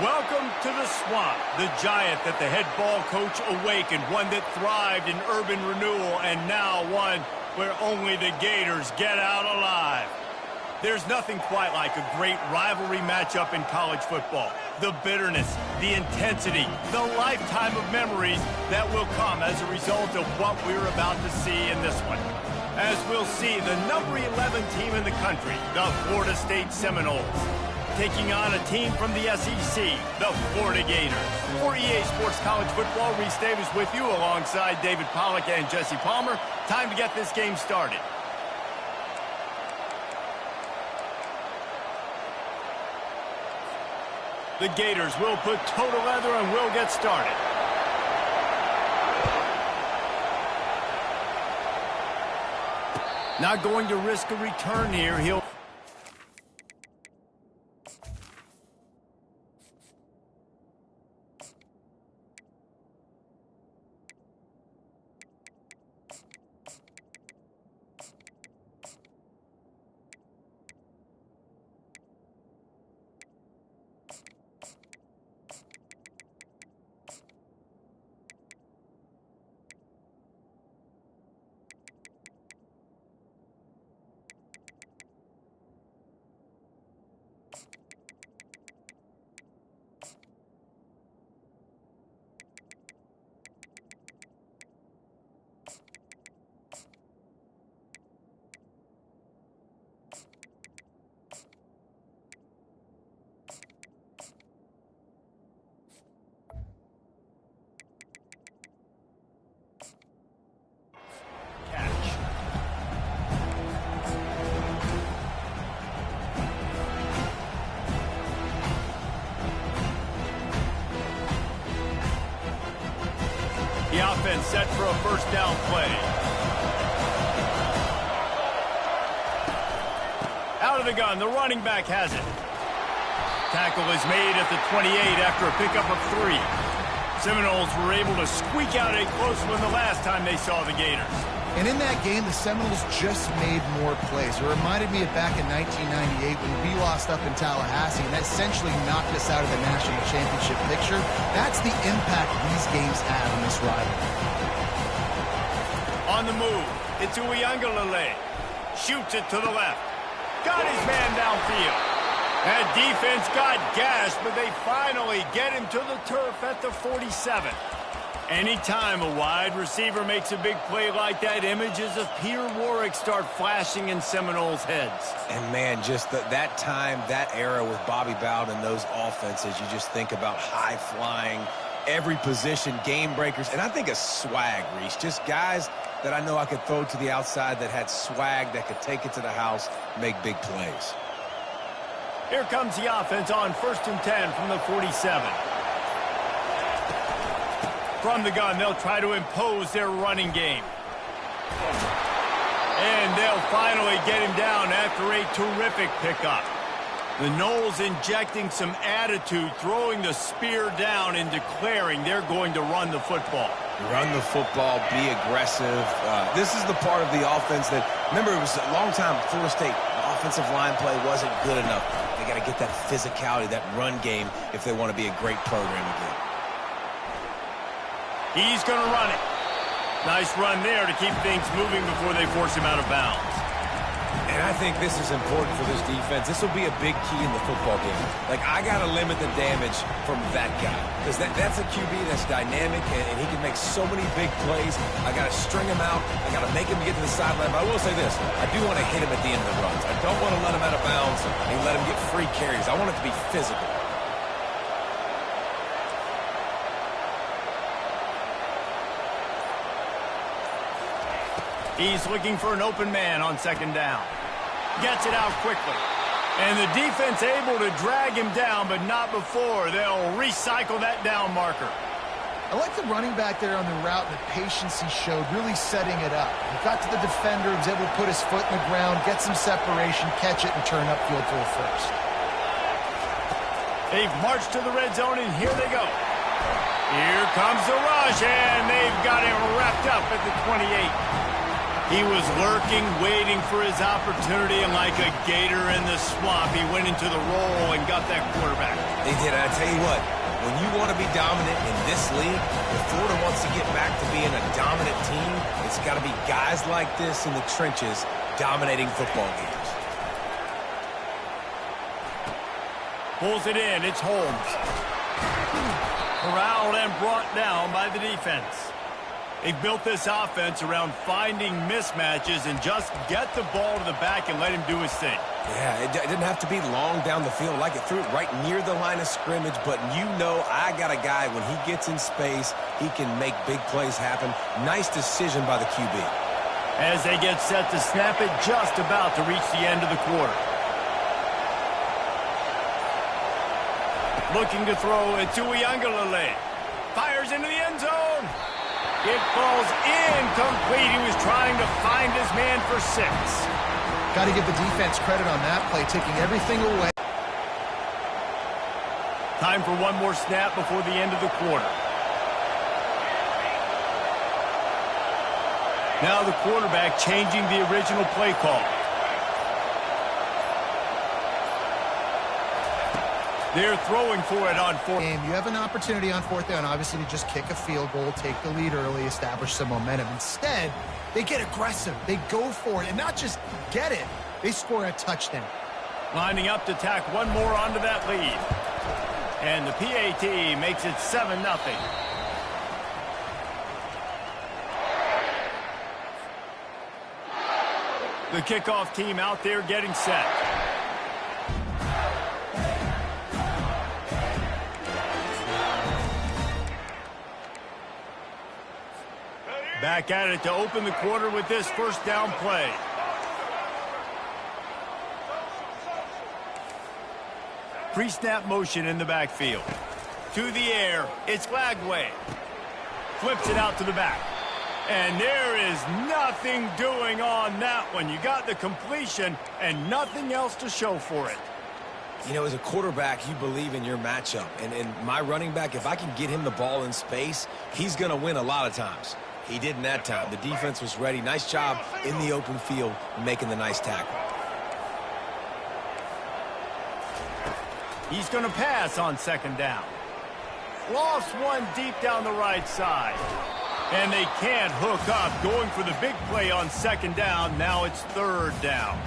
Welcome to the swamp, the giant that the head ball coach awakened, one that thrived in urban renewal, and now one where only the Gators get out alive. There's nothing quite like a great rivalry matchup in college football. The bitterness, the intensity, the lifetime of memories that will come as a result of what we're about to see in this one. As we'll see, the number 11 team in the country, the Florida State Seminoles, taking on a team from the SEC, the Florida Gators. For EA Sports College Football, Reese Davis with you alongside David Pollack and Jesse Palmer. Time to get this game started. The Gators will put toe to leather and will get started. Not going to risk a return here. He'll... The offense set for a first down play. Out of the gun, the running back has it. Tackle is made at the 28 after a pickup of 3. Seminoles were able to squeak out a close one the last time they saw the Gators. And in that game, the Seminoles just made more plays. It reminded me of back in 1998 when we lost up in Tallahassee, and that essentially knocked us out of the national championship picture. That's the impact these games have in this rivalry. On the move, it's Uiagalelei. Shoots it to the left. Got his man downfield. That defense got gashed, but they finally get him to the turf at the 47. Anytime a wide receiver makes a big play like that, images of Peter Warrick start flashing in Seminoles' heads. And, man, just that time, that era with Bobby Bowden and those offenses, you just think about high-flying, every position, game breakers, and I think of swag, Reese. Just guys that I know I could throw to the outside that had swag, that could take it to the house, make big plays. Here comes the offense on 1st and 10 from the 47. From the gun, they'll try to impose their running game. And they'll finally get him down after a terrific pickup. The Noles injecting some attitude, throwing the spear down and declaring they're going to run the football. Run the football, be aggressive. This is the part of the offense that, remember, it was a long time, Florida State offensive line play wasn't good enough. They got to get that physicality, that run game, if they want to be a great program again. He's going to run it. Nice run there to keep things moving before they force him out of bounds. And I think this is important for this defense. This will be a big key in the football game. Like, I got to limit the damage from that guy. Because that's a QB that's dynamic, and he can make so many big plays. I got to string him out. I got to make him get to the sideline. But I will say this. I do want to hit him at the end of the runs. I don't want to let him out of bounds and let him get free carries. I want it to be physical. He's looking for an open man on 2nd down. Gets it out quickly. And the defense able to drag him down, but not before. They'll recycle that down marker. I like the running back there on the route and the patience he showed, really setting it up. He got to the defender, was able to put his foot in the ground, get some separation, catch it, and turn upfield for a first. They've marched to the red zone, and here they go. Here comes the rush, and they've got him wrapped up at the 28. He was lurking, waiting for his opportunity, and like a gator in the swamp, he went into the roll and got that quarterback. They did. I tell you what, when you want to be dominant in this league, if Florida wants to get back to being a dominant team, it's got to be guys like this in the trenches dominating football games. Pulls it in. It's Holmes. Corralled and brought down by the defense. They've built this offense around finding mismatches and just get the ball to the back and let him do his thing. Yeah, it didn't have to be long down the field. Like it threw it right near the line of scrimmage, but you know I got a guy, when he gets in space, he can make big plays happen. Nice decision by the QB. As they get set to snap it, just about to reach the end of the quarter. Looking to throw it to Uiagalelei. Fires into the end zone. It falls incomplete. He was trying to find his man for 6. Got to give the defense credit on that play, taking everything away. Time for one more snap before the end of the quarter. Now the quarterback changing the original play call. They're throwing for it on 4th. You have an opportunity on 4th down, obviously, to just kick a field goal, take the lead early, establish some momentum. Instead, they get aggressive. They go for it, and not just get it. They score a touchdown. Lining up to tack one more onto that lead. And the PAT makes it 7-0. The kickoff team out there getting set. Back at it to open the quarter with this first down play. Pre-snap motion in the backfield. To the air, it's Lagway. Flips it out to the back. And there is nothing doing on that one. You got the completion and nothing else to show for it. You know, as a quarterback, you believe in your matchup. And my running back, if I can get him the ball in space, he's going to win a lot of times. He did in that time. The defense was ready. Nice job in the open field making the nice tackle. He's going to pass on 2nd down. Lost one deep down the right side. And they can't hook up. Going for the big play on 2nd down. Now it's 3rd down.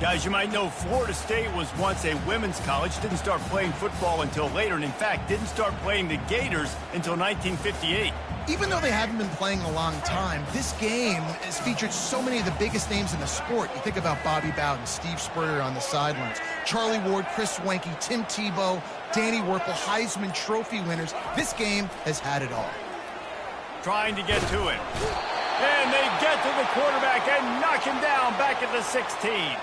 Guys, you might know Florida State was once a women's college. Didn't start playing football until later. And in fact, didn't start playing the Gators until 1958. Even though they haven't been playing a long time, this game has featured so many of the biggest names in the sport. You think about Bobby Bowden, Steve Spurrier on the sidelines, Charlie Ward, Chris Wenke, Tim Tebow, Danny Werfel, Heisman Trophy winners. This game has had it all. Trying to get to it. And they get to the quarterback and knock him down back at the 16.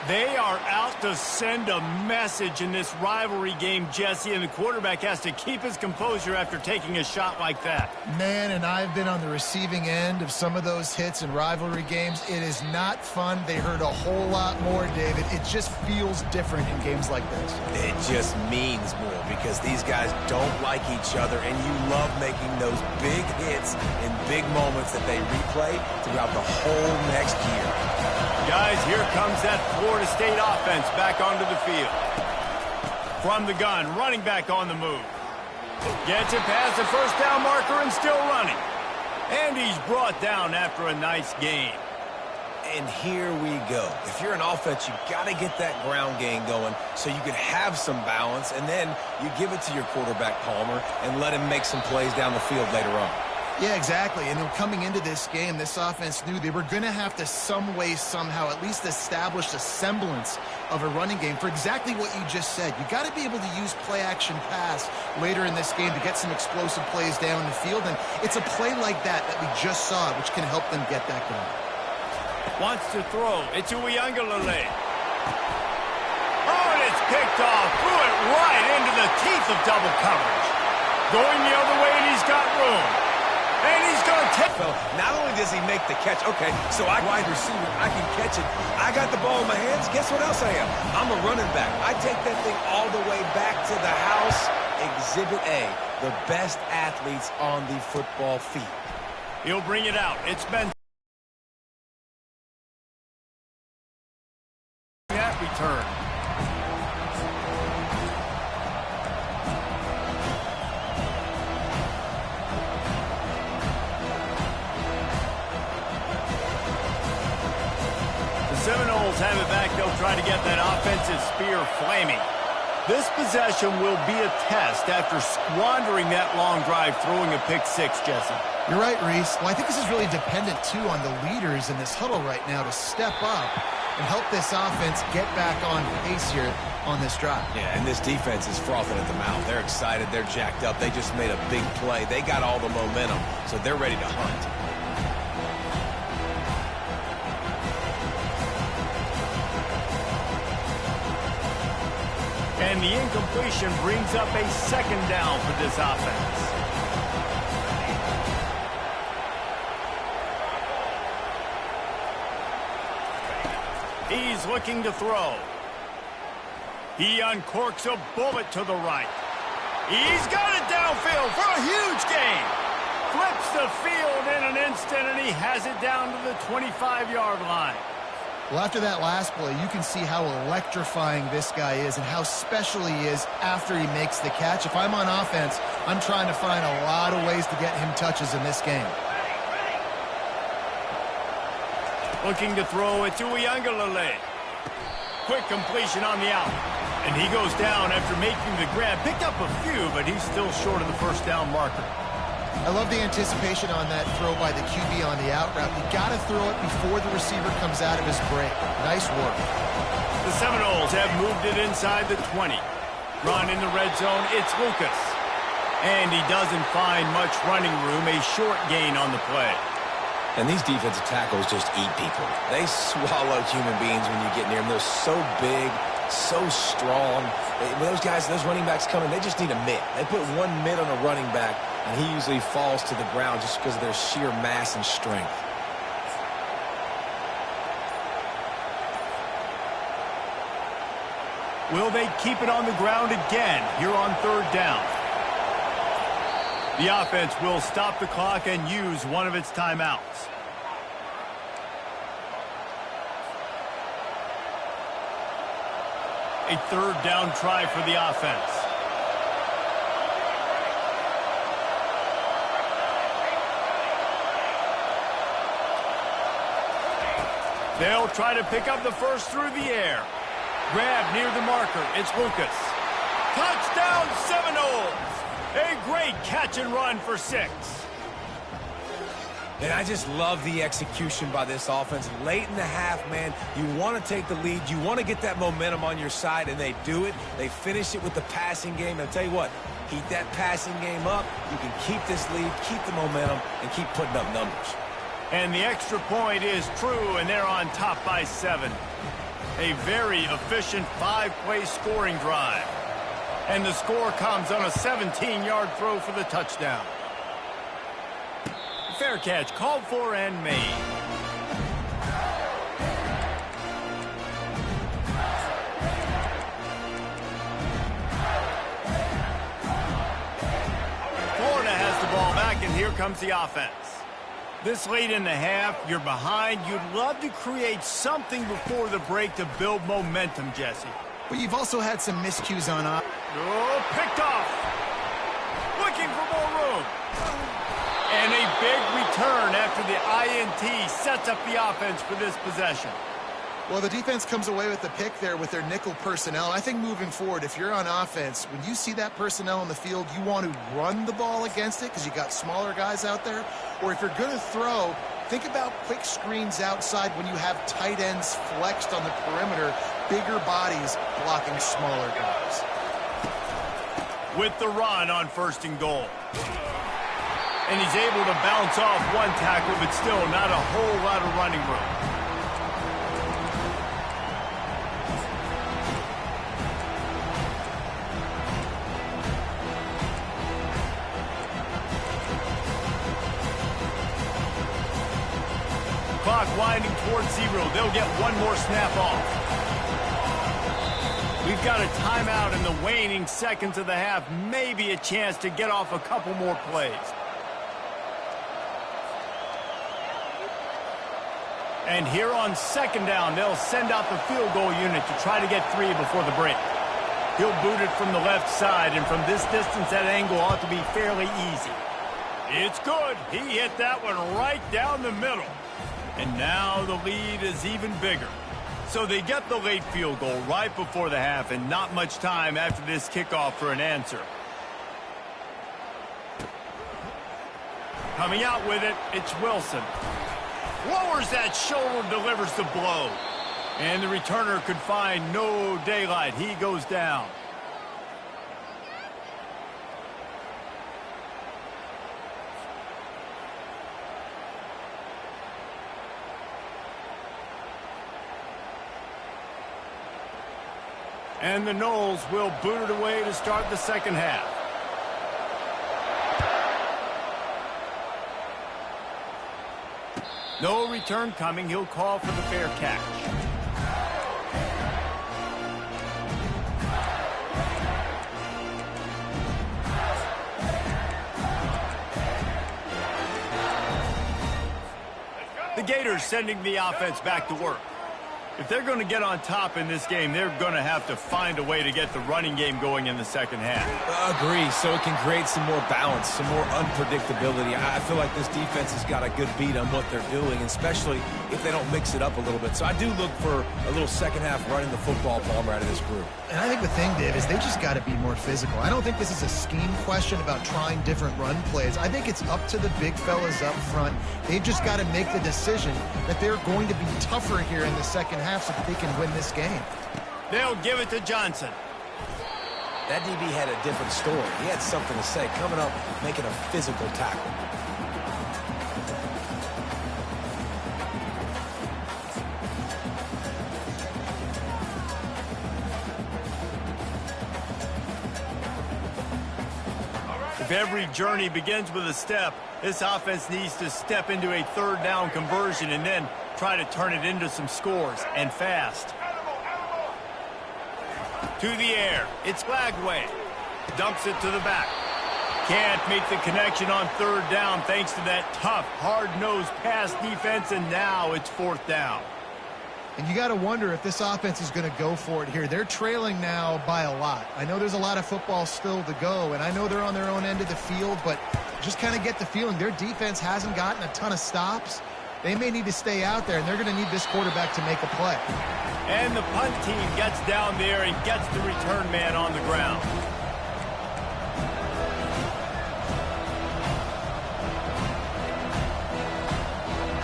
They are out to send a message in this rivalry game, Jesse, and the quarterback has to keep his composure after taking a shot like that. Man, and I've been on the receiving end of some of those hits in rivalry games. It is not fun. They hurt a whole lot more, David. It just feels different in games like this. It just means more because these guys don't like each other, and you love making those big hits in big moments that they replay throughout the whole next year. Guys, here comes that Florida State offense back onto the field. From the gun, running back on the move. Gets it past the first down marker and still running. And he's brought down after a nice gain. And here we go. If you're an offense, you got to get that ground game going so you can have some balance, and then you give it to your quarterback, Palmer, and let him make some plays down the field later on. Yeah, exactly. And coming into this game, this offense knew they were going to have to some way, somehow, at least establish a semblance of a running game for exactly what you just said. You got to be able to use play-action pass later in this game to get some explosive plays down the field. And it's a play like that we just saw, which can help them get that going. Wants to throw. It's Uiagalelei. Oh, and it's picked off. Threw it right into the teeth of double coverage. Going the other way, and he's got room. And he's going to take... Not only does he make the catch, okay, so I wide receiver, I can catch it. I got the ball in my hands. Guess what else I am? I'm a running back. I take that thing all the way back to the house. Exhibit A, the best athletes on the football field. He'll bring it out. It's been that return. The Seminoles have it back. They'll try to get that offensive spear flaming. This possession will be a test after squandering that long drive, throwing a pick six, Jesse. You're right, Reese. Well, I think this is really dependent, too, on the leaders in this huddle right now to step up and help this offense get back on pace here on this drive. Yeah, and this defense is frothing at the mouth. They're excited. They're jacked up. They just made a big play. They got all the momentum, so they're ready to hunt. And the incompletion brings up a second down for this offense. He's looking to throw. He uncorks a bullet to the right. He's got it downfield for a huge gain. Flips the field in an instant, and he has it down to the 25-yard line. Well, after that last play, you can see how electrifying this guy is and how special he is after he makes the catch. If I'm on offense, I'm trying to find a lot of ways to get him touches in this game. Looking to throw it to Uiagalelei. Quick completion on the out. And he goes down after making the grab. Picked up a few, but he's still short of the first down marker. I love the anticipation on that throw by the QB on the out route. You got to throw it before the receiver comes out of his break. Nice work. The Seminoles have moved it inside the 20. Run in the red zone, it's Lucas. And he doesn't find much running room, a short gain on the play. And these defensive tackles just eat people. They swallow human beings when you get near them. They're so big, so strong. When those guys, those running backs come in, they just need a mitt. They put one mitt on a running back, and he usually falls to the ground just because of their sheer mass and strength. Will they keep it on the ground again here on third down? The offense will stop the clock and use one of its timeouts. A third down try for the offense. They'll try to pick up the first through the air. Grab near the marker. It's Lucas. Touchdown Seminoles! A great catch and run for 6. And I just love the execution by this offense. Late in the half, man, you want to take the lead. You want to get that momentum on your side, and they do it. They finish it with the passing game. And I'll tell you what, keep that passing game up. You can keep this lead, keep the momentum, and keep putting up numbers. And the extra point is true, and they're on top by 7. A very efficient 5-play scoring drive. And the score comes on a 17-yard throw for the touchdown. Fair catch called for and made. Florida has the ball back, and here comes the offense. This late in the half, you're behind. You'd love to create something before the break to build momentum, Jesse. But you've also had some miscues on up. Oh, picked off. Looking for more room. And a big return after the INT sets up the offense for this possession. Well, the defense comes away with the pick there with their nickel personnel. I think moving forward, if you're on offense, when you see that personnel on the field, you want to run the ball against it because you got smaller guys out there. Or if you're going to throw, think about quick screens outside when you have tight ends flexed on the perimeter, bigger bodies blocking smaller guys. With the run on 1st and goal. And he's able to bounce off one tackle, but still not a whole lot of running room. clock winding towards 0. They'll get one more snap off. We've got a timeout in the waning seconds of the half. Maybe a chance to get off a couple more plays. And here on second down, they'll send out the field goal unit to try to get 3 before the break. He'll boot it from the left side, and from this distance, that angle ought to be fairly easy. It's good. He hit that one right down the middle. And now the lead is even bigger. So they get the late field goal right before the half, and not much time after this kickoff for an answer. Coming out with it, it's Wilson. Lowers that shoulder, delivers the blow. And the returner could find no daylight. He goes down. And the Noles will boot it away to start the second half. No return coming. He'll call for the fair catch. The Gators sending the offense back to work. If they're going to get on top in this game, they're going to have to find a way to get the running game going in the second half. Agree, so it can create some more balance, some more unpredictability. I feel like this defense has got a good beat on what they're doing, especially if they don't mix it up a little bit. So I do look for a little second half running the football, Palmer, out of this group. And I think the thing, Dave, is they just got to be more physical. I don't think this is a scheme question about trying different run plays. I think it's up to the big fellas up front. They've just got to make the decision that they're going to be tougher here in the second half so that they can win this game. They'll give it to Johnson. That DB had a different story. He had something to say, coming up, making a physical tackle. If every journey begins with a step, this offense needs to step into a third down conversion and then try to turn it into some scores, and fast. To the air. It's Lagway. Dumps it to the back. Can't make the connection on third down thanks to that tough, hard-nosed pass defense, and now it's fourth down. And you got to wonder if this offense is going to go for it here. They're trailing now by a lot. I know there's a lot of football still to go, and I know they're on their own end of the field, but just kind of get the feeling their defense hasn't gotten a ton of stops. They may need to stay out there, and they're going to need this quarterback to make a play. And the punt team gets down there and gets the return man on the ground.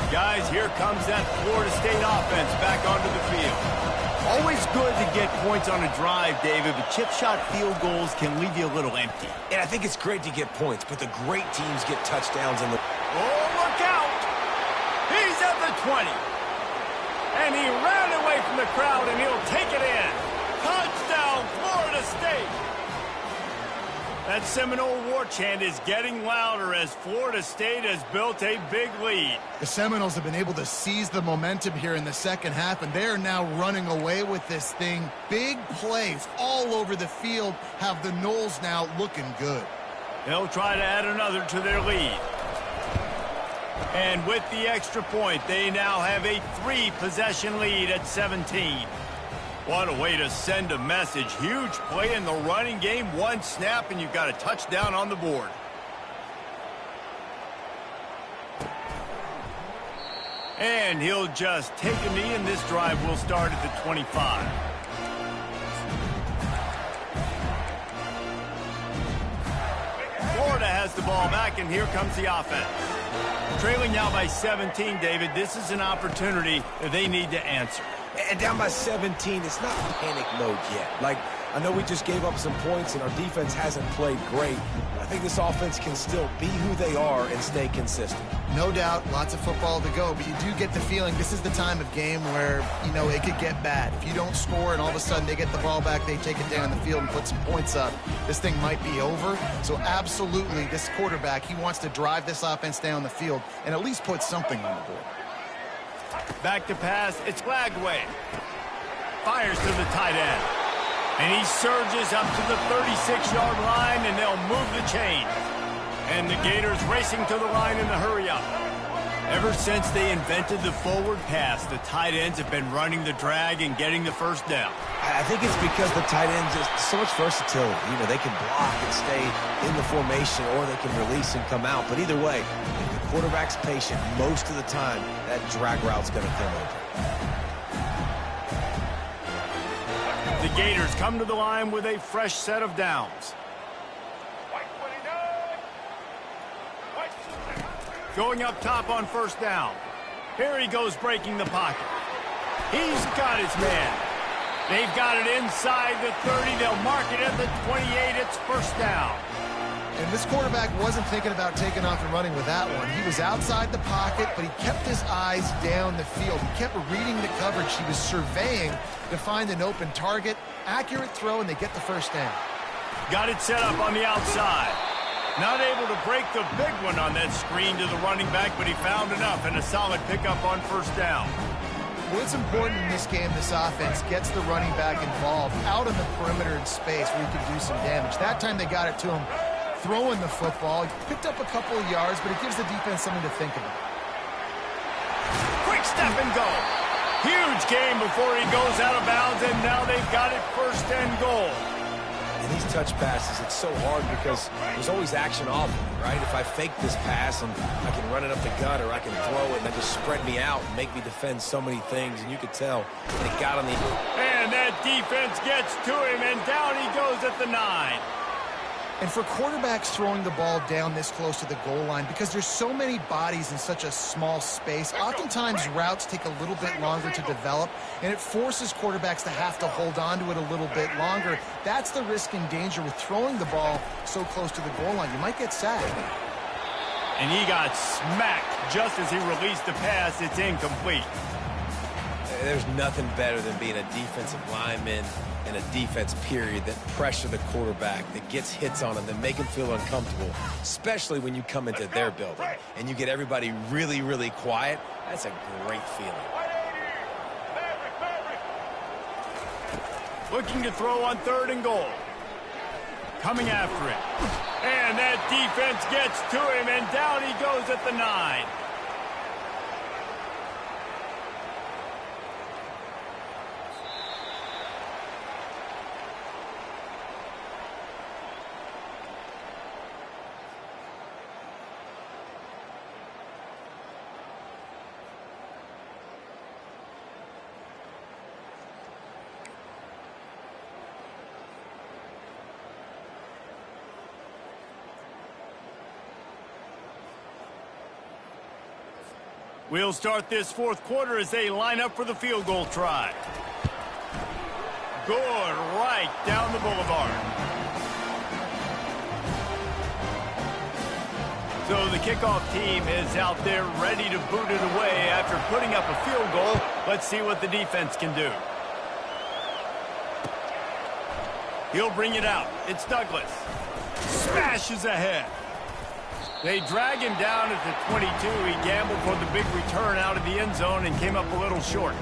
Guys, here comes that Florida State offense back onto the field. Always good to get points on a drive, David, but chip shot field goals can leave you a little empty. And I think it's great to get points, but the great teams get touchdowns in the... Oh, look out! He's at the 20. And he ran away from the crowd, and he'll take it in. Touchdown, Florida State! That Seminole war chant is getting louder as Florida State has built a big lead. The Seminoles have been able to seize the momentum here in the second half, and they are now running away with this thing. Big plays all over the field have the Noles now looking good. They'll try to add another to their lead. And with the extra point, they now have a 3-possession lead at 17. What a way to send a message. Huge play in the running game. One snap, and you've got a touchdown on the board. And he'll just take a knee, and this drive will start at the 25. Florida has the ball back, and here comes the offense. Trailing now by 17, David. This is an opportunity that they need to answer. And down by 17, it's not panic mode yet. Like, I know we just gave up some points and our defense hasn't played great. But I think this offense can still be who they are and stay consistent. No doubt, lots of football to go, but you do get the feeling this is the time of game where, you know, it could get bad. If you don't score and all of a sudden they get the ball back, they take it down the field and put some points up, this thing might be over. So absolutely, this quarterback, he wants to drive this offense down the field and at least put something on the board. Back to pass. It's flagged away. Fires to the tight end. And he surges up to the 36-yard line, and they'll move the chain. And the Gators racing to the line in the hurry-up. Ever since they invented the forward pass, the tight ends have been running the drag and getting the first down. I think it's because the tight ends have so much versatility. You know, they can block and stay in the formation, or they can release and come out. But either way, if the quarterback's patient, most of the time, that drag route's going to come open. The Gators come to the line with a fresh set of downs. Going up top on first down. Here he goes breaking the pocket. He's got his man. They've got it inside the 30. They'll mark it at the 28. It's first down. And this quarterback wasn't thinking about taking off and running with that one. He was outside the pocket, but he kept his eyes down the field. He kept reading the coverage. He was surveying to find an open target. Accurate throw, and they get the first down. Got it set up on the outside. Not able to break the big one on that screen to the running back, but he found enough and a solid pickup on first down. What's important in this game, this offense gets the running back involved out on the perimeter in space where he can do some damage. That time they got it to him throwing the football. He picked up a couple of yards, but it gives the defense something to think about. Quick step and go. Huge game before he goes out of bounds, and now they've got it first and goal. And these touch passes, it's so hard because there's always action off of it, right? If I fake this pass and I can run it up the gut, or I can throw it and then just spread me out and make me defend so many things, and you could tell they got on the... And that defense gets to him, and down he goes at the 9. And for quarterbacks throwing the ball down this close to the goal line, because there's so many bodies in such a small space, oftentimes routes take a little bit longer to develop, and it forces quarterbacks to have to hold on to it a little bit longer. That's the risk and danger with throwing the ball so close to the goal line. You might get sacked. And he got smacked just as he released the pass. It's incomplete. There's nothing better than being a defensive lineman and a defense period that pressure the quarterback, that gets hits on him, that make him feel uncomfortable, especially when you come into their building and you get everybody really, really quiet. That's a great feeling. Looking to throw on third and goal. Coming after it. And that defense gets to him, and down he goes at the 9. We'll start this fourth quarter as they line up for the field goal try. Good, right down the boulevard. So the kickoff team is out there ready to boot it away after putting up a field goal. Let's see what the defense can do. He'll bring it out. It's Douglas. Smashes ahead. They drag him down at the 22. He gambled for the big return out of the end zone and came up a little short.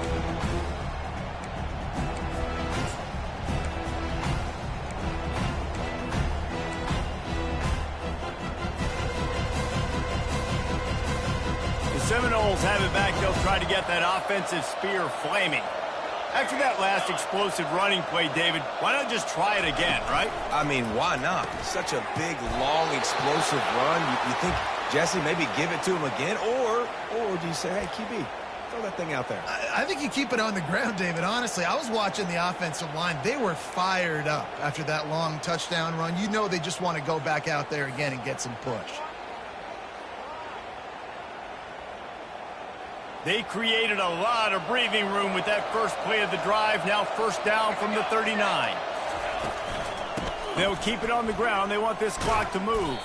The Seminoles have it back. They'll try to get that offensive spear flaming. After that last explosive running play, David, why not just try it again, right? I mean, why not? Such a big, long, explosive run. You think, Jesse, maybe give it to him again? Or do you say, hey, QB, throw that thing out there? I think you keep it on the ground, David. Honestly, I was watching the offensive line. They were fired up after that long touchdown run. You know they just want to go back out there again and get some push. They created a lot of breathing room with that first play of the drive. Now first down from the 39. They'll keep it on the ground. They want this clock to move.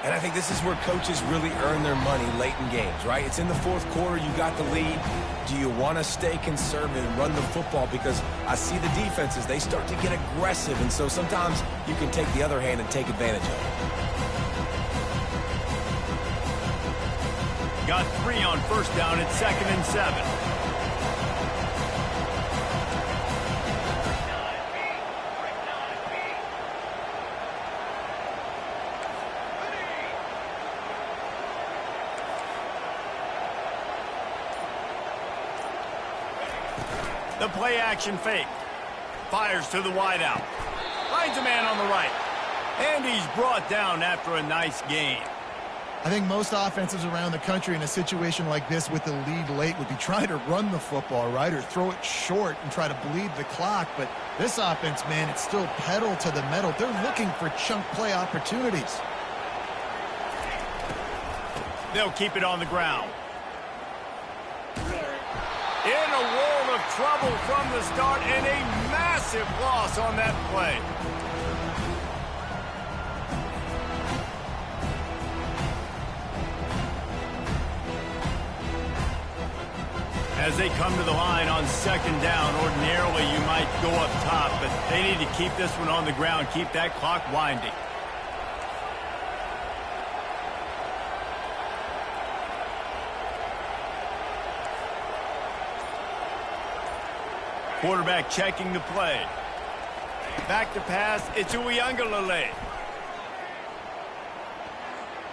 And I think this is where coaches really earn their money late in games, right? It's in the fourth quarter. You got the lead. Do you want to stay conservative and run the football? Because I see the defenses, they start to get aggressive. And so sometimes you can take the other hand and take advantage of it. Got 3 on first down at 2nd and 7. The play action fake. Fires to the wideout. Finds a man on the right. And he's brought down after a nice gain. I think most offenses around the country in a situation like this with the lead late would be trying to run the football, right, or throw it short and try to bleed the clock. But this offense, man, it's still pedal to the metal. They're looking for chunk play opportunities. They'll keep it on the ground. In a world of trouble from the start and a massive loss on that play. As they come to the line on 2nd down, ordinarily you might go up top, but they need to keep this one on the ground, keep that clock winding. Quarterback checking the play. Back to pass, it's Uiagalelei.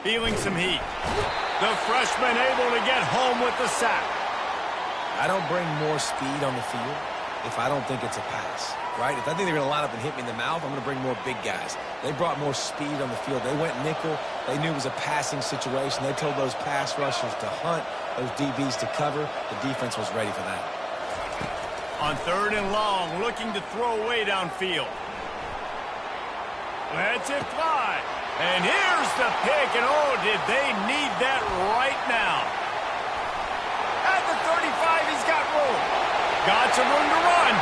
Feeling some heat. The freshman able to get home with the sack. I don't bring more speed on the field if I don't think it's a pass, right? If I think they're going to line up and hit me in the mouth, I'm going to bring more big guys. They brought more speed on the field. They went nickel. They knew it was a passing situation. They told those pass rushers to hunt, those DBs to cover. The defense was ready for that. On 3rd and long, looking to throw away downfield. Lets it fly. And here's the pick, and oh, did they need that right now. At the 35, he's got room. Got some room to run.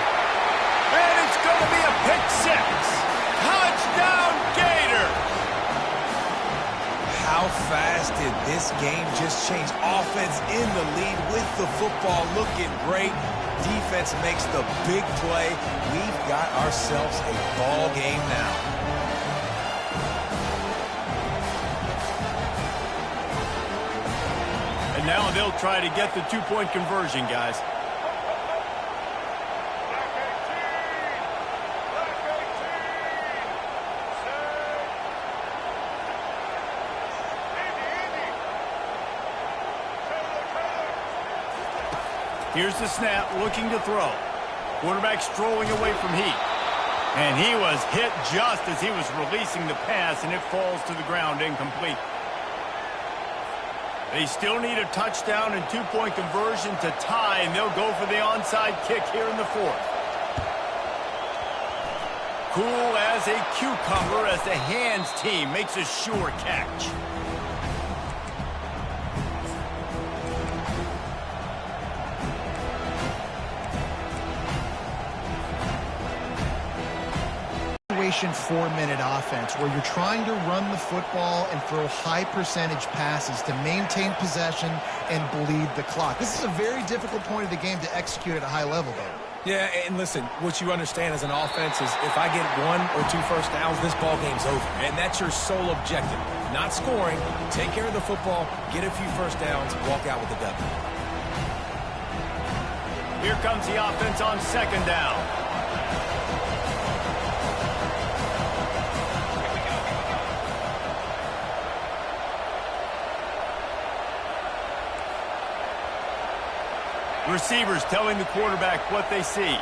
And it's going to be a pick 6. Touchdown, Gator. How fast did this game just change? Offense in the lead with the football, looking great. Defense makes the big play. We've got ourselves a ball game now. And now they'll try to get the 2-point conversion, guys. Here's the snap, looking to throw. Quarterback strolling away from heat. And he was hit just as he was releasing the pass, and it falls to the ground incomplete. They still need a touchdown and 2-point conversion to tie, and they'll go for the onside kick here in the 4th. Cool as a cucumber as the hands team makes a sure catch. Situation 4-minute offense where you're trying to run the football and throw high percentage passes to maintain possession and bleed the clock. This is a very difficult point of the game to execute at a high level, though. Yeah, and listen, what you understand as an offense is if I get 1 or 2 first downs, this ball game's over. And that's your sole objective. Not scoring, take care of the football, get a few first downs, walk out with the W. Here comes the offense on 2nd down. Receivers telling the quarterback what they see.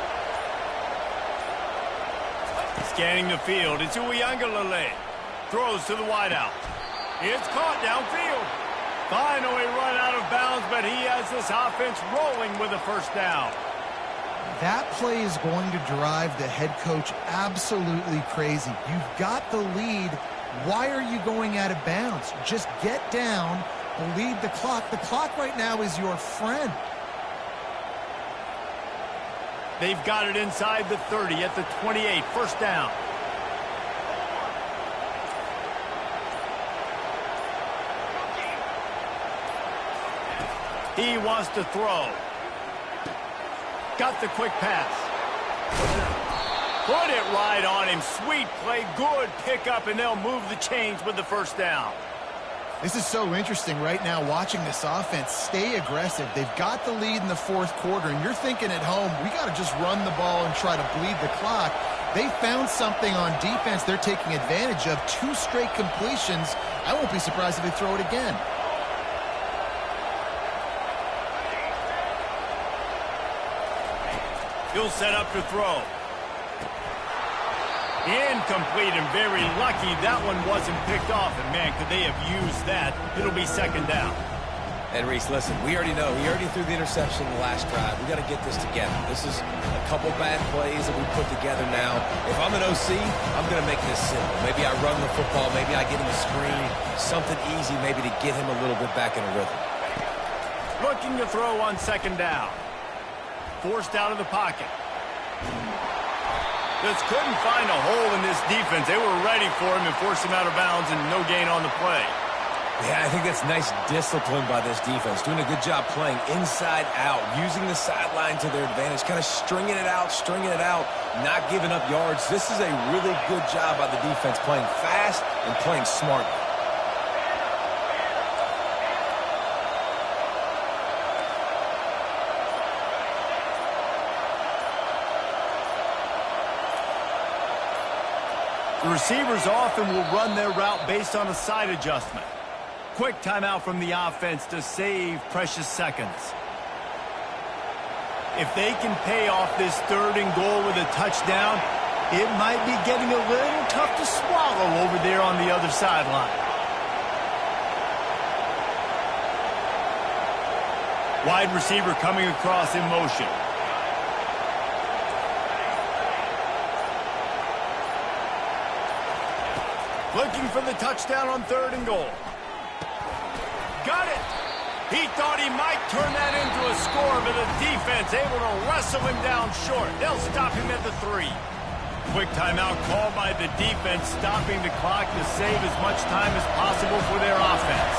Scanning the field, it's Uiagalelei. Throws to the wideout. It's caught downfield. Finally run out of bounds, but he has this offense rolling with a first down. That play is going to drive the head coach absolutely crazy. You've got the lead. Why are you going out of bounds? Just get down, bleed the clock. The clock right now is your friend. They've got it inside the 30 at the 28. First down. He wants to throw. Got the quick pass. Put it right on him. Sweet play. Good pickup, and they'll move the chains with the first down. This is so interesting right now watching this offense stay aggressive. They've got the lead in the fourth quarter, and you're thinking at home, we got to just run the ball and try to bleed the clock. They found something on defense they're taking advantage of. 2 straight completions. I won't be surprised if they throw it again. He'll set up to throw. Incomplete, and very lucky that one wasn't picked off. And, man, could they have used that? It'll be second down. And, Reese, listen, we already know. He already threw the interception the last drive. We got to get this together. This is a couple bad plays that we put together now. If I'm an OC, I'm going to make this simple. Maybe I run the football. Maybe I get him a screen. Something easy maybe to get him a little bit back in a rhythm. Looking to throw on second down. Forced out of the pocket. Just couldn't find a hole in this defense. They were ready for him and forced him out of bounds, and no gain on the play. Yeah, I think that's nice discipline by this defense. Doing a good job playing inside out, using the sideline to their advantage, kind of stringing it out, not giving up yards. This is a really good job by the defense, playing fast and playing smart. The receivers often will run their route based on a side adjustment. Quick timeout from the offense to save precious seconds. If they can pay off this 3rd and goal with a touchdown, it might be getting a little tough to swallow over there on the other sideline. Wide receiver coming across in motion. Looking for the touchdown on 3rd and goal. Got it. He thought he might turn that into a score, but the defense able to wrestle him down short. They'll stop him at the 3. Quick timeout called by the defense, stopping the clock to save as much time as possible for their offense.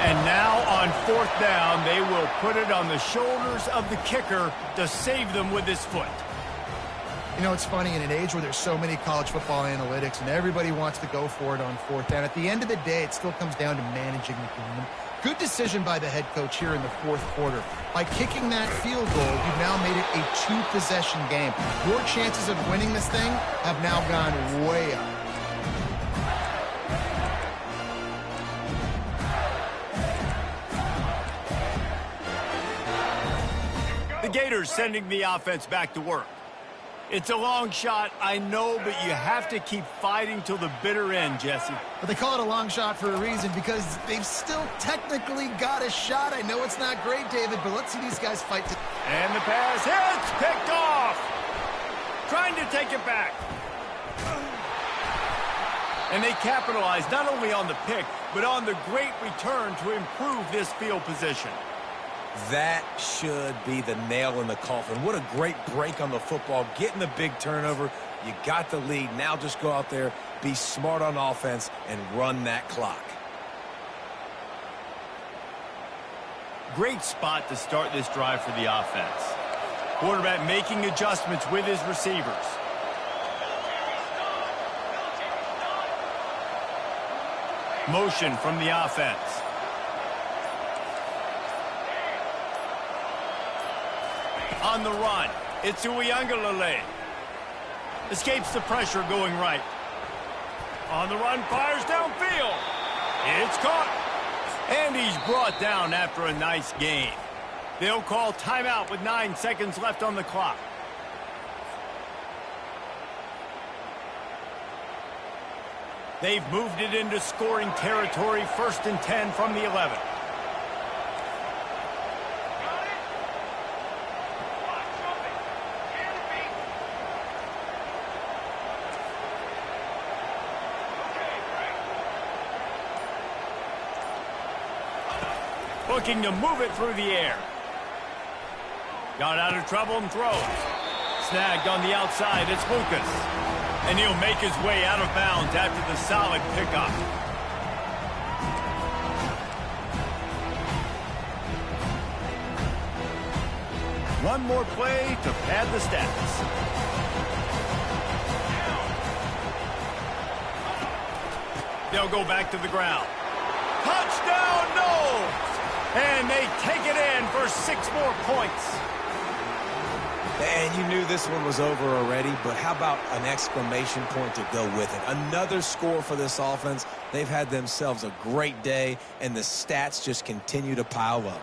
And now on 4th down, they will put it on the shoulders of the kicker to save them with his foot. You know, it's funny, in an age where there's so many college football analytics and everybody wants to go for it on 4th down, at the end of the day, it still comes down to managing the game. Good decision by the head coach here in the 4th quarter. By kicking that field goal, you've now made it a 2-possession game. Your chances of winning this thing have now gone way up. The Gators sending the offense back to work. It's a long shot, I know, but you have to keep fighting till the bitter end, Jesse. But they call it a long shot for a reason, because they've still technically got a shot. I know it's not great, David, but let's see these guys fight. And the pass hits, picked off. Trying to take it back. And they capitalize not only on the pick, but on the great return to improve this field position. That should be the nail in the coffin. What a great break on the football. Getting the big turnover. You got the lead. Now just go out there, be smart on offense, and run that clock. Great spot to start this drive for the offense. Quarterback making adjustments with his receivers. Motion from the offense. On the run, it's Uiagalelei. Escapes the pressure going right. On the run, fires downfield. It's caught. And he's brought down after a nice gain. They'll call timeout with 9 seconds left on the clock. They've moved it into scoring territory, 1st and 10 from the 11. Looking to move it through the air. Got out of trouble and throws. Snagged on the outside, it's Lucas. And he'll make his way out of bounds after the solid pickup. One more play to pad the stats. They'll go back to the ground. Touchdown, no! And they take it in for 6 more points. And you knew this one was over already, but how about an exclamation point to go with it? Another score for this offense. They've had themselves a great day, and the stats just continue to pile up.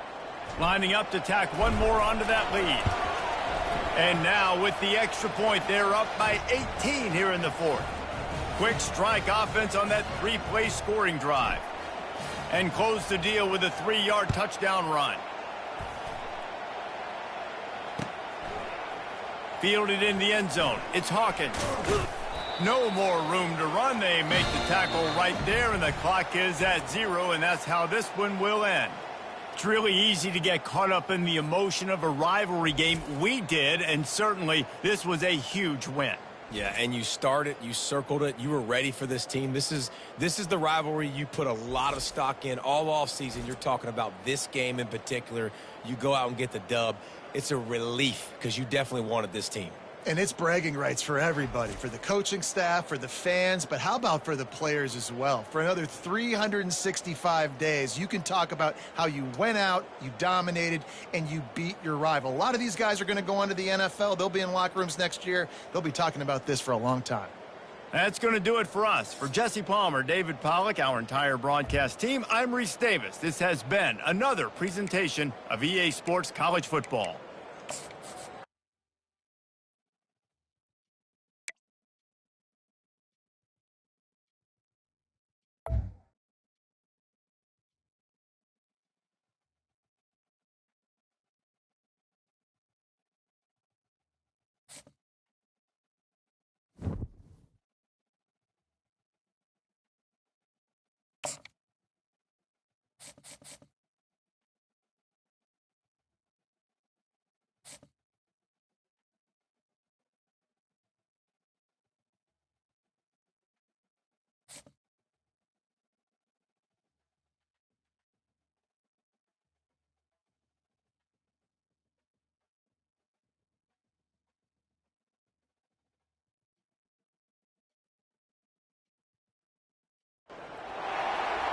Lining up to tack one more onto that lead. And now with the extra point, they're up by 18 here in the fourth. Quick strike offense on that 3-play scoring drive. And close the deal with a 3-yard touchdown run. Fielded in the end zone. It's Hawkins. No more room to run. They make the tackle right there, and the clock is at 0, and that's how this one will end. It's really easy to get caught up in the emotion of a rivalry game. We did, and certainly this was a huge win. Yeah, and you started, you circled it, you were ready for this team. This is the rivalry you put a lot of stock in all offseason. You're talking about this game in particular. You go out and get the dub. It's a relief because you definitely wanted this team. And it's bragging rights for everybody, for the coaching staff, for the fans, but how about for the players as well? For another 365 days, you can talk about how you went out, you dominated, and you beat your rival. A lot of these guys are going to go on to the NFL. They'll be in locker rooms next year. They'll be talking about this for a long time. That's going to do it for us. For Jesse Palmer, David Pollack, our entire broadcast team, I'm Reese Davis. This has been another presentation of EA Sports College Football.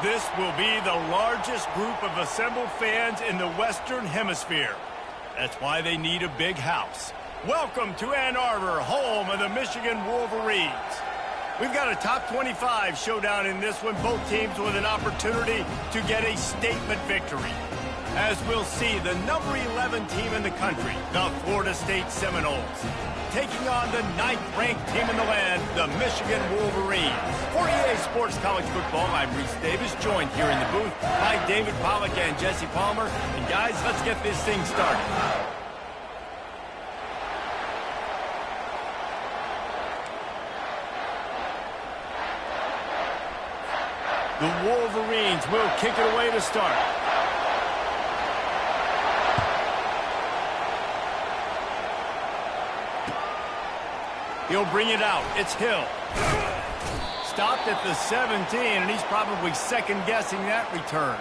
This will be the largest group of assembled fans in the Western Hemisphere. That's why they need a big house. Welcome to Ann Arbor, home of the Michigan Wolverines. We've got a top 25 showdown in this one, both teams with an opportunity to get a statement victory. As we'll see, the number 11 team in the country, the Florida State Seminoles, taking on the 9th-ranked team in the land, the Michigan Wolverines. For EA Sports College Football, I'm Reese Davis, joined here in the booth by David Pollack and Jesse Palmer. And guys, let's get this thing started. The Wolverines will kick it away to start. He'll bring it out. It's Hill. Stopped at the 17, and he's probably second-guessing that return.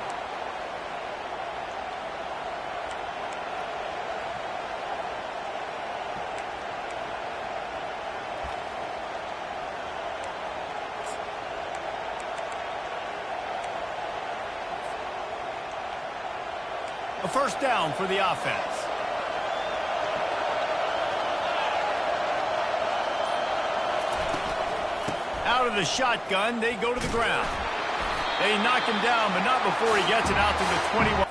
A first down for the offense. Out of the shotgun, they go to the ground. They knock him down, but not before he gets it out to the 21.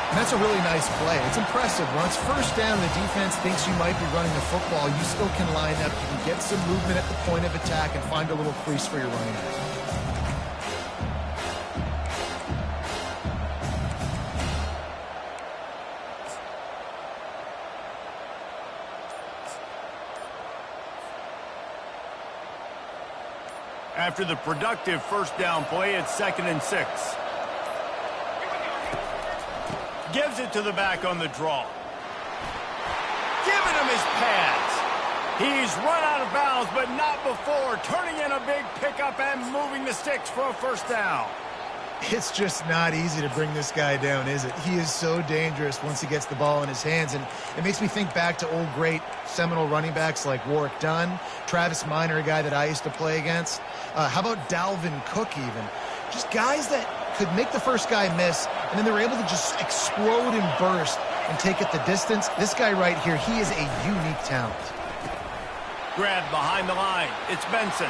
And that's a really nice play. It's impressive. Once first down, the defense thinks you might be running the football. You still can line up. You can get some movement at the point of attack and find a little crease for your running back. after the productive first down play at 2nd and 6. Gives it to the back on the draw. Giving him his pads. He's run out of bounds, but not before turning in a big pickup and moving the sticks for a first down. It's just not easy to bring this guy down, is it? He is so dangerous once he gets the ball in his hands, and it makes me think back to old great Seminole running backs like Warwick Dunn, Travis Minor, a guy that I used to play against. How about Dalvin Cook even? Just guys that could make the first guy miss, and then they were able to just explode and burst and take it the distance. This guy right here, he is a unique talent. Grabbed behind the line. It's Benson.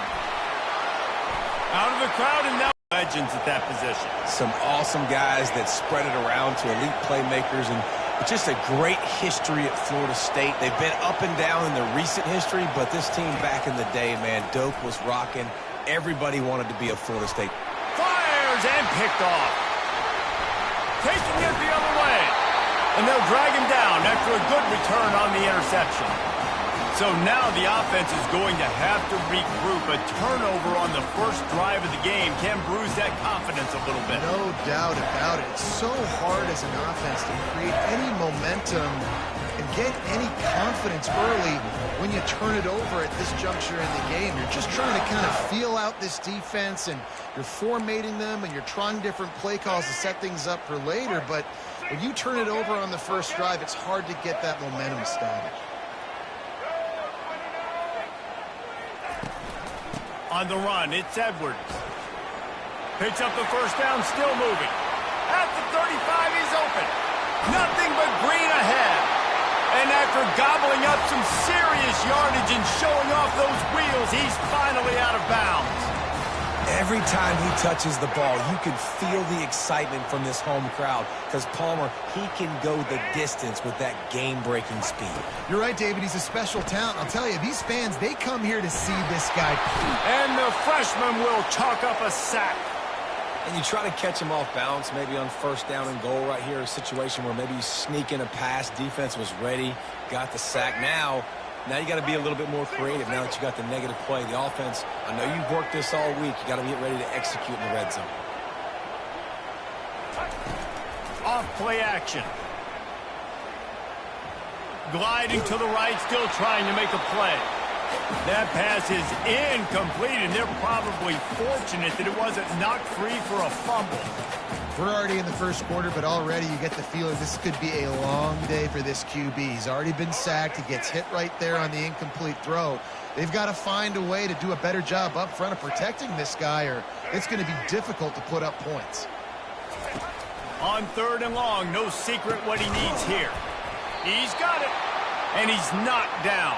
Out of the crowd, and now legends at that position. Some awesome guys that spread it around to elite playmakers, and just a great history at Florida State. They've been up and down in the recent history, but this team back in the day, man, Doak was rocking. Everybody wanted to be a Florida State. Fires and picked off. Taking it the other way. And they'll drag him down after a good return on the interception. So now the offense is going to have to regroup. A turnover on the first drive of the game can bruise that confidence a little bit. No doubt about it. It's so hard as an offense to create any momentum and get any confidence early when you turn it over at this juncture in the game. You're just trying to kind of feel out this defense, and you're formatting them, and you're trying different play calls to set things up for later. But when you turn it over on the first drive, it's hard to get that momentum started. On the run, it's Edwards. Picks up the first down, still moving. At the 35, he's open. Nothing but green ahead. And after gobbling up some serious yardage and showing off those wheels, he's finally out of bounds. Every time he touches the ball, you can feel the excitement from this home crowd, because Palmer, he can go the distance with that game-breaking speed. You're right, David. He's a special talent. I'll tell you, these fans, they come here to see this guy. And the freshman will chalk up a sack. And you try to catch him off balance, maybe on first down and goal right here, a situation where maybe you sneak in a pass, defense was ready, got the sack. Now you got to be a little bit more creative now that you got the negative play. The offense, I know you've worked this all week. You got to get ready to execute in the red zone. Off play action. Gliding to the right, still trying to make a play. That pass is incomplete, and they're probably fortunate that it wasn't knocked free for a fumble. We're already in the first quarter, but already you get the feeling this could be a long day for this QB. He's already been sacked. He gets hit right there on the incomplete throw. They've got to find a way to do a better job up front of protecting this guy, or it's going to be difficult to put up points. On 3rd and long, no secret what he needs here. He's got it, and he's knocked down.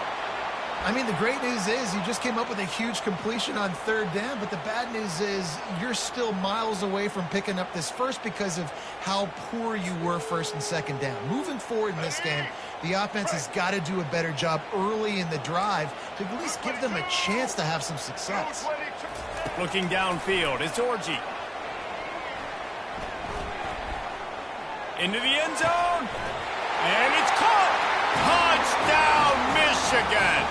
I mean, the great news is you just came up with a huge completion on 3rd down, but the bad news is you're still miles away from picking up this first because of how poor you were 1st and 2nd down. Moving forward in this game, the offense has got to do a better job early in the drive to at least give them a chance to have some success. Looking downfield, it's Orji. Into the end zone, and it's caught. Touchdown, Michigan.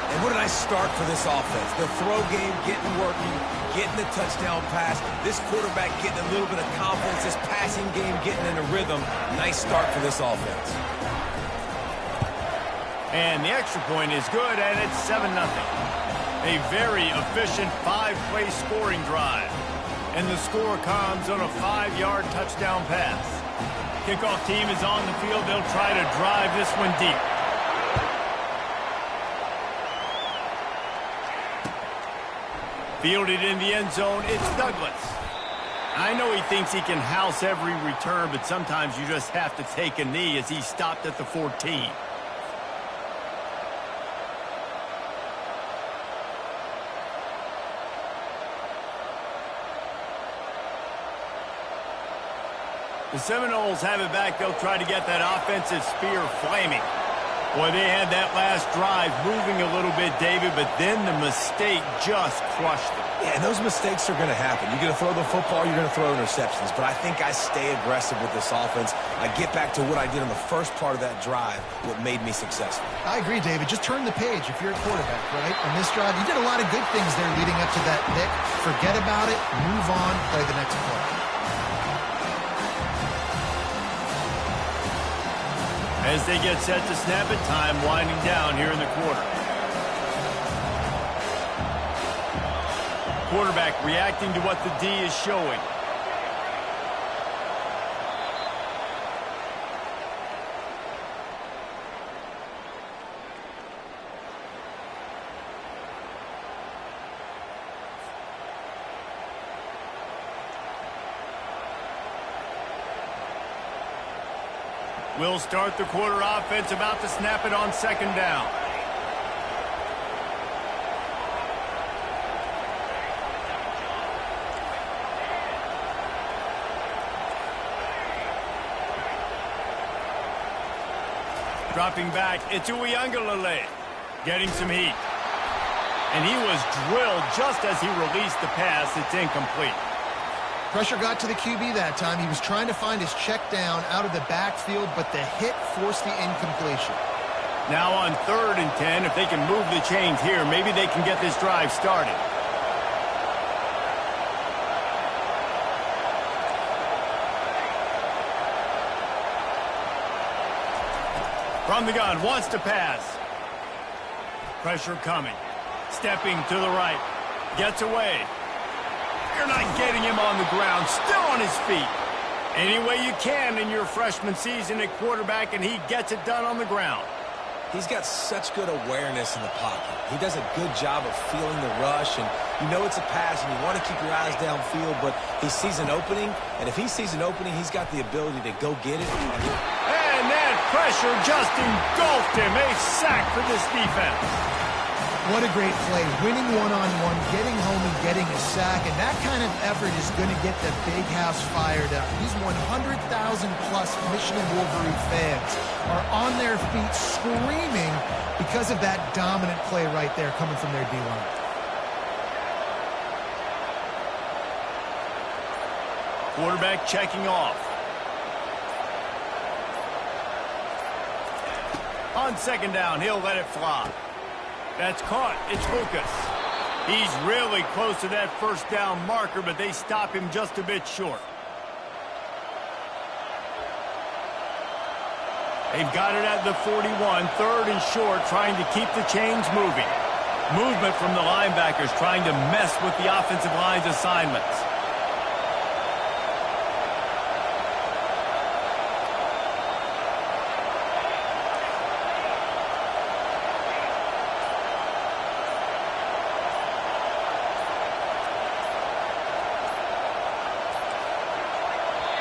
And what a nice start for this offense. The throw game getting working, getting the touchdown pass. This quarterback getting a little bit of confidence. This passing game getting in a rhythm. Nice start for this offense. And the extra point is good, and it's 7-0. A very efficient 5-play scoring drive. And the score comes on a 5-yard touchdown pass. Kickoff team is on the field. They'll try to drive this one deep. Fielded in the end zone, it's Douglas. I know he thinks he can house every return, but sometimes you just have to take a knee as he stopped at the 14. The Seminoles have it back. They'll try to get that offensive spear flaming. Boy, they had that last drive moving a little bit, David, but then the mistake just crushed them. Yeah, and those mistakes are going to happen. You're going to throw the football, you're going to throw interceptions. But I think I stay aggressive with this offense. I get back to what I did on the first part of that drive, what made me successful. I agree, David. Just turn the page if you're a quarterback, right? On this drive, you did a lot of good things there leading up to that pick. Forget about it, move on, play the next play. As they get set to snap it, time winding down here in the quarter. Quarterback reacting to what the D is showing. We'll start the quarter offense, about to snap it on second down. Dropping back, it's Uiagalelei getting some heat. And he was drilled just as he released the pass. It's incomplete. Pressure got to the QB that time. He was trying to find his check down out of the backfield, but the hit forced the incompletion. Now on 3rd and 10, if they can move the chains here, maybe they can get this drive started. From the gun, wants to pass. Pressure coming. Stepping to the right. Gets away. You're not getting him on the ground, still on his feet. Any way you can in your freshman season at quarterback, and he gets it done on the ground. He's got such good awareness in the pocket. He does a good job of feeling the rush, and you know it's a pass, and you want to keep your eyes downfield, but he sees an opening, and if he sees an opening, he's got the ability to go get it. And that pressure just engulfed him. A sack for this defense. What a great play. Winning one-on-one, getting home and getting a sack, and that kind of effort is going to get the big house fired up. These 100,000-plus Michigan Wolverine fans are on their feet screaming because of that dominant play right there coming from their D-line. Quarterback checking off. On second down, he'll let it fly. That's caught. It's Lucas. He's really close to that first down marker, but they stop him just a bit short. They've got it at the 41, 3rd and short, trying to keep the chains moving. Movement from the linebackers trying to mess with the offensive line's assignments.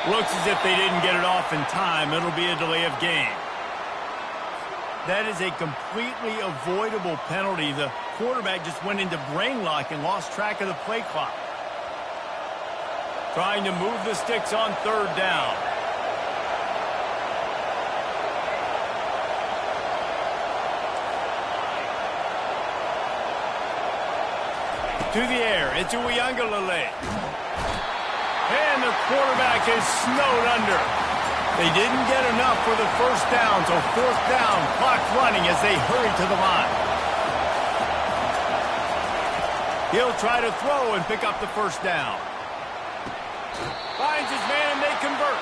Looks as if they didn't get it off in time. It'll be a delay of game. That is a completely avoidable penalty. The quarterback just went into brain lock and lost track of the play clock. Trying to move the sticks on 3rd down. To the air, it's Uiagalelei. And the quarterback is snowed under. They didn't get enough for the first down, so 4th down, clock running as they hurry to the line. He'll try to throw and pick up the first down. Finds his man and they convert.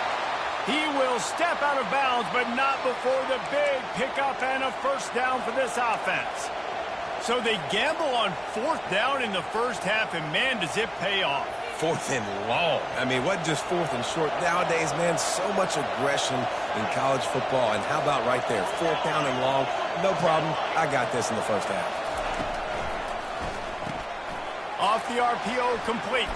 He will step out of bounds, but not before the big pickup and a first down for this offense. So they gamble on 4th down in the first half, and man, does it pay off. 4th and long. I mean, what just 4th and short? Nowadays, man, so much aggression in college football. And how about right there? 4th down and long. No problem. I got this in the first half. Off the RPO, complete.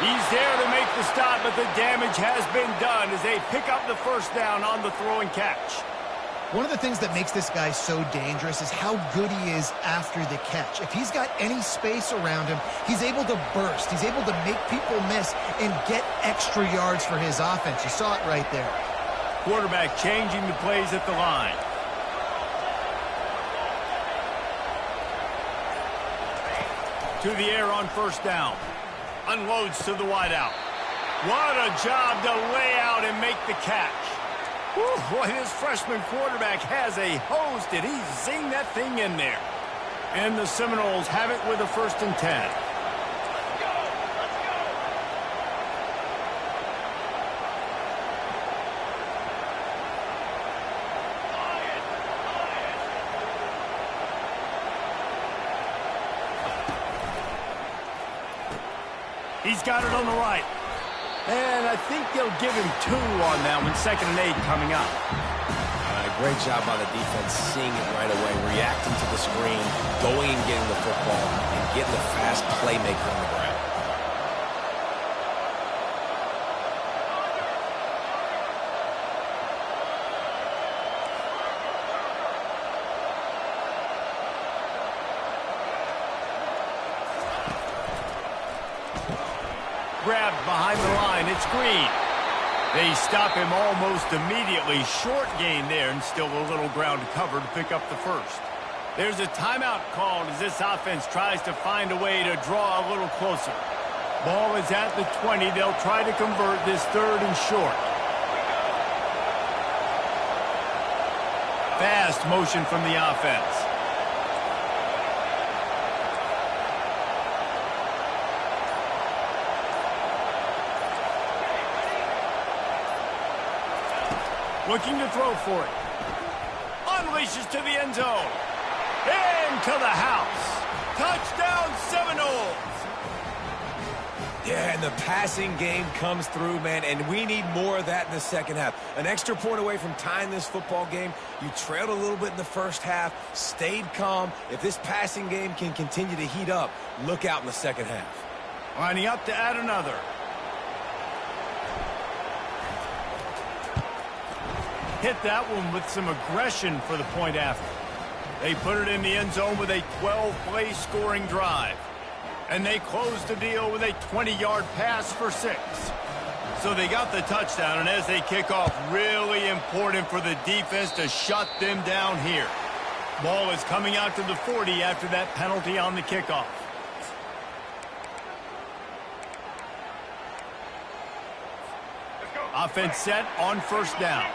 He's there to make the stop, but the damage has been done as they pick up the first down on the throw and catch. One of the things that makes this guy so dangerous is how good he is after the catch. If he's got any space around him, he's able to burst. He's able to make people miss and get extra yards for his offense. You saw it right there. Quarterback changing the plays at the line. to the air on first down. Unloads to the wideout. What a job to lay out and make the catch. Whew, boy, this freshman quarterback has a hose. Did he zing that thing in there? And the Seminoles have it with a 1st and 10. He's got it on the right. And I think they'll give him 2 on that one. 2nd and 8 coming up. Great job by the defense seeing it right away, reacting to the screen, going and getting the football, and getting the fast playmaker on the ground. Grabbed behind the line. It's Green. They stop him almost immediately. Short gain there, and still a little ground to cover to pick up the 1st. There's a timeout called as this offense tries to find a way to draw a little closer. Ball is at the 20. They'll try to convert this 3rd and short. Fast motion from the offense. Looking to throw for it. Unleashes to the end zone. Into the house. Touchdown Seminoles. Yeah, and the passing game comes through, man, and we need more of that in the second half. An extra point away from tying this football game. You trailed a little bit in the first half, stayed calm. If this passing game can continue to heat up, look out in the second half. Lining up to add another. Hit that one with some aggression for the point after. They put it in the end zone with a 12-play scoring drive. And they closed the deal with a 20-yard pass for 6. So they got the touchdown, and as they kick off, really important for the defense to shut them down here. Ball is coming out to the 40 after that penalty on the kickoff. Offense set on first down.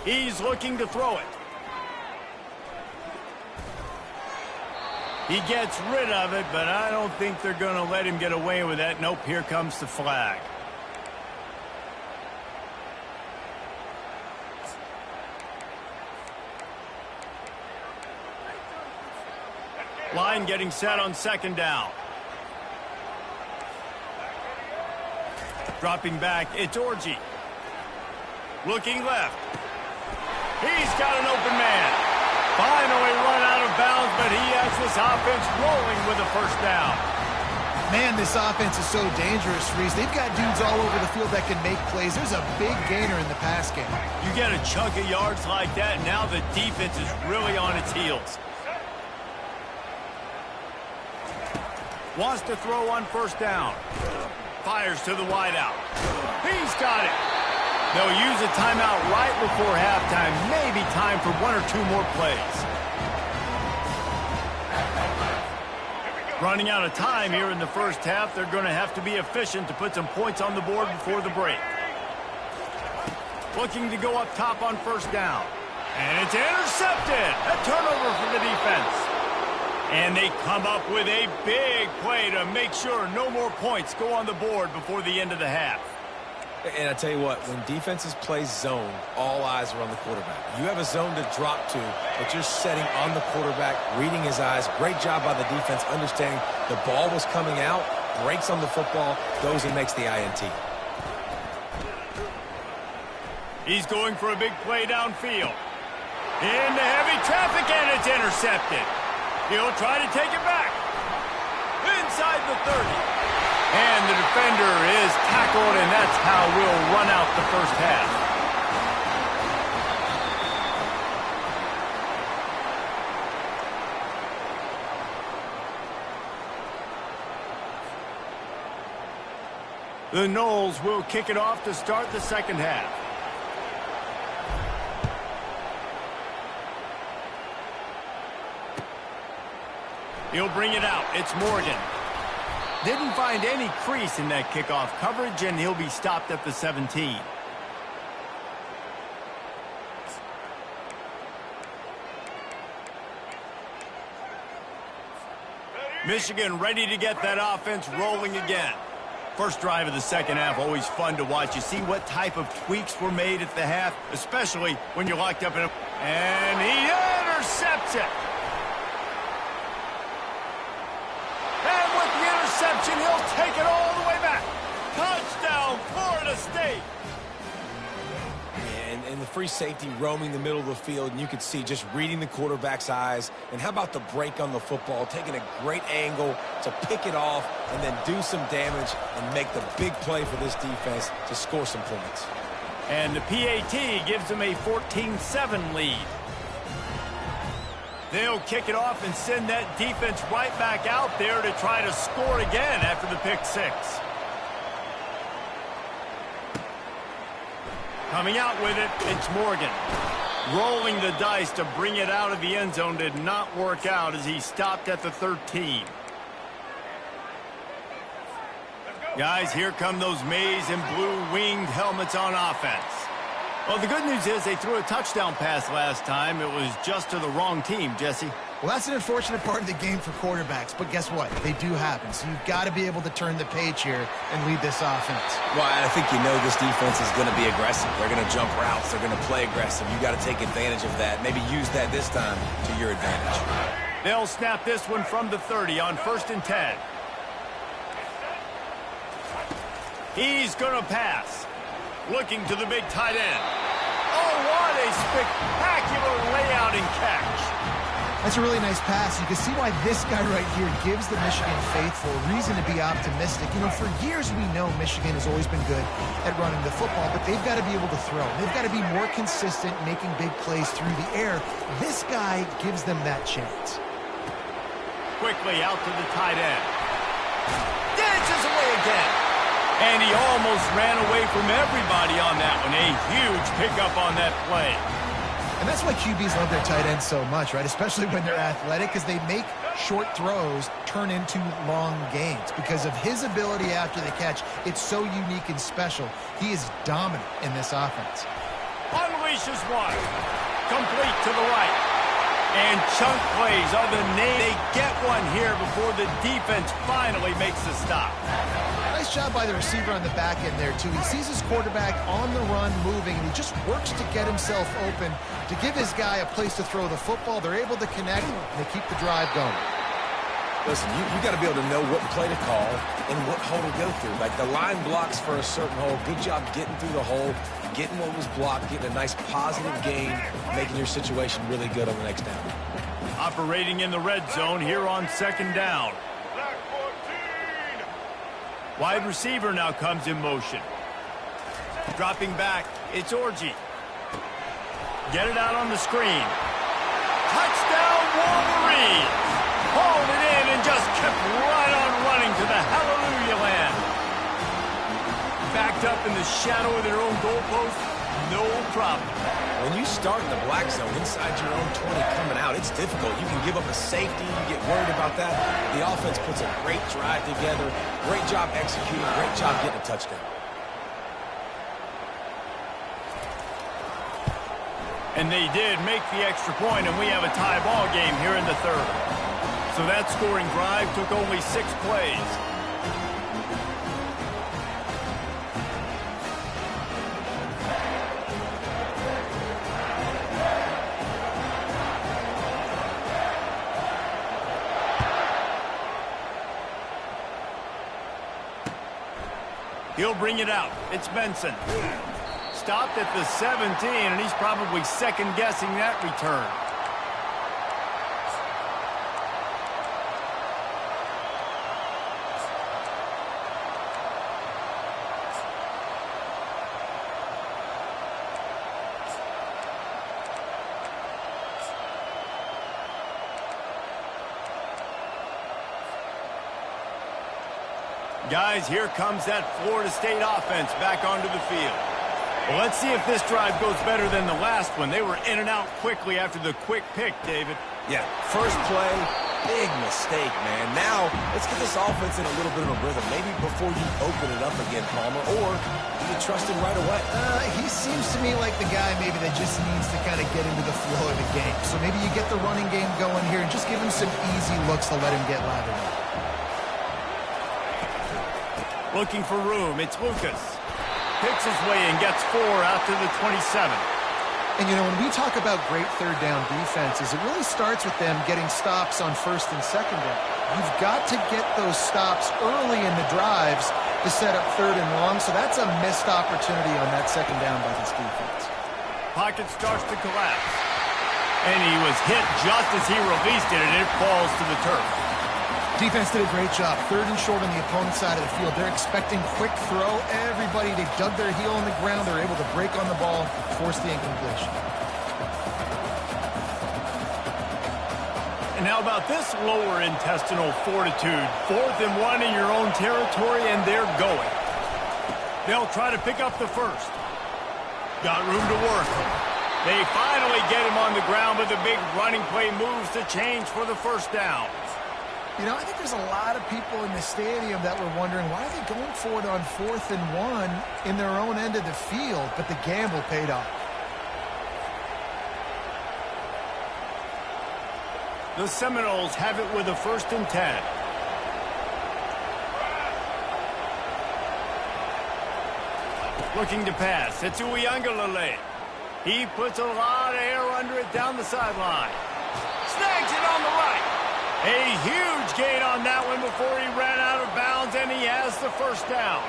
He's looking to throw it. He gets rid of it, but I don't think they're going to let him get away with that. Nope, here comes the flag. Line getting set on second down. Dropping back, it's Orji. Looking left. He's got an open man. Finally run out of bounds, but he has this offense rolling with a first down. Man, this offense is so dangerous, Reese. They've got dudes all over the field that can make plays. There's a big gainer in the pass game. You get a chunk of yards like that, now the defense is really on its heels. Wants to throw on first down. Fires to the wideout. He's got it. They'll use a timeout right before halftime. Maybe time for 1 or 2 more plays. Running out of time here in the first half. They're going to have to be efficient to put some points on the board before the break. Looking to go up top on first down. And it's intercepted. A turnover for the defense. And they come up with a big play to make sure no more points go on the board before the end of the half. And I tell you what, when defenses play zone, all eyes are on the quarterback. You have a zone to drop to, but you're setting on the quarterback, reading his eyes. Great job by the defense, understanding the ball was coming out, breaks on the football, goes and makes the INT. He's going for a big play downfield. Into heavy traffic, and it's intercepted. He'll try to take it back. Inside the 30. And the defender is tackled, and that's how we'll run out the first half. The Noles will kick it off to start the second half. He'll bring it out. It's Morgan. Didn't find any crease in that kickoff coverage, and he'll be stopped at the 17. Michigan ready to get that offense rolling again. First drive of the second half, always fun to watch. You see what type of tweaks were made at the half, especially when you're locked up in a... And he intercepts it. And with the interception, he'll take it all the way back. Touchdown, Florida State. And the free safety roaming the middle of the field, and you could see just reading the quarterback's eyes. And how about the break on the football, taking a great angle to pick it off and then do some damage and make the big play for this defense to score some points. And the PAT gives them a 14-7 lead. They'll kick it off and send that defense right back out there to try to score again after the pick six. Coming out with it, it's Morgan. Rolling the dice to bring it out of the end zone did not work out as he stopped at the 13. Guys, here come those maize and blue winged helmets on offense. Well, the good news is they threw a touchdown pass last time. It was just to the wrong team, Jesse. Well, that's an unfortunate part of the game for quarterbacks, but guess what? They do happen, so you've got to be able to turn the page here and lead this offense. Well, I think you know this defense is going to be aggressive. They're going to jump routes. They're going to play aggressive. You got to take advantage of that. Maybe use that this time to your advantage. They'll snap this one from the 30 on 1st and 10. He's going to pass. Looking to the big tight end. Oh, what a spectacular layout and catch. That's a really nice pass. You can see why this guy right here gives the Michigan faithful reason to be optimistic. You know, for years we know Michigan has always been good at running the football, but they've got to be able to throw. They've got to be more consistent making big plays through the air. This guy gives them that chance. Quickly out to the tight end. Dances away again. And he almost ran away from everybody on that one. A huge pickup on that play. And that's why QBs love their tight ends so much, right? Especially when they're athletic, because they make short throws turn into long gains. Because of his ability after the catch, it's so unique and special. He is dominant in this offense. Unleashes one. Complete to the right. And chunk plays are the name. They get one here before the defense finally makes the stop. Nice job by the receiver on the back end there, too. He sees his quarterback on the run moving, and he just works to get himself open to give his guy a place to throw the football. They're able to connect, and they keep the drive going. Listen, you got to be able to know what play to call and what hole to go through. Like the line blocks for a certain hole. Good job getting through the hole, getting what was blocked, getting a nice positive gain, making your situation really good on the next down. Operating in the red zone here on 2nd down. Wide receiver now comes in motion. Dropping back, it's Orji. Get it out on the screen. Touchdown, Wolverine! Hauled it in and just kept right on running to the hallelujah land. Backed up in the shadow of their own goalpost, no problem. When you start in the black zone inside your own 20 coming out, it's difficult. You can give up a safety, you get worried about that. The offense puts a great drive together. Great job executing, great job getting a touchdown. And they did make the extra point, and we have a tie ball game here in the 3rd. So that scoring drive took only 6 plays. He'll bring it out. It's Benson. Stopped at the 17, and he's probably second-guessing that return. Guys, here comes that Florida State offense back onto the field. Well, let's see if this drive goes better than the last one. They were in and out quickly after the quick pick, David. Yeah, first play, Big mistake, man. Now, let's get this offense in a little bit of a rhythm. Maybe before you open it up again, Palmer, or do you trust him right away? He seems to me like the guy maybe that just needs to kind of get into the flow of the game. So maybe you get the running game going here and just give him some easy looks to let him get lathered up. Looking for room, it's Lucas. Picks his way and gets 4 out to the 27. And, you know, when we talk about great third down defenses, it really starts with them getting stops on first and second down. You've got to get those stops early in the drives to set up third and long, so that's a missed opportunity on that second down by this defense. Pocket starts to collapse. And he was hit just as he released it, and it falls to the turf. Defense did a great job. Third and short on the opponent's side of the field. They're expecting quick throw. Everybody, they dug their heel on the ground. They're able to break on the ball, force the incompletion. And how about this lower intestinal fortitude? 4th and 1 in your own territory, and they're going. They'll try to pick up the first. Got room to work. They finally get him on the ground, but the big running play moves to change for the first down. You know, I think there's a lot of people in the stadium that were wondering, why are they going for it on 4th and 1 in their own end of the field? But the gamble paid off. The Seminoles have it with a 1st and 10. Looking to pass. It's Uiagalelei. He puts a lot of air under it down the sideline. Snags it on the right. A huge gain on that one before he ran out of bounds, and he has the first down.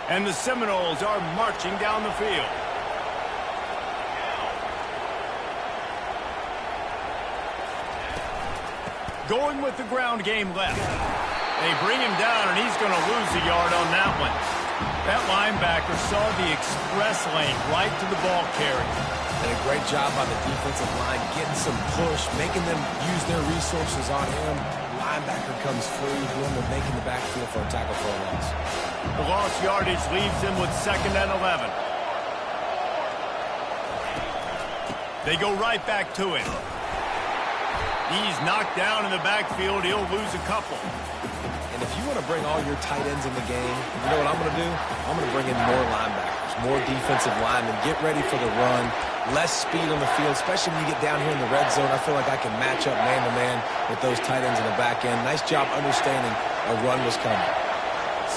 And the Seminoles are marching down the field. Going with the ground game left. They bring him down, and he's going to lose a yard on that one. That linebacker saw the express lane right to the ball carrier. And a great job by the defensive line, getting some push, making them use their resources on him. Linebacker comes free, doing the making the backfield for a tackle for a loss. The lost yardage leaves him with 2nd and 11. They go right back to him. He's knocked down in the backfield. He'll lose a couple. And if you want to bring all your tight ends in the game, you know what I'm going to do? I'm going to bring in more linebackers, more defensive linemen, get ready for the run, less speed on the field, especially when you get down here in the red zone. I feel like I can match up man-to-man with those tight ends in the back end. Nice job understanding a run was coming.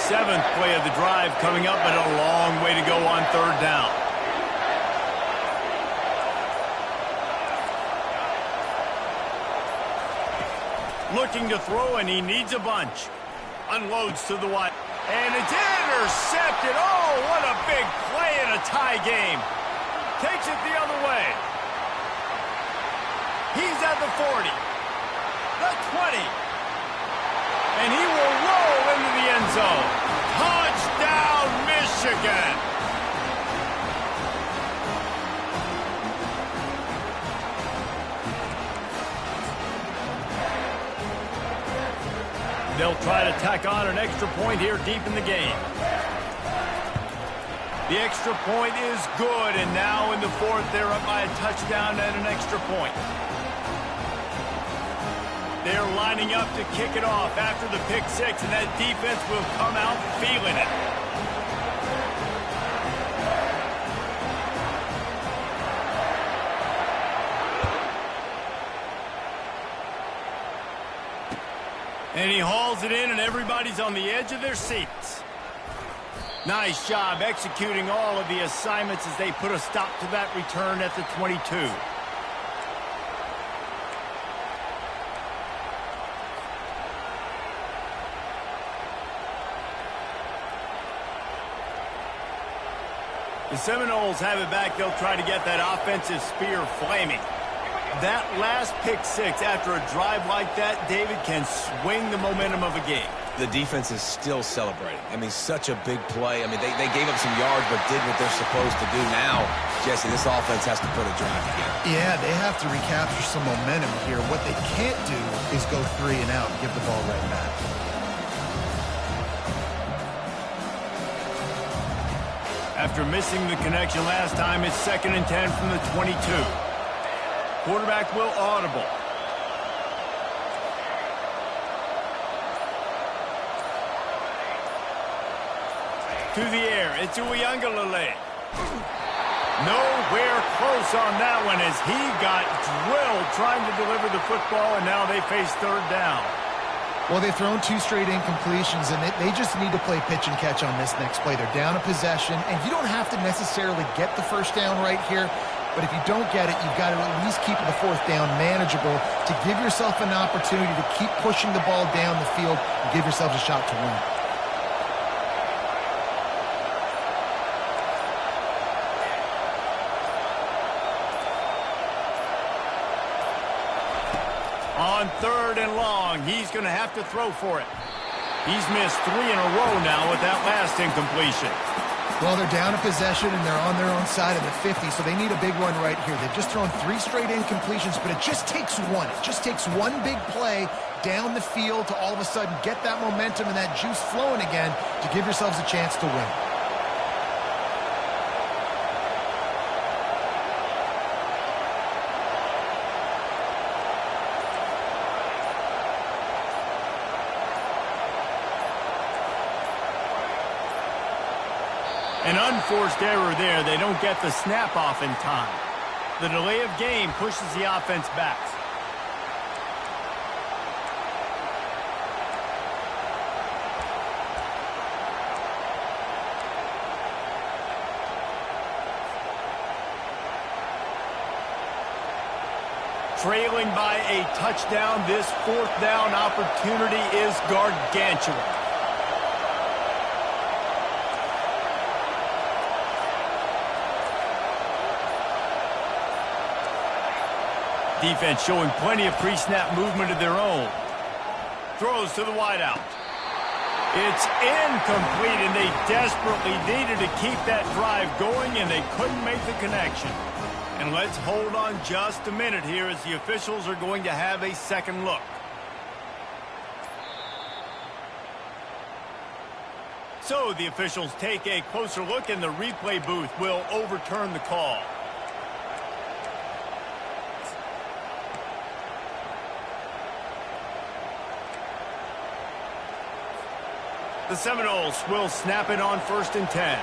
7th play of the drive coming up, but a long way to go on 3rd down. Looking to throw, and he needs a bunch. Unloads to the wide. And it's intercepted. Oh, what a big play in a tie game. Takes it the other way. He's at the 40. The 20. And he will roll into the end zone. Touchdown, Michigan. They'll try to tack on an extra point here deep in the game. The extra point is good, and now in the 4th, they're up by a touchdown and an extra point. They're lining up to kick it off after the pick 6, and that defense will come out feeling it. And he hauls it in, and everybody's on the edge of their seats. Nice job executing all of the assignments as they put a stop to that return at the 22. The Seminoles have it back. They'll try to get that offensive spear flaming. That last pick six after a drive like that, David, can swing the momentum of a game. The defense is still celebrating. I mean, such a big play. I mean, they gave up some yards but did what they're supposed to do. Now, Jesse, this offense has to put a drive together. Yeah, they have to recapture some momentum here. What they can't do is go 3 and out and give the ball right back. After missing the connection last time, it's 2nd and 10 from the 22. Quarterback will audible. To the air, it's Uiagalelei. Nowhere close on that one as he got drilled trying to deliver the football, and now they face 3rd down. Well, they've thrown 2 straight incompletions, and they just need to play pitch and catch on this next play. They're down a possession, and you don't have to necessarily get the 1st down right here, but if you don't get it, you've got to at least keep the 4th down manageable to give yourself an opportunity to keep pushing the ball down the field and give yourselves a shot to win. On 3rd and long, he's going to have to throw for it. He's missed 3 in a row now with that last incompletion. Well, they're down a possession, and they're on their own side of the 50, so they need a big run right here. They've just thrown 3 straight incompletions, but it just takes one. It just takes one big play down the field to all of a sudden get that momentum and that juice flowing again to give yourselves a chance to win. An unforced error there. They don't get the snap off in time. The delay of game pushes the offense back. Trailing by a touchdown, this 4th down opportunity is gargantuan. Defense showing plenty of pre-snap movement of their own. Throws to the wideout. It's incomplete, and they desperately needed to keep that drive going, and they couldn't make the connection. And let's hold on just a minute here as the officials are going to have a second look. So the officials take a closer look, and the replay booth will overturn the call. The Seminoles will snap it on 1st and 10.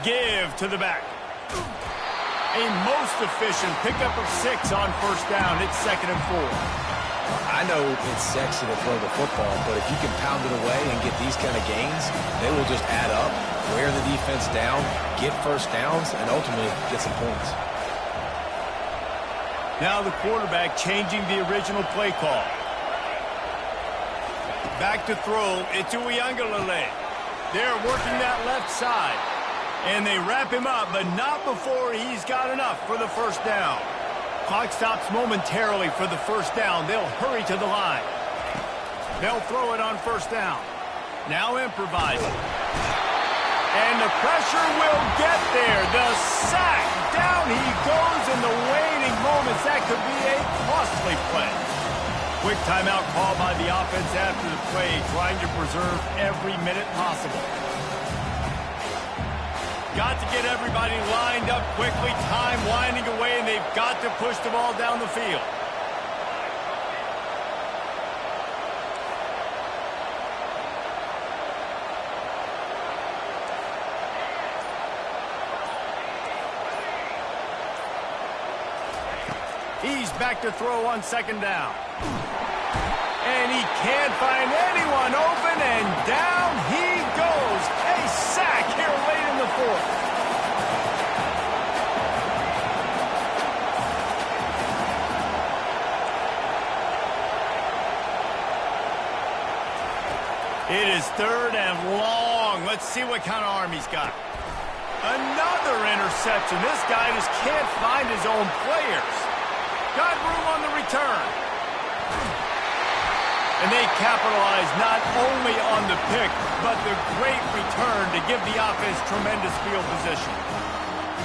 Give to the back. A most efficient pickup of 6 on 1st down. It's 2nd and 4. I know it's sexy to throw the football, but if you can pound it away and get these kind of gains, they will just add up, wear the defense down, get 1st downs, and ultimately get some points. Now the quarterback changing the original play call. Back to throw. It's Uiagalelei. They're working that left side. And they wrap him up, but not before he's got enough for the 1st down. Clock stops momentarily for the 1st down. They'll hurry to the line. They'll throw it on 1st down. Now improvising. And the pressure will get there. The sack. Down he goes in the waning moments. That could be a costly play. Quick timeout call by the offense after the play, trying to preserve every minute possible. Got to get everybody lined up quickly, time winding away, and they've got to push the ball down the field. He's back to throw on 2nd down. And he can't find anyone open, and down he goes. A sack here late in the 4th. It is 3rd and long. Let's see what kind of arm he's got. Another interception. This guy just can't find his own players. Got room on the return. And they capitalize not only on the pick, but the great return to give the offense tremendous field position.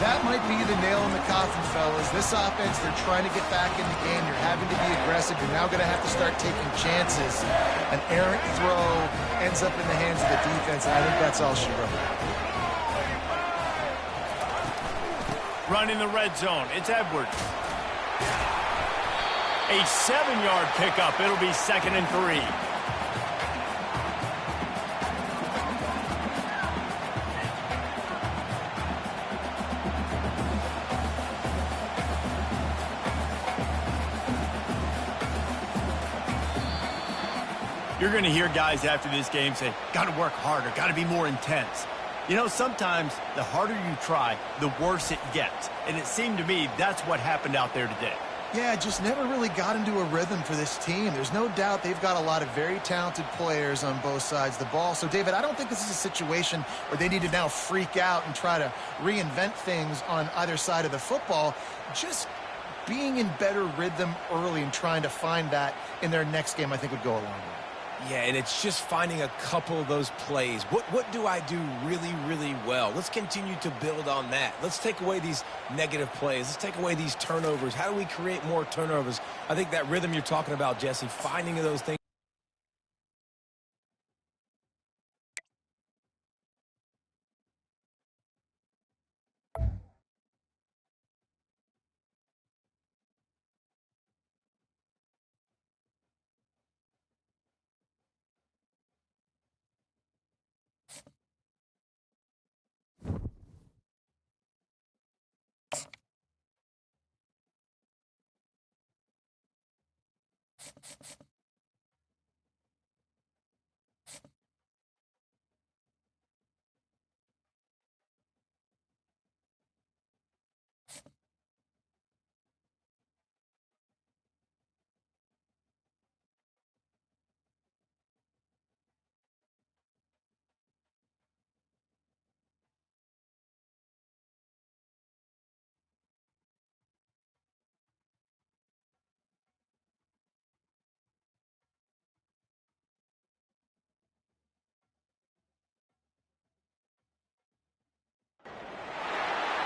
That might be the nail in the coffin, fellas. This offense, they're trying to get back in the game. You're having to be aggressive. You're now going to have to start taking chances. An errant throw ends up in the hands of the defense, and I think that's all she wrote. Running the red zone, it's Edwards. A 7-yard pickup. It'll be 2nd and 3. You're going to hear guys after this game say, got to work harder, got to be more intense. You know, sometimes the harder you try, the worse it gets. And it seemed to me that's what happened out there today. Yeah, just never really got into a rhythm for this team. There's no doubt they've got a lot of very talented players on both sides of the ball. So, David, I don't think this is a situation where they need to now freak out and try to reinvent things on either side of the football. Just being in better rhythm early and trying to find that in their next game, I think, would go a long way. Yeah, and it's just finding a couple of those plays. What do I do really, really well? Let's continue to build on that. Let's take away these negative plays. Let's take away these turnovers. How do we create more turnovers? I think that rhythm you're talking about, Jesse, finding those things.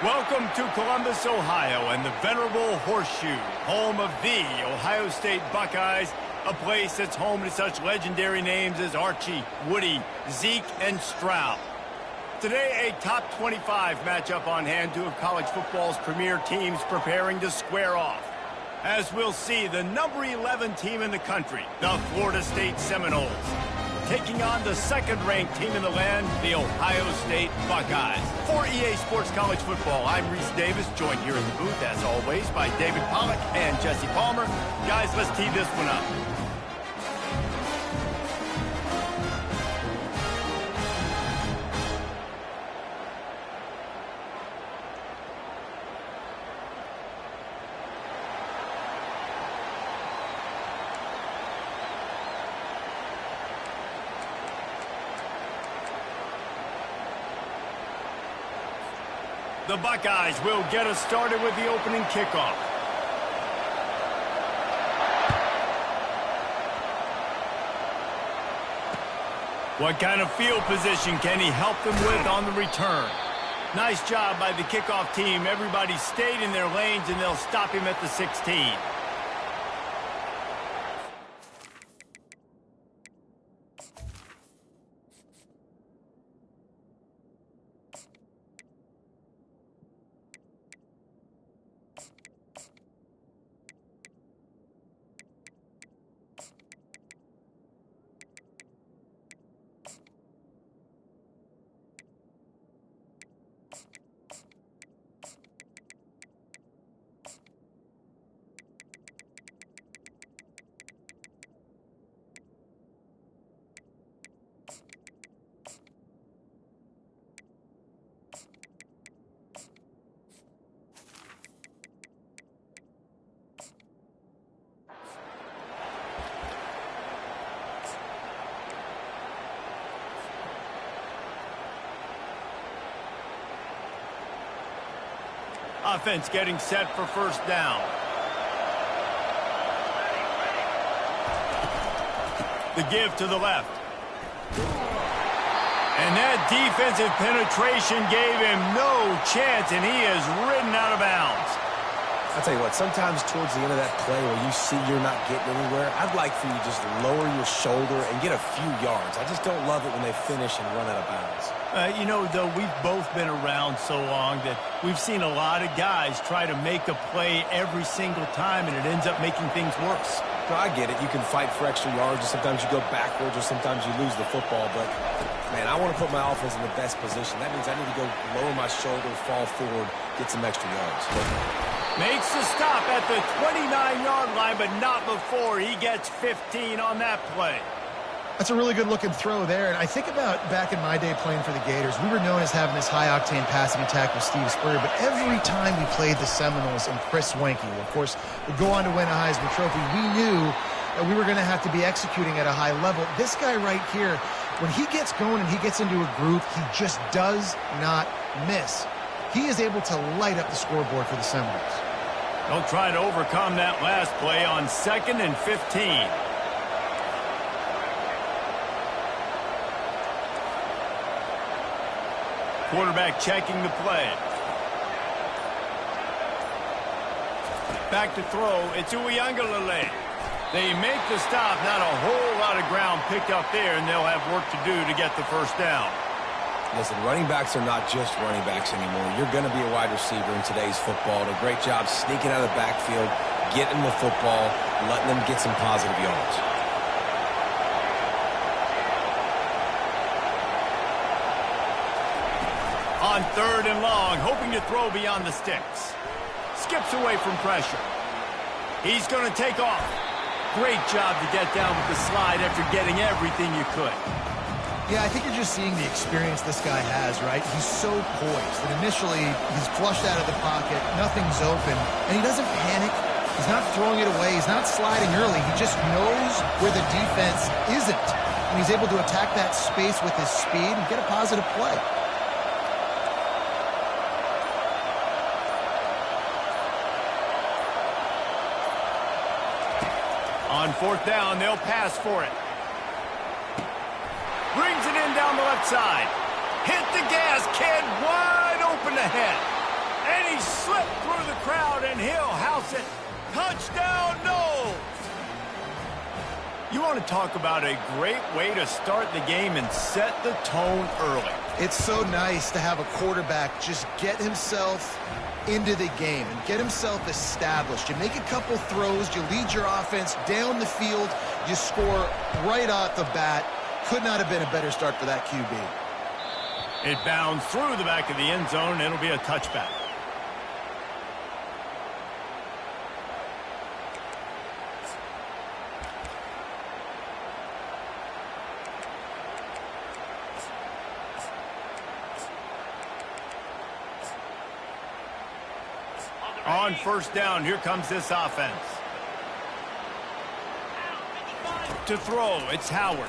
Welcome to Columbus, Ohio, and the venerable Horseshoe, home of the Ohio State Buckeyes, a place that's home to such legendary names as Archie, Woody, Zeke, and Stroud. Today, a top 25 matchup on hand, two of college football's premier teams preparing to square off. As we'll see, the number 11 team in the country, the Florida State Seminoles, taking on the second-ranked team in the land, the Ohio State Buckeyes. For EA Sports College Football, I'm Reese Davis, joined here in the booth, as always, by David Pollack and Jesse Palmer. Guys, let's tee this one up. The Buckeyes will get us started with the opening kickoff. What kind of field position can he help them with on the return? Nice job by the kickoff team. Everybody stayed in their lanes, and they'll stop him at the 16. Offense getting set for first down. The give to the left. And that defensive penetration gave him no chance, and he is ridden out of bounds. I'll tell you what, sometimes towards the end of that play where you see you're not getting anywhere, I'd like for you to just lower your shoulder and get a few yards. I just don't love it when they finish and run out of bounds. You know, though, we've both been around so long that we've seen a lot of guys try to make a play every single time, and it ends up making things worse. No, I get it. You can fight for extra yards, or sometimes you go backwards, or sometimes you lose the football. But, man, I want to put my offense in the best position. That means I need to go lower my shoulder, fall forward, get some extra yards. Makes the stop at the 29-yard line, but not before he gets 15 on that play. That's a really good-looking throw there. And I think about back in my day playing for the Gators, we were known as having this high-octane passing attack with Steve Spurrier, but every time we played the Seminoles and Chris Wenke, who, of course, would go on to win a Heisman Trophy, we knew that we were going to have to be executing at a high level. This guy right here, when he gets going and he gets into a groove, he just does not miss. He is able to light up the scoreboard for the Seminoles. They'll try to overcome that last play on 2nd and 15. Quarterback checking the play. Back to throw. It's Uiagalelei. They make the stop. Not a whole lot of ground picked up there, and they'll have work to do to get the first down. Listen, running backs are not just running backs anymore. You're going to be a wide receiver in today's football. A great job sneaking out of the backfield, getting the football, letting them get some positive yards. On 3rd and long, hoping to throw beyond the sticks. Skips away from pressure. He's going to take off. Great job to get down with the slide after getting everything you could. Yeah, I think you're just seeing the experience this guy has, right? He's so poised. And initially, he's flushed out of the pocket. Nothing's open. And he doesn't panic. He's not throwing it away. He's not sliding early. He just knows where the defense isn't. And he's able to attack that space with his speed and get a positive play. On 4th down, they'll pass for it. Brings it in down the left side. Hit the gas, kid, wide open ahead. And he slipped through the crowd, and he'll house it. Touchdown, Noles! You want to talk about a great way to start the game and set the tone early. It's so nice to have a quarterback just get himself into the game and get himself established. You make a couple throws, you lead your offense down the field, you score right off the bat. Could not have been a better start for that QB. It bounds through the back of the end zone, and it'll be a touchback. On 1st down, here comes this offense. To throw, it's Howard.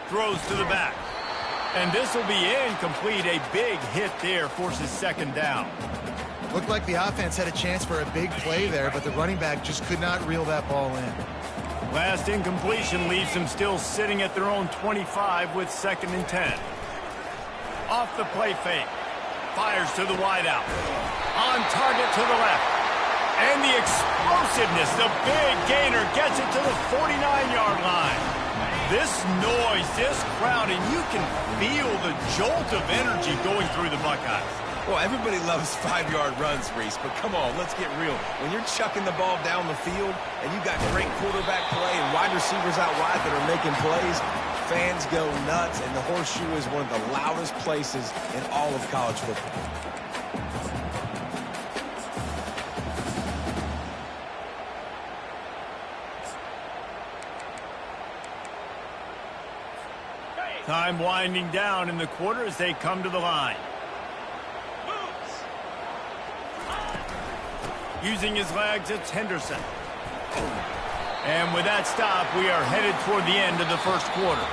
Throws to the back. And this will be incomplete. A big hit there forces 2nd down. Looked like the offense had a chance for a big play there, but the running back just could not reel that ball in. Last incompletion leaves them still sitting at their own 25 with 2nd and 10. Off the play fake. Fires to the wideout. On target to the left. And the explosiveness, the big gainer gets it to the 49-yard line. This noise, this crowd, and you can feel the jolt of energy going through the Buckeyes. Well, everybody loves 5-yard runs, Reese, but come on, let's get real. When you're chucking the ball down the field and you've got great quarterback play and wide receivers out wide that are making plays, fans go nuts, and the Horseshoe is one of the loudest places in all of college football. Time winding down in the quarter as they come to the line. Using his legs, it's Henderson. And with that stop, we are headed toward the end of the 1st quarter.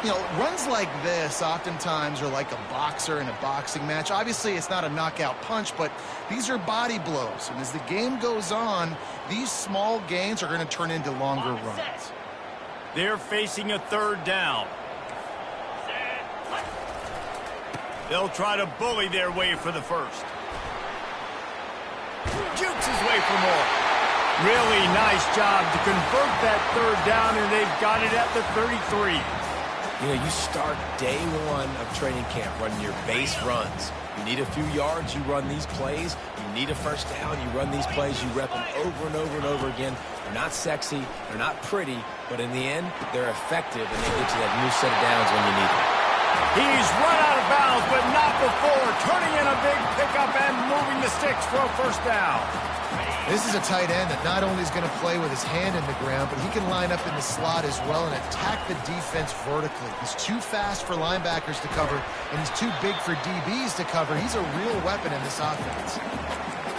You know, runs like this oftentimes are like a boxer in a boxing match. Obviously, it's not a knockout punch, but these are body blows. And as the game goes on, these small gains are going to turn into longer runs. They're facing a third down. They'll try to bully their way for the first. Jukes his way for more. Really nice job to convert that third down, and they've got it at the 33. You know, you start day one of training camp running your base runs. You need a few yards, you run these plays. You need a first down, you run these plays. You rep them over and over and over again. They're not sexy, they're not pretty, but in the end, they're effective, and they get you that new set of downs when you need them. He's run out of bounds, but not before. Turning in a big pickup and moving the sticks for a first down. This is a tight end that not only is going to play with his hand in the ground, but he can line up in the slot as well and attack the defense vertically. He's too fast for linebackers to cover, and he's too big for DBs to cover. He's a real weapon in this offense.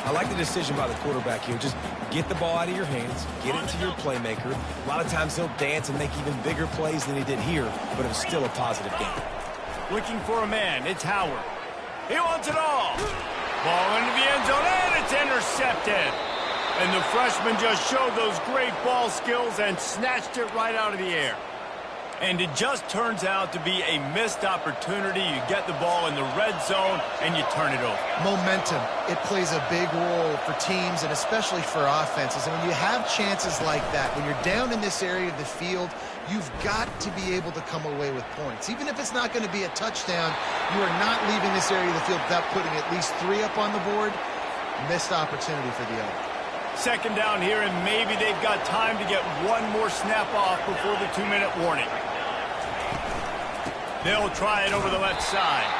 I like the decision by the quarterback here. Just get the ball out of your hands, get it to your playmaker. A lot of times he'll dance and make even bigger plays than he did here, but it was still a positive game. Looking for a man, it's Howard. He wants it all. Ball into the end zone, and it's intercepted. And the freshman just showed those great ball skills and snatched it right out of the air. And it just turns out to be a missed opportunity. You get the ball in the red zone, and you turn it over. Momentum. It plays a big role for teams and especially for offenses. And when you have chances like that, when you're down in this area of the field, you've got to be able to come away with points. Even if it's not going to be a touchdown, you are not leaving this area of the field without putting at least 3 up on the board. Missed opportunity for the other. Second down here, and maybe they've got time to get one more snap off before the 2-minute warning. They'll try it over the left side.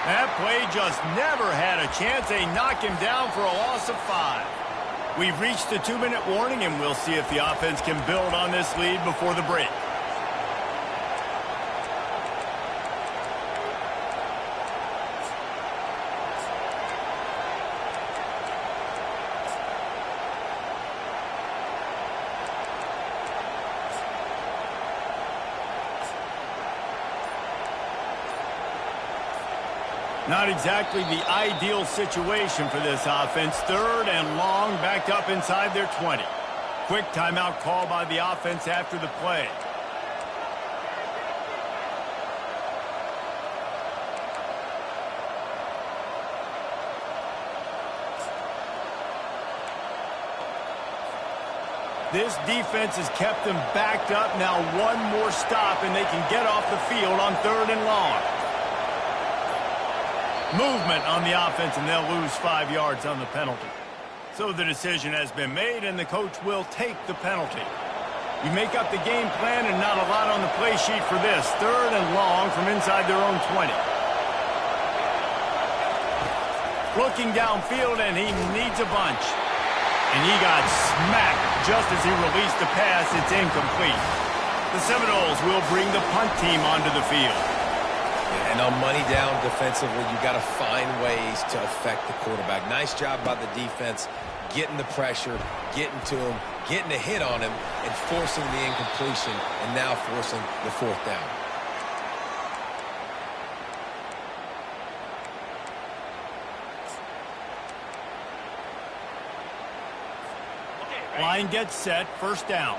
That play just never had a chance. They knock him down for a loss of 5. We've reached the 2-minute warning, and we'll see if the offense can build on this lead before the break. Not exactly the ideal situation for this offense. Third and long, backed up inside their 20. Quick timeout call by the offense after the play. This defense has kept them backed up. Now one more stop, and they can get off the field on third and long. Movement on the offense, and they'll lose 5 yards on the penalty. So the decision has been made, and the coach will take the penalty. You make up the game plan, and not a lot on the play sheet for this. Third and long from inside their own 20. Looking downfield, and he needs a bunch. And he got smacked just as he released the pass. It's incomplete. The Seminoles will bring the punt team onto the field. And on money down defensively, you got to find ways to affect the quarterback. Nice job by the defense, getting the pressure, getting to him, getting a hit on him, and forcing the incompletion, and now forcing the 4th down. Line gets set, first down.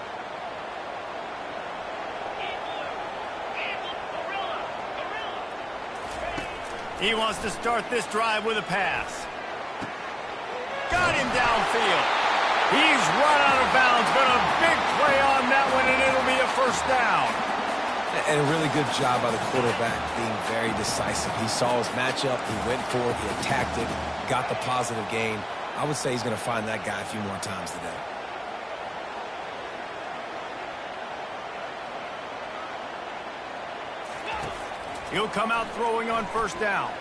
He wants to start this drive with a pass. Got him downfield. He's run out of bounds, but a big play on that one, and it'll be a first down. And a really good job by the quarterback being very decisive. He saw his matchup, he went for it, he attacked it, got the positive gain. I would say he's going to find that guy a few more times today. He'll come out throwing on first down.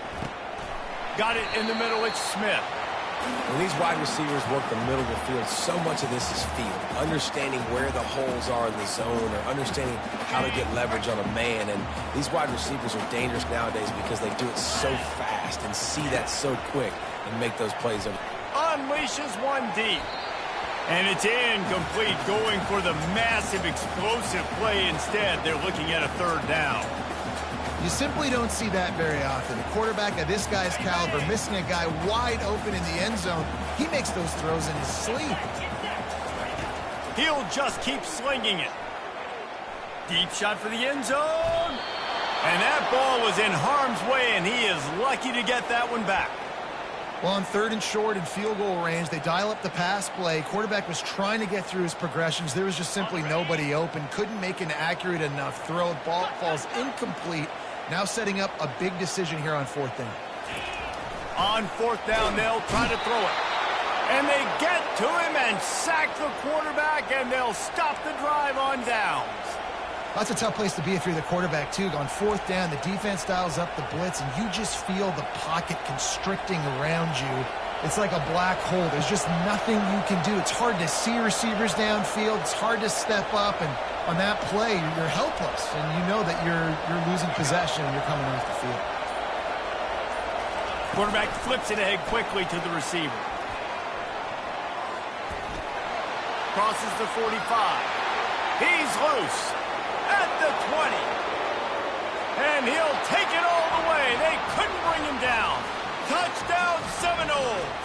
Got it in the middle, it's Smith. When these wide receivers work the middle of the field, so much of this is feel. Understanding where the holes are in the zone, or understanding how to get leverage on a man. And these wide receivers are dangerous nowadays because they do it so fast and see that so quick and make those plays. Unleashes one deep. And it's incomplete, going for the massive explosive play instead. They're looking at a third down. You simply don't see that very often. A quarterback of this guy's caliber missing a guy wide open in the end zone. He makes those throws in his sleep. He'll just keep slinging it. Deep shot for the end zone. And that ball was in harm's way, and he is lucky to get that one back. Well, on 3rd and short in field goal range, they dial up the pass play. Quarterback was trying to get through his progressions. There was just simply nobody open. Couldn't make an accurate enough throw. Ball falls incomplete. Now setting up a big decision here on 4th down. On 4th down, they'll try to throw it. And they get to him and sack the quarterback, and they'll stop the drive on downs. That's a tough place to be if you're the quarterback, too. On 4th down, the defense dials up the blitz, and you just feel the pocket constricting around you. It's like a black hole. There's just nothing you can do. It's hard to see receivers downfield. It's hard to step up, and on that play, you're helpless, and you know that you're losing possession and you're coming off the field. Quarterback flips it ahead quickly to the receiver. Crosses the 45. He's loose at the 20. And he'll take it all the way. They couldn't bring him down. Touchdown Seminoles.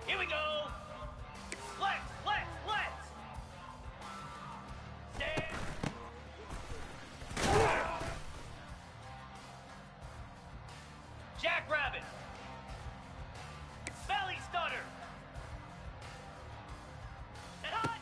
Here we go. Flex, flex, flex. Stand. Jackrabbit. Belly stutter. And hot.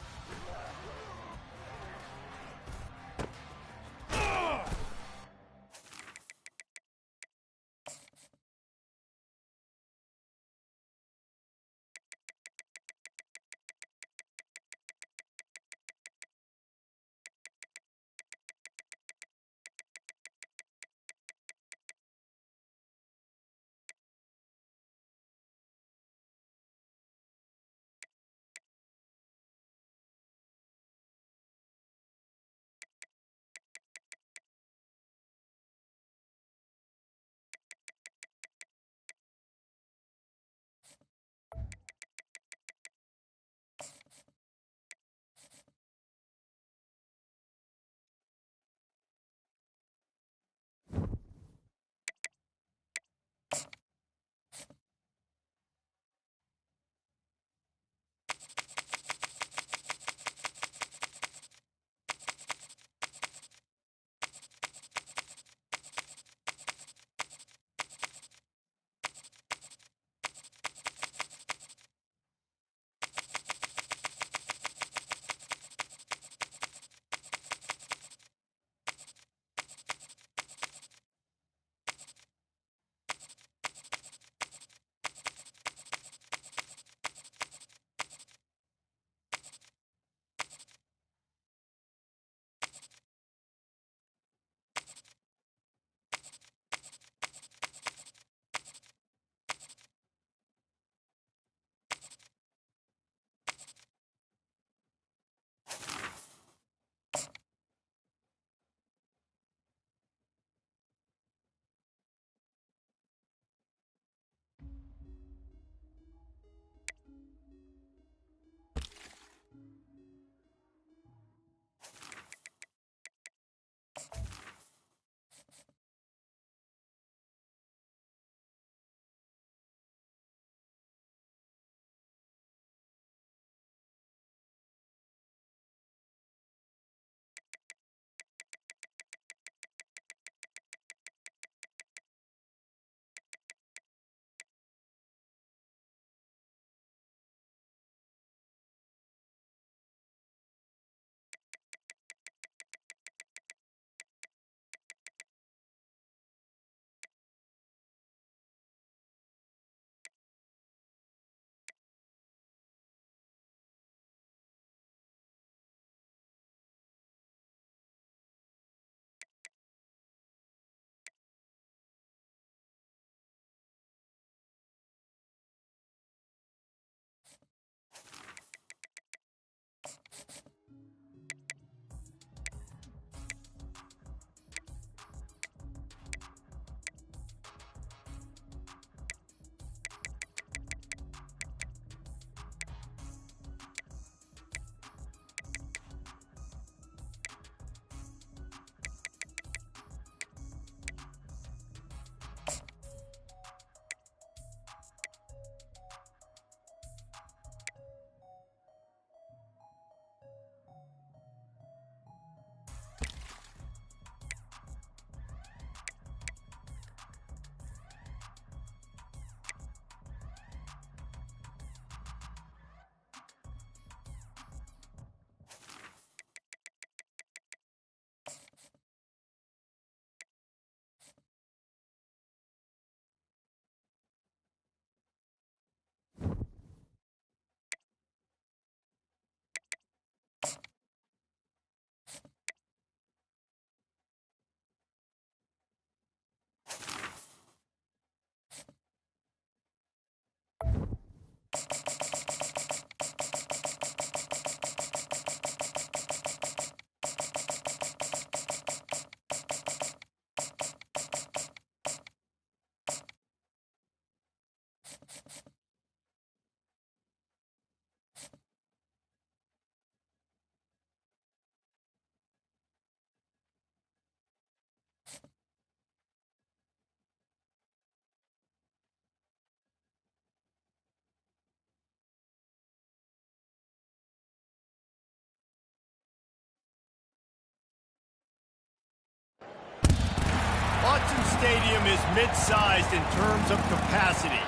stadium is mid-sized in terms of capacity.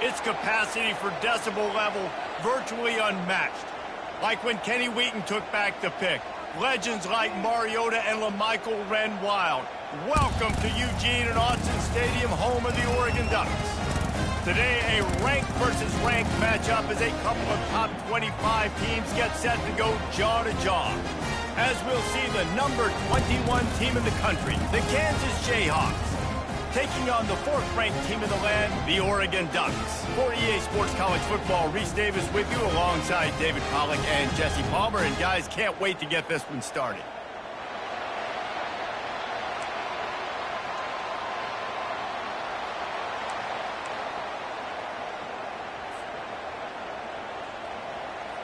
Its capacity for decibel level virtually unmatched. Like when Kenny Wheaton took back the pick. Legends like Mariota and LaMichael ran wild. Welcome to Eugene and Austin Stadium, home of the Oregon Ducks. Today, a ranked versus ranked matchup as a couple of top 25 teams get set to go jaw to jaw. As we'll see the number 21 team in the country, the Kansas Jayhawks, taking on the fourth-ranked team in the land, the Oregon Ducks. For EA Sports College Football, Reese Davis with you alongside David Pollack and Jesse Palmer. And guys, can't wait to get this one started.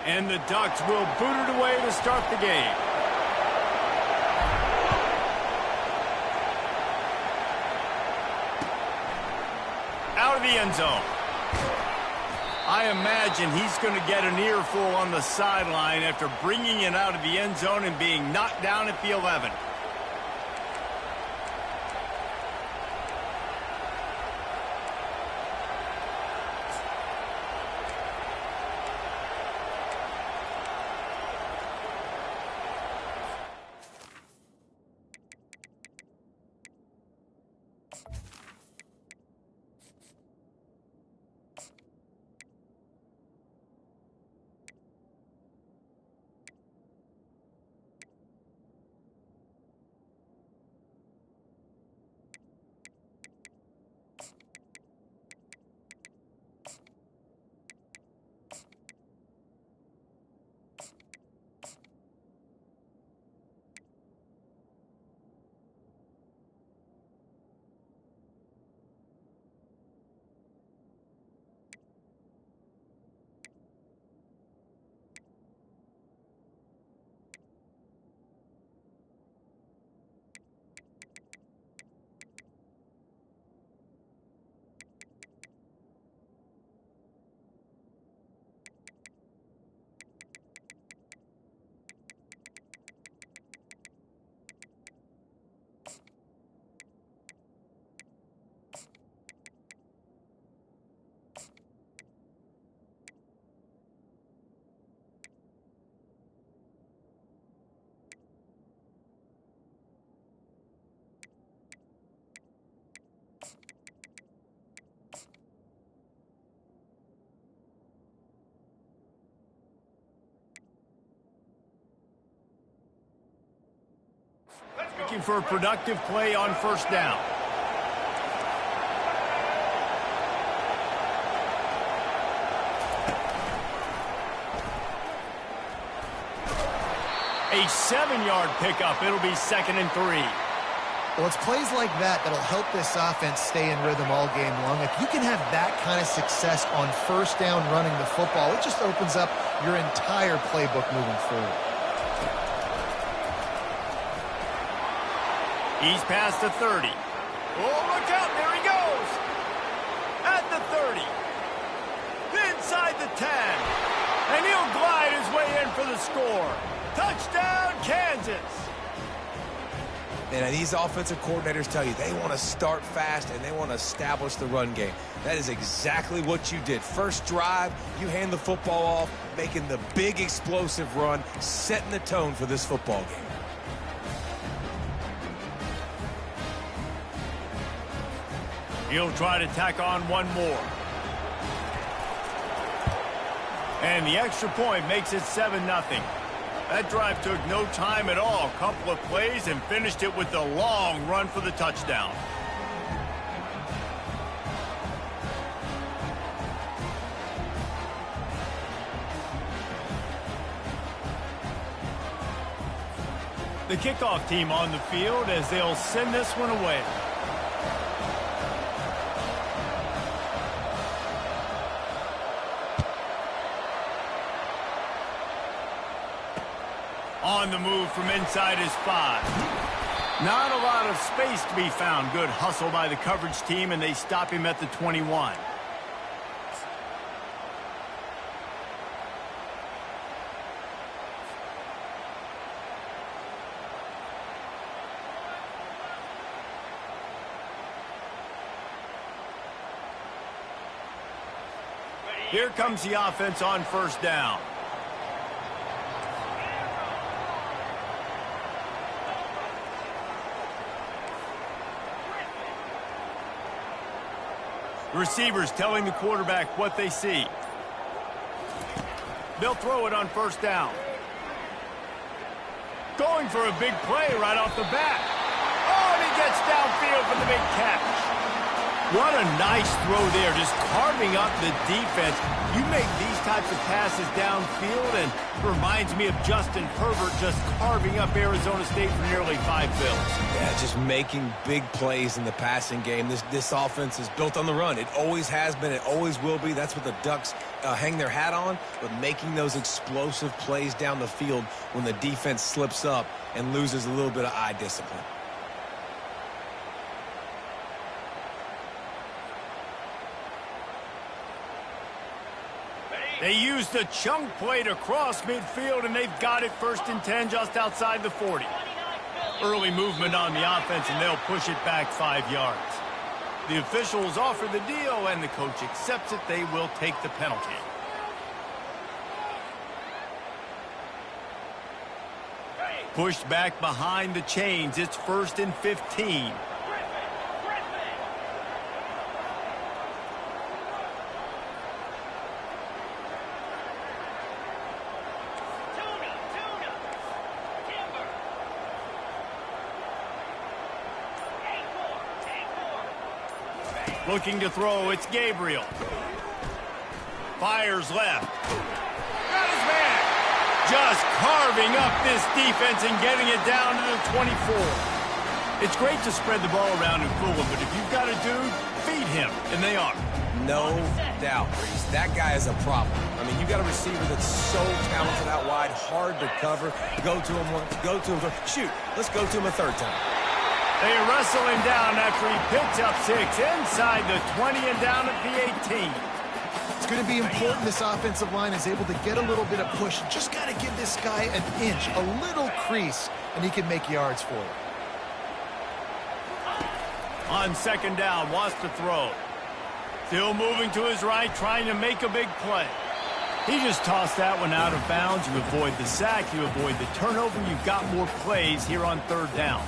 And the Ducks will boot it away to start the game. Out of the end zone. I imagine he's going to get an earful on the sideline after bringing it out of the end zone and being knocked down at the 11. Looking for a productive play on first down. A 7-yard pickup. It'll be 2nd and 3. Well, it's plays like that that'll help this offense stay in rhythm all game long. If you can have that kind of success on first down running the football, it just opens up your entire playbook moving forward. He's past the 30. Oh, look out. There he goes. At the 30. Inside the 10. And he'll glide his way in for the score. Touchdown, Kansas. And these offensive coordinators tell you they want to start fast and they want to establish the run game. That is exactly what you did. First drive, you hand the football off, making the big explosive run, setting the tone for this football game. He'll try to tack on one more. And the extra point makes it 7-0. That drive took no time at all. A couple of plays and finished it with a long run for the touchdown. The kickoff team on the field as they'll send this one away. On the move from inside his 5. Not a lot of space to be found. Good hustle by the coverage team, and they stop him at the 21. Here comes the offense on first down. Receivers telling the quarterback what they see. They'll throw it on first down. Going for a big play right off the bat. Oh, and he gets downfield for the big catch. What a nice throw there, just carving up the defense. You make these types of passes downfield, and it reminds me of Justin Herbert just carving up Arizona State for nearly 5 fills. Yeah, just making big plays in the passing game. This offense is built on the run. It always has been. It always will be. That's what the Ducks hang their hat on, but making those explosive plays down the field when the defense slips up and loses a little bit of eye discipline. They used a chunk play to cross midfield, and they've got it 1st and 10 just outside the 40. Early movement on the offense, and they'll push it back 5 yards. The officials offer the deal, and the coach accepts it. They will take the penalty. Pushed back behind the chains. It's 1st and 15. Looking to throw, it's Gabriel. Fires left. Got his man. Just carving up this defense and getting it down to the 24. It's great to spread the ball around and fool him, but if you've got a dude, feed him, and they are. No doubt, Reese. That guy is a problem. I mean, you got a receiver that's so talented out wide, hard to cover. Go to him once, go to him twice. Shoot, let's go to him a 3rd time. They wrestle him down after he picks up 6 inside the 20 and down at the 18. It's going to be important this offensive line is able to get a little bit of push. Just got to give this guy an inch, a little crease, and he can make yards for it. On 2nd down, wants to throw. Still moving to his right, trying to make a big play. He just tossed that one out of bounds. You avoid the sack, you avoid the turnover. You've got more plays here on 3rd down.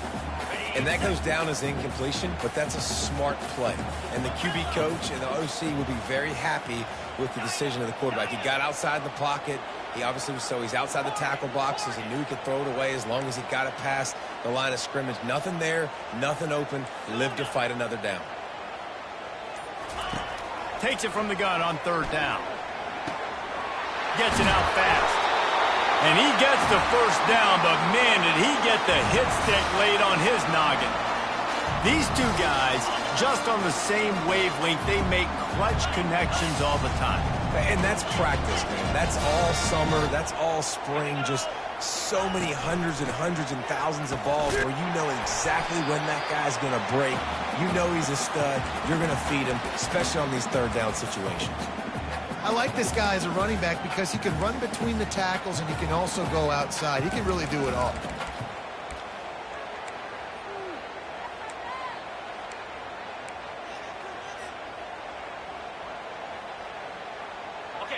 And that goes down as incompletion, but that's a smart play. And the QB coach and the OC will be very happy with the decision of the quarterback. He got outside the pocket. He obviously was he's outside the tackle boxes. He knew he could throw it away as long as he got it past the line of scrimmage. Nothing there, nothing open. Lived to fight another down. Takes it from the gun on 3rd down. Gets it out fast. And he gets the 1st down, but man, did he get the hit stick laid on his noggin. These two guys, just on the same wavelength, they make clutch connections all the time. And that's practice, man. That's all summer. That's all spring. Just so many hundreds and thousands of balls where you know exactly when that guy's going to break. You know he's a stud. You're going to feed him, especially on these 3rd down situations. I like this guy as a running back because he can run between the tackles and he can also go outside. He can really do it all.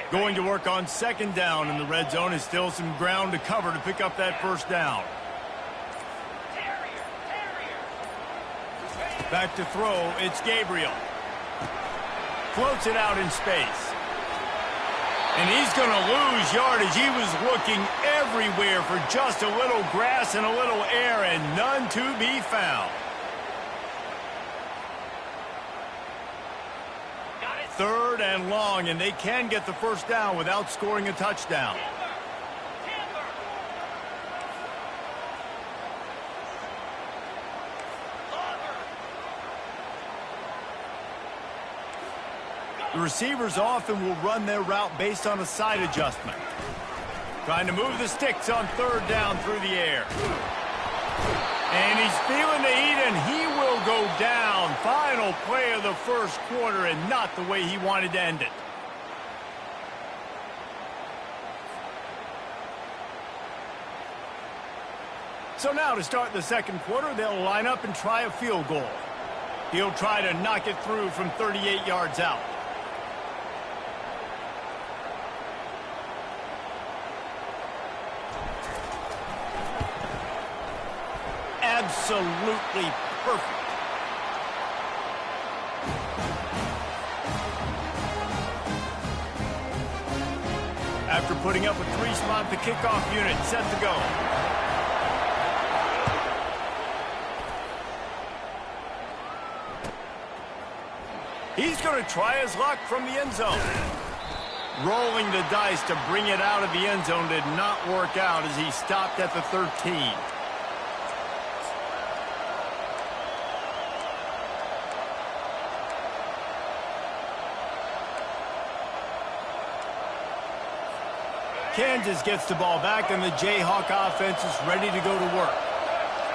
Going to work on 2nd down, and the red zone is still some ground to cover to pick up that 1st down. Back to throw, it's Gabriel. Floats it out in space. And he's going to lose yardage. He was looking everywhere for just a little grass and a little air, and none to be found. 3rd and long, and they can get the 1st down without scoring a touchdown. The receivers often will run their route based on a side adjustment. Trying to move the sticks on 3rd down through the air. And he's feeling the heat, and he will go down. Final play of the 1st quarter, and not the way he wanted to end it. So now to start the 2nd quarter, they'll line up and try a field goal. He'll try to knock it through from 38 yards out. absolutely perfect. After putting up a 3-spot, the kickoff unit set to go. He's going to try his luck from the end zone. Rolling the dice to bring it out of the end zone did not work out as he stopped at the 13. Kansas gets the ball back, and the Jayhawk offense is ready to go to work.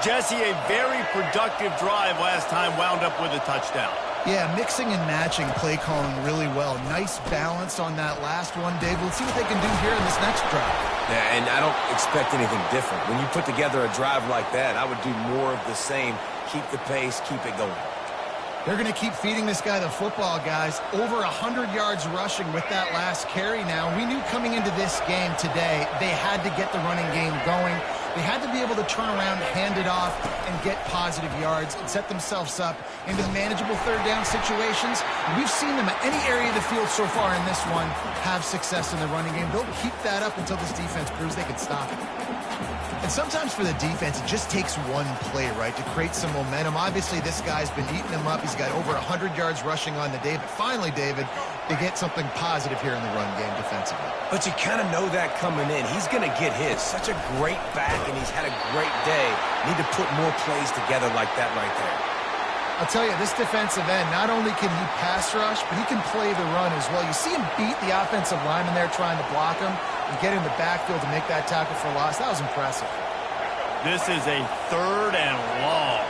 Jesse, a very productive drive last time, wound up with a touchdown. Yeah, mixing and matching play calling really well. Nice balance on that last one, Dave. Let's see what they can do here in this next drive. Yeah, and I don't expect anything different. When you put together a drive like that, I would do more of the same. Keep the pace, keep it going. They're going to keep feeding this guy the football, guys. Over 100 yards rushing with that last carry now. We knew coming into this game today, they had to get the running game going. They had to be able to turn around, hand it off, and get positive yards and set themselves up into manageable third down situations. And we've seen them at any area of the field so far in this one have success in the running game. They'll keep that up until this defense proves they can stop it. And sometimes for the defense, it just takes one play, right, to create some momentum. Obviously, this guy's been eating them up. He's got over 100 yards rushing on the day. But finally, David, they get something positive here in the run game defensively. But you kind of know that coming in. He's going to get his. Such a great back, and he's had a great day. Need to put more plays together like that right there. I'll tell you, this defensive end, not only can he pass rush, but he can play the run as well. You see him beat the offensive lineman there trying to block him and get in the backfield to make that tackle for loss. That was impressive. This is a 3rd and long.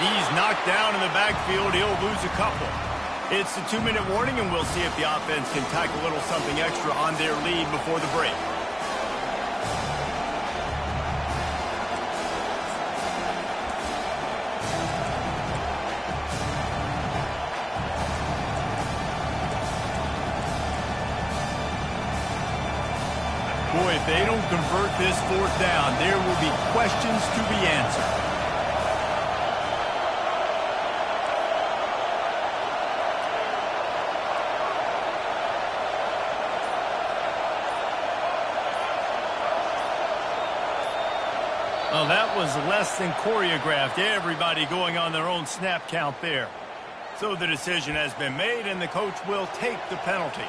He's knocked down in the backfield. He'll lose a couple. It's the 2-minute warning, and we'll see if the offense can tack a little something extra on their lead before the break. Boy, if they don't convert this 4th down, there will be questions to be answered. Well, that was less than choreographed. Everybody going on their own snap count there. So the decision has been made, and the coach will take the penalty.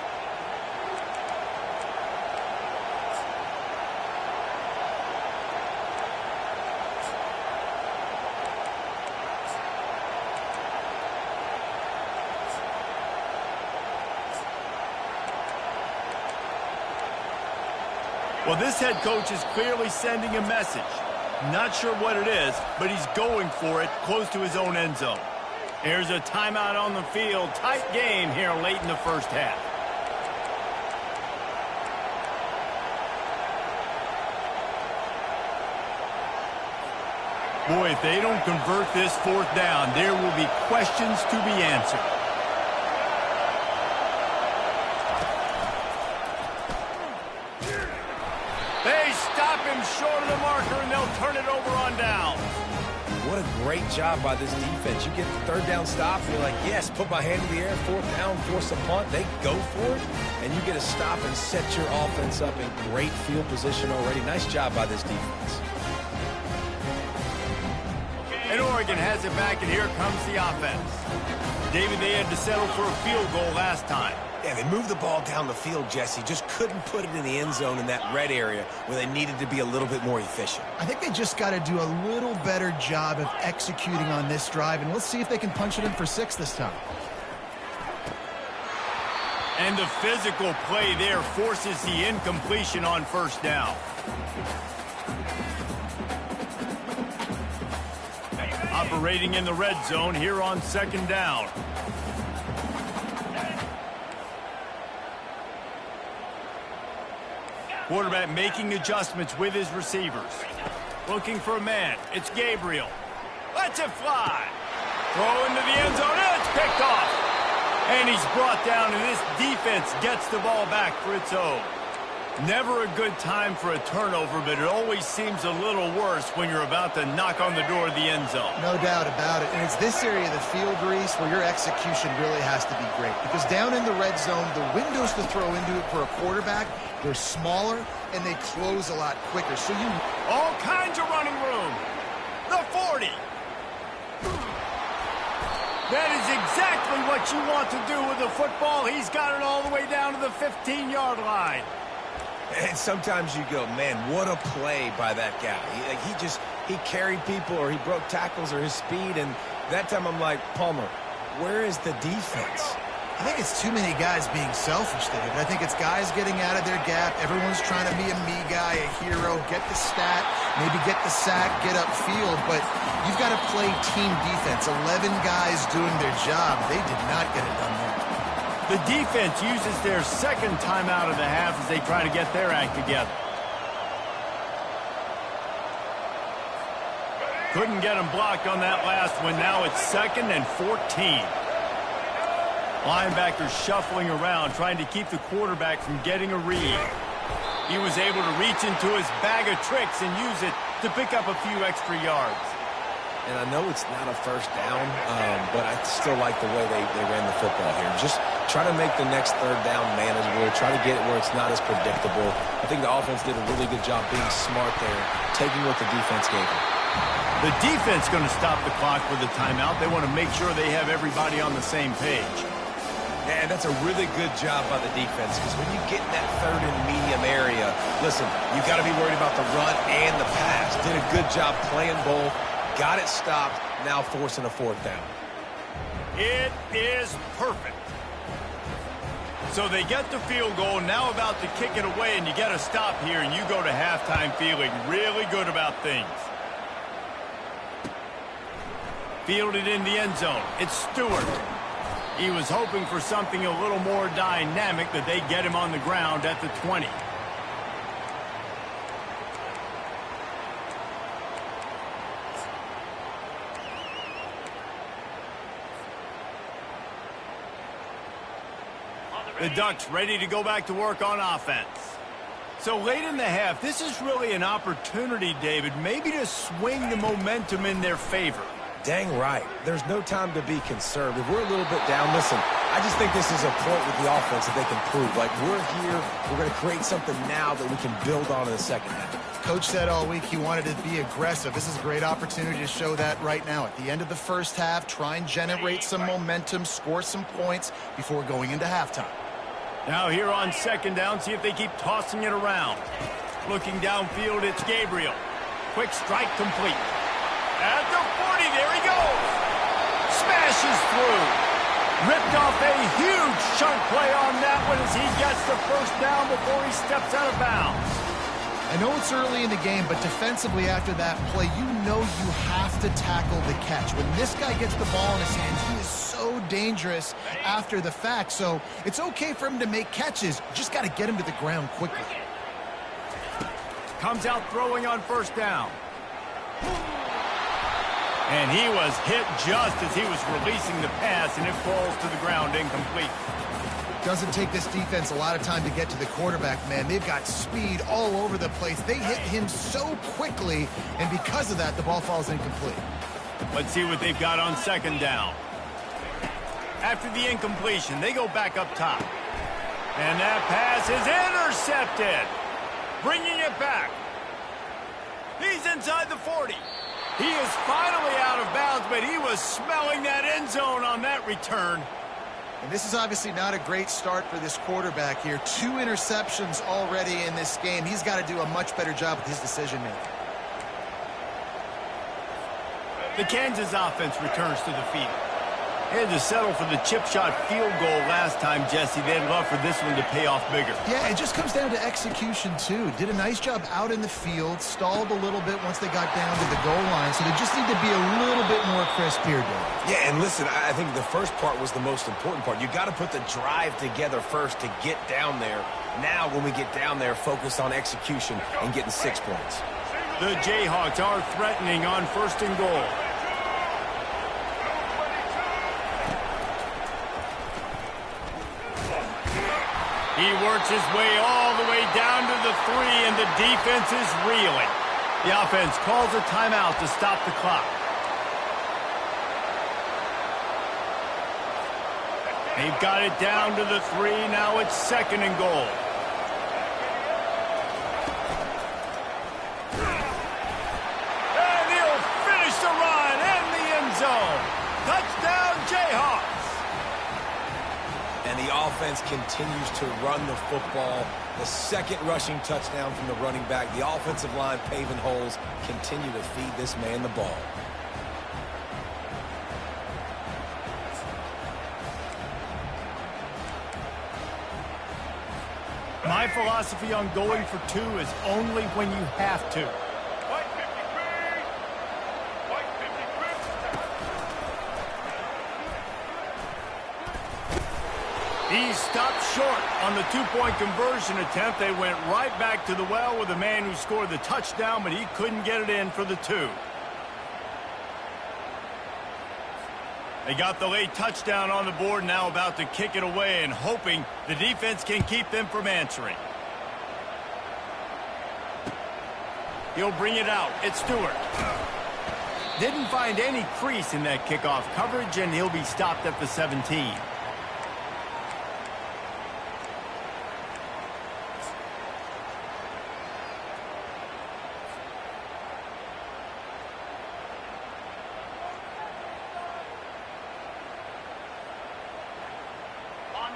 Well, this head coach is clearly sending a message. Not sure what it is, but he's going for it close to his own end zone. Here's a timeout on the field. Tight game here late in the first half. Boy, if they don't convert this 4th down, there will be questions to be answered. They stop him short of the marker, and they'll turn it over on down. What a great job by this defense. You get the 3rd down stop, and you're like, yes, put my hand in the air, 4th down, force a punt. They go for it, and you get a stop and set your offense up in great field position already. Nice job by this defense. And Oregon has it back, and here comes the offense. David, they had to settle for a field goal last time. Yeah, they moved the ball down the field, Jesse. Just couldn't put it in the end zone in that red area where they needed to be a little bit more efficient. I think they just got to do a little better job of executing on this drive, and let's see if they can punch it in for 6 this time. And the physical play there forces the incompletion on 1st down. Operating in the red zone here on 2nd down. Quarterback making adjustments with his receivers. Looking for a man. It's Gabriel. Lets it fly. Throw into the end zone, and it's picked off. And he's brought down, and this defense gets the ball back for its own. Never a good time for a turnover, but it always seems a little worse when you're about to knock on the door of the end zone. No doubt about it. And it's this area of the field, Reese, where your execution really has to be great. Because down in the red zone, the windows to throw into it for a quarterback, they're smaller, and they close a lot quicker. So you... All kinds of running room. The 40. That is exactly what you want to do with the football. He's got it all the way down to the 15-yard line. And sometimes you go, man, what a play by that guy. He carried people, or he broke tackles, or his speed. And that time I'm like, Palmer, where is the defense? I think it's too many guys being selfish, David. I think it's guys getting out of their gap. Everyone's trying to be a me guy, a hero, get the stat, maybe get the sack, get upfield. But you've got to play team defense. 11 guys doing their job. They did not get it done there. The defense uses their second timeout of the half as they try to get their act together. Couldn't get him blocked on that last one. Now it's 2nd and 14. Linebacker shuffling around, trying to keep the quarterback from getting a read. He was able to reach into his bag of tricks and use it to pick up a few extra yards. And I know it's not a first down, but I still like the way they ran the football here. Just try to make the next third down manageable. Try to get it where it's not as predictable. I think the offense did a really good job being smart there, taking what the defense gave them. The defense going to stop the clock with a timeout. They want to make sure they have everybody on the same page. Yeah, and that's a really good job by the defense, because when you get in that third and medium area, listen, you got to be worried about the run and the pass. Did a good job playing both. Got it stopped, now forcing a 4th down. It is perfect. So they get the field goal, now about to kick it away, and you get a stop here, and you go to halftime feeling really good about things. Fielded in the end zone. It's Stewart. He was hoping for something a little more dynamic, but they get him on the ground at the 20. The Ducks ready to go back to work on offense. So late in the half, this is really an opportunity, David, maybe to swing the momentum in their favor. Dang right. There's no time to be conservative. We're a little bit down. Listen, I just think this is a point with the offense that they can prove. Like, we're here, we're going to create something now that we can build on in the second half. Coach said all week he wanted to be aggressive. This is a great opportunity to show that right now. At the end of the first half, try and generate some momentum, score some points before going into halftime. Now here on 2nd down, see if they keep tossing it around. Looking downfield, it's Gabriel. Quick strike complete. At the 40, there he goes. Smashes through. Ripped off a huge chunk play on that one as he gets the first down before he steps out of bounds. I know it's early in the game, but defensively after that play, you know you have to tackle the catch. When this guy gets the ball in his hands, he is so dangerous after the fact. So it's okay for him to make catches. You just got to get him to the ground quickly. Comes out throwing on 1st down. And he was hit just as he was releasing the pass, and it falls to the ground incomplete. Doesn't take this defense a lot of time to get to the quarterback, man. They've got speed all over the place. They hit him so quickly, and because of that, the ball falls incomplete. Let's see what they've got on 2nd down. After the incompletion, they go back up top. And that pass is intercepted. Bringing it back. He's inside the 40. He is finally out of bounds, but he was smelling that end zone on that return. And this is obviously not a great start for this quarterback here. 2 interceptions already in this game. He's got to do a much better job with his decision-making. The Kansas offense returns to the field. They had to settle for the chip shot field goal last time, Jesse. They'd love for this one to pay off bigger. Yeah, it just comes down to execution, too. Did a nice job out in the field, stalled a little bit once they got down to the goal line, so they just need to be a little bit more crisp here, Dave. Yeah, and listen, I think the first part was the most important part. You got to put the drive together first to get down there. Now, when we get down there, focus on execution and getting 6 points. The Jayhawks are threatening on 1st and goal. He works his way all the way down to the 3, and the defense is reeling. The offense calls a timeout to stop the clock. They've got it down to the 3. Now it's 2nd and goal. And he'll finish the run in the end zone. Touchdown, Jayhawks. And the offense continues to run the football. The 2nd rushing touchdown from the running back. The offensive line paving holes. Continue to feed this man the ball. My philosophy on going for 2 is only when you have to. He stopped short on the 2-point conversion attempt. They went right back to the well with the man who scored the touchdown, but he couldn't get it in for the 2. They got the late touchdown on the board, now about to kick it away and hoping the defense can keep them from answering. He'll bring it out. It's Stewart. Didn't find any crease in that kickoff coverage, and he'll be stopped at the 17.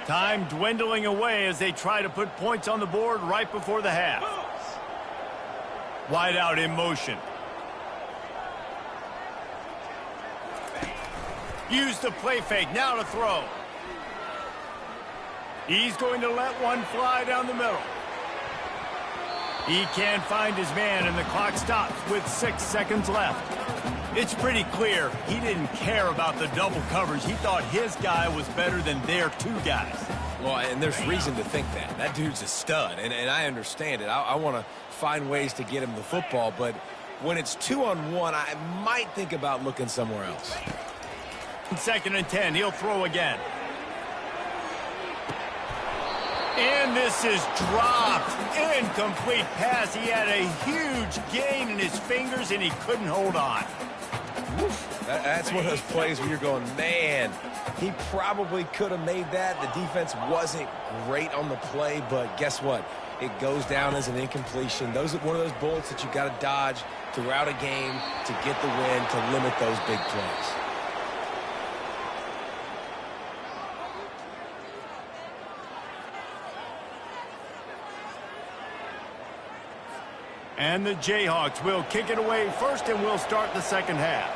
Time dwindling away as they try to put points on the board right before the half. Wide out in motion. Use the play fake, now to throw. He's going to let one fly down the middle. He can't find his man, and the clock stops with 6 seconds left. It's pretty clear he didn't care about the double coverage. He thought his guy was better than their 2 guys. Well, and there's reason to think that. That dude's a stud, and I understand it. I want to find ways to get him the football, but when it's 2-on-1, I might think about looking somewhere else. 2nd and 10, he'll throw again. And this is dropped. Incomplete pass. He had a huge gain in his fingers, and he couldn't hold on. That's one of those plays where you're going, man, he probably could have made that. The defense wasn't great on the play, but guess what? It goes down as an incompletion. Those are one of those bullets that you got to dodge throughout a game to get the win, to limit those big plays. And the Jayhawks will kick it away first, and we'll start the 2nd half.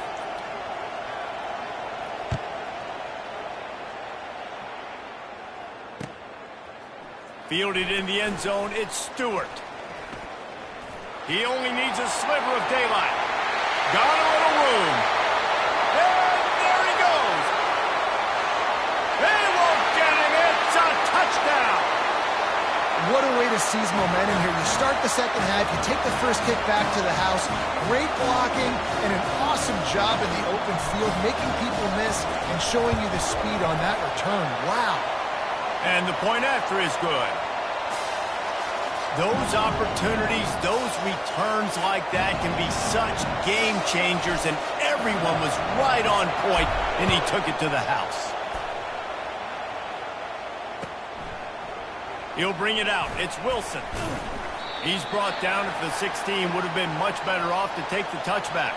Fielded in the end zone, it's Stewart. He only needs a sliver of daylight. Got a little room. And there he goes. They won't get him. It's a touchdown. What a way to seize momentum here. You start the 2nd half, you take the first kick back to the house. Great blocking and an awesome job in the open field, making people miss and showing you the speed on that return. Wow. And the point after is good. Those opportunities, those returns like that can be such game changers, and everyone was right on point, and he took it to the house. He'll bring it out. It's Wilson. He's brought down at the 16. Would have been much better off to take the touchback.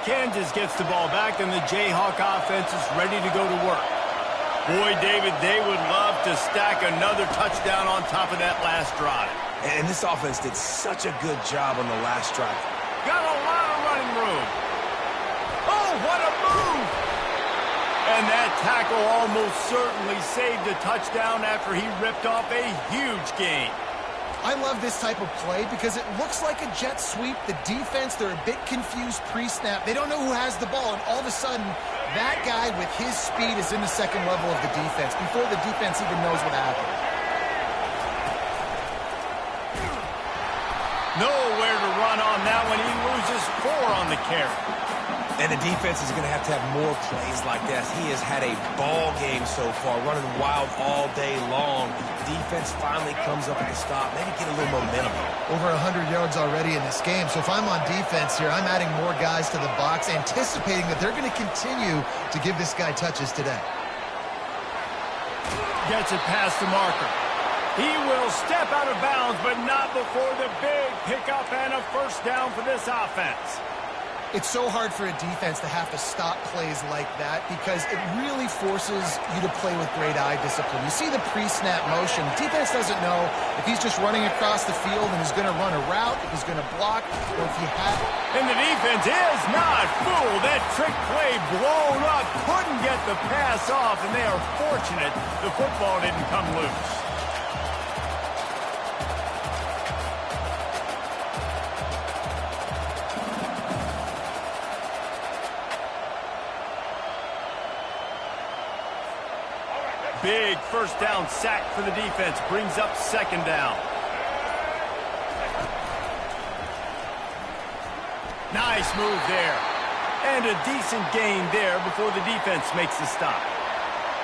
Kansas gets the ball back, and the Jayhawk offense is ready to go to work. Boy, David, they would love to stack another touchdown on top of that last drive. And this offense did such a good job on the last drive. Got a lot of running room. Oh, what a move! And that tackle almost certainly saved a touchdown after he ripped off a huge gain. I love this type of play because it looks like a jet sweep. The defense, they're a bit confused pre-snap. They don't know who has the ball, and all of a sudden, that guy with his speed is in the 2nd level of the defense before the defense even knows what happened. Nowhere to run on that one. He loses 4 on the carry. And the defense is going to have more plays like this. He has had a ball game so far, running wild all day long. Defense finally comes up with a stop, maybe get a little momentum. Over 100 yards already in this game. So if I'm on defense here, I'm adding more guys to the box, anticipating that they're going to continue to give this guy touches today. Gets it past the marker. He will step out of bounds, but not before the big pickup and a first down for this offense. It's so hard for a defense to have to stop plays like that because it really forces you to play with great eye discipline. You see the pre-snap motion. Defense doesn't know if he's just running across the field and he's going to run a route, if he's going to block, or if he has... And the defense is not fooled. That trick play blown up. Couldn't get the pass off, and they are fortunate the football didn't come loose. Big first down sack for the defense. Brings up second down. Nice move there. And a decent gain there before the defense makes the stop.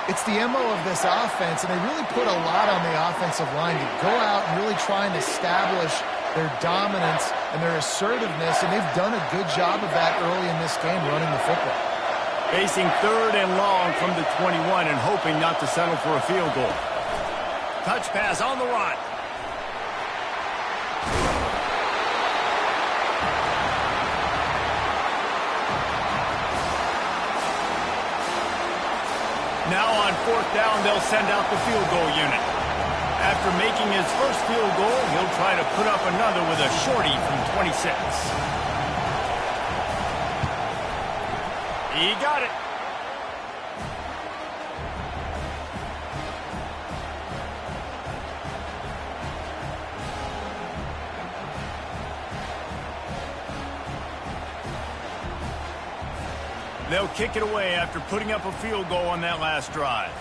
It's the MO of this offense, and they really put a lot on the offensive line to go out and really try and establish their dominance and their assertiveness, and they've done a good job of that early in this game running the football. Facing third and long from the 21 and hoping not to settle for a field goal. Touch pass on the run. Now on fourth down, they'll send out the field goal unit. After making his first field goal, he'll try to put up another with a shorty from 26. He got it. They'll kick it away after putting up a field goal on that last drive.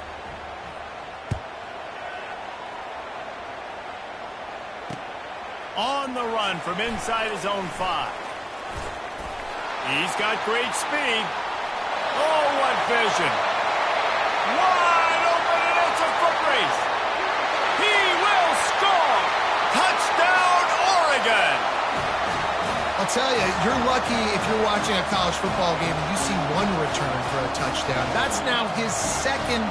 On the run from inside his own 5. He's got great speed. Oh, what vision. Wide open, and it's a foot race. He will score. Touchdown, Oregon. I'll tell you, you're lucky if you're watching a college football game and you see one return for a touchdown. That's now his second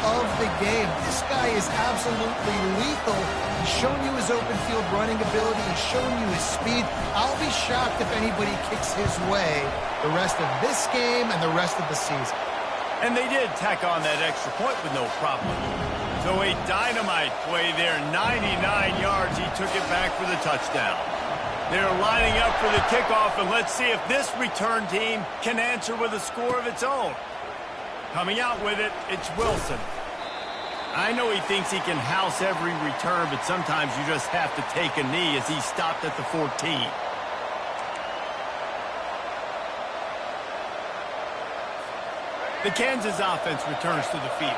of the game. This guy is absolutely lethal. He's shown you his open field running ability. He's shown you his speed. I'll be shocked if anybody kicks his way the rest of this game and the rest of the season. And they did tack on that extra point with no problem. So a dynamite play there, 99 yards. He took it back for the touchdown. They're lining up for the kickoff, and let's see if this return team can answer with a score of its own. Coming out with it, it's Wilson. I know he thinks he can house every return, but sometimes you just have to take a knee as he stopped at the 14. The Kansas offense returns to the field.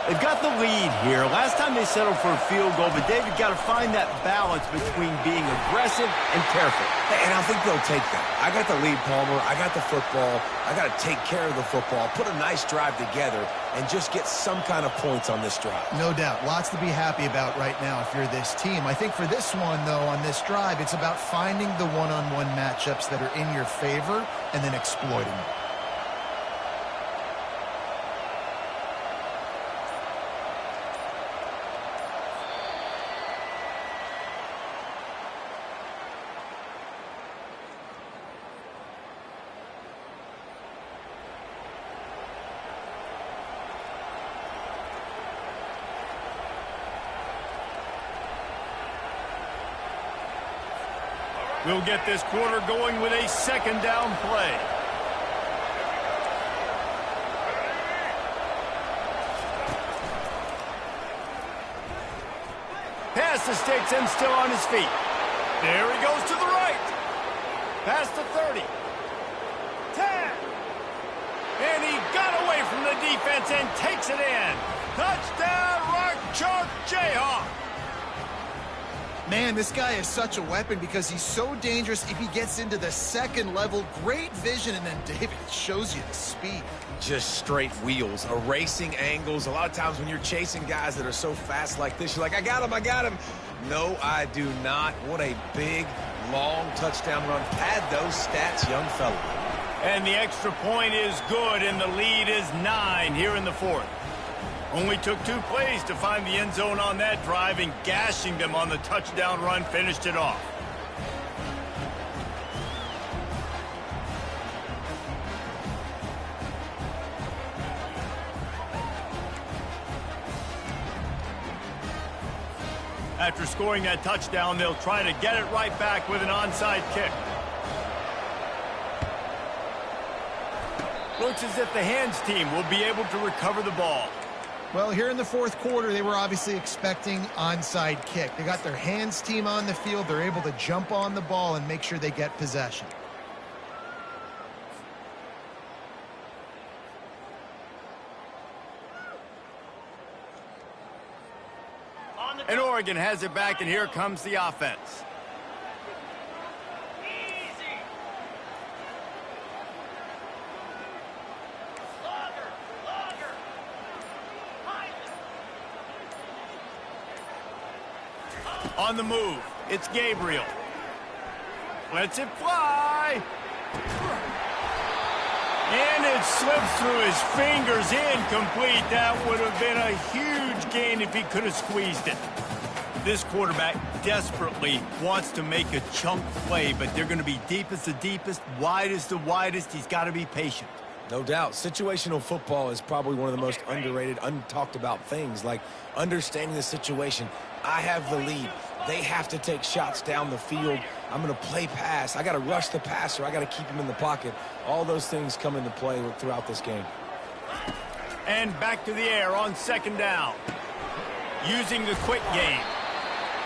They've got the lead here. Last time they settled for a field goal, but David got to find that balance between being aggressive and careful. And I think they'll take that. I got the lead, Palmer. I got the football. I got to take care of the football, put a nice drive together, and just get some kind of points on this drive. No doubt. Lots to be happy about right now if you're this team. I think for this one, though, on this drive, it's about finding the one-on-one matchups that are in your favor and then exploiting them. We'll get this quarter going with a second down play. Pass to sticks and still on his feet. There he goes to the right. Past the 30. 10. And he got away from the defense and takes it in. Touchdown, Rock Chalk Jayhawk. Man, this guy is such a weapon because he's so dangerous if he gets into the second level. Great vision, and then David shows you the speed. Just straight wheels, erasing angles. A lot of times when you're chasing guys that are so fast like this, you're like, I got him, I got him. No, I do not. What a big, long touchdown run. Pad those stats, young fella. And the extra point is good, and the lead is 9 here in the fourth. Only took 2 plays to find the end zone on that drive, and gashing them on the touchdown run finished it off. After scoring that touchdown, they'll try to get it right back with an onside kick. Looks as if the hands team will be able to recover the ball. Well, here in the fourth quarter, they were obviously expecting onside kick. They got their hands team on the field. They're able to jump on the ball and make sure they get possession. And Oregon has it back, and here comes the offense. Easy. Longer. On the move, it's Gabriel. Lets it fly. And it slips through his fingers, incomplete. That would have been a huge gain if he could have squeezed it. This quarterback desperately wants to make a chunk play, but they're going to be deep as the deepest, wide as the widest. He's got to be patient. No doubt. Situational football is probably one of the most underrated, untalked about things, like understanding the situation. I have the lead. They have to take shots down the field. I'm going to play pass. I got to rush the passer. I got to keep him in the pocket. All those things come into play throughout this game. And back to the air on second down. Using the quick game.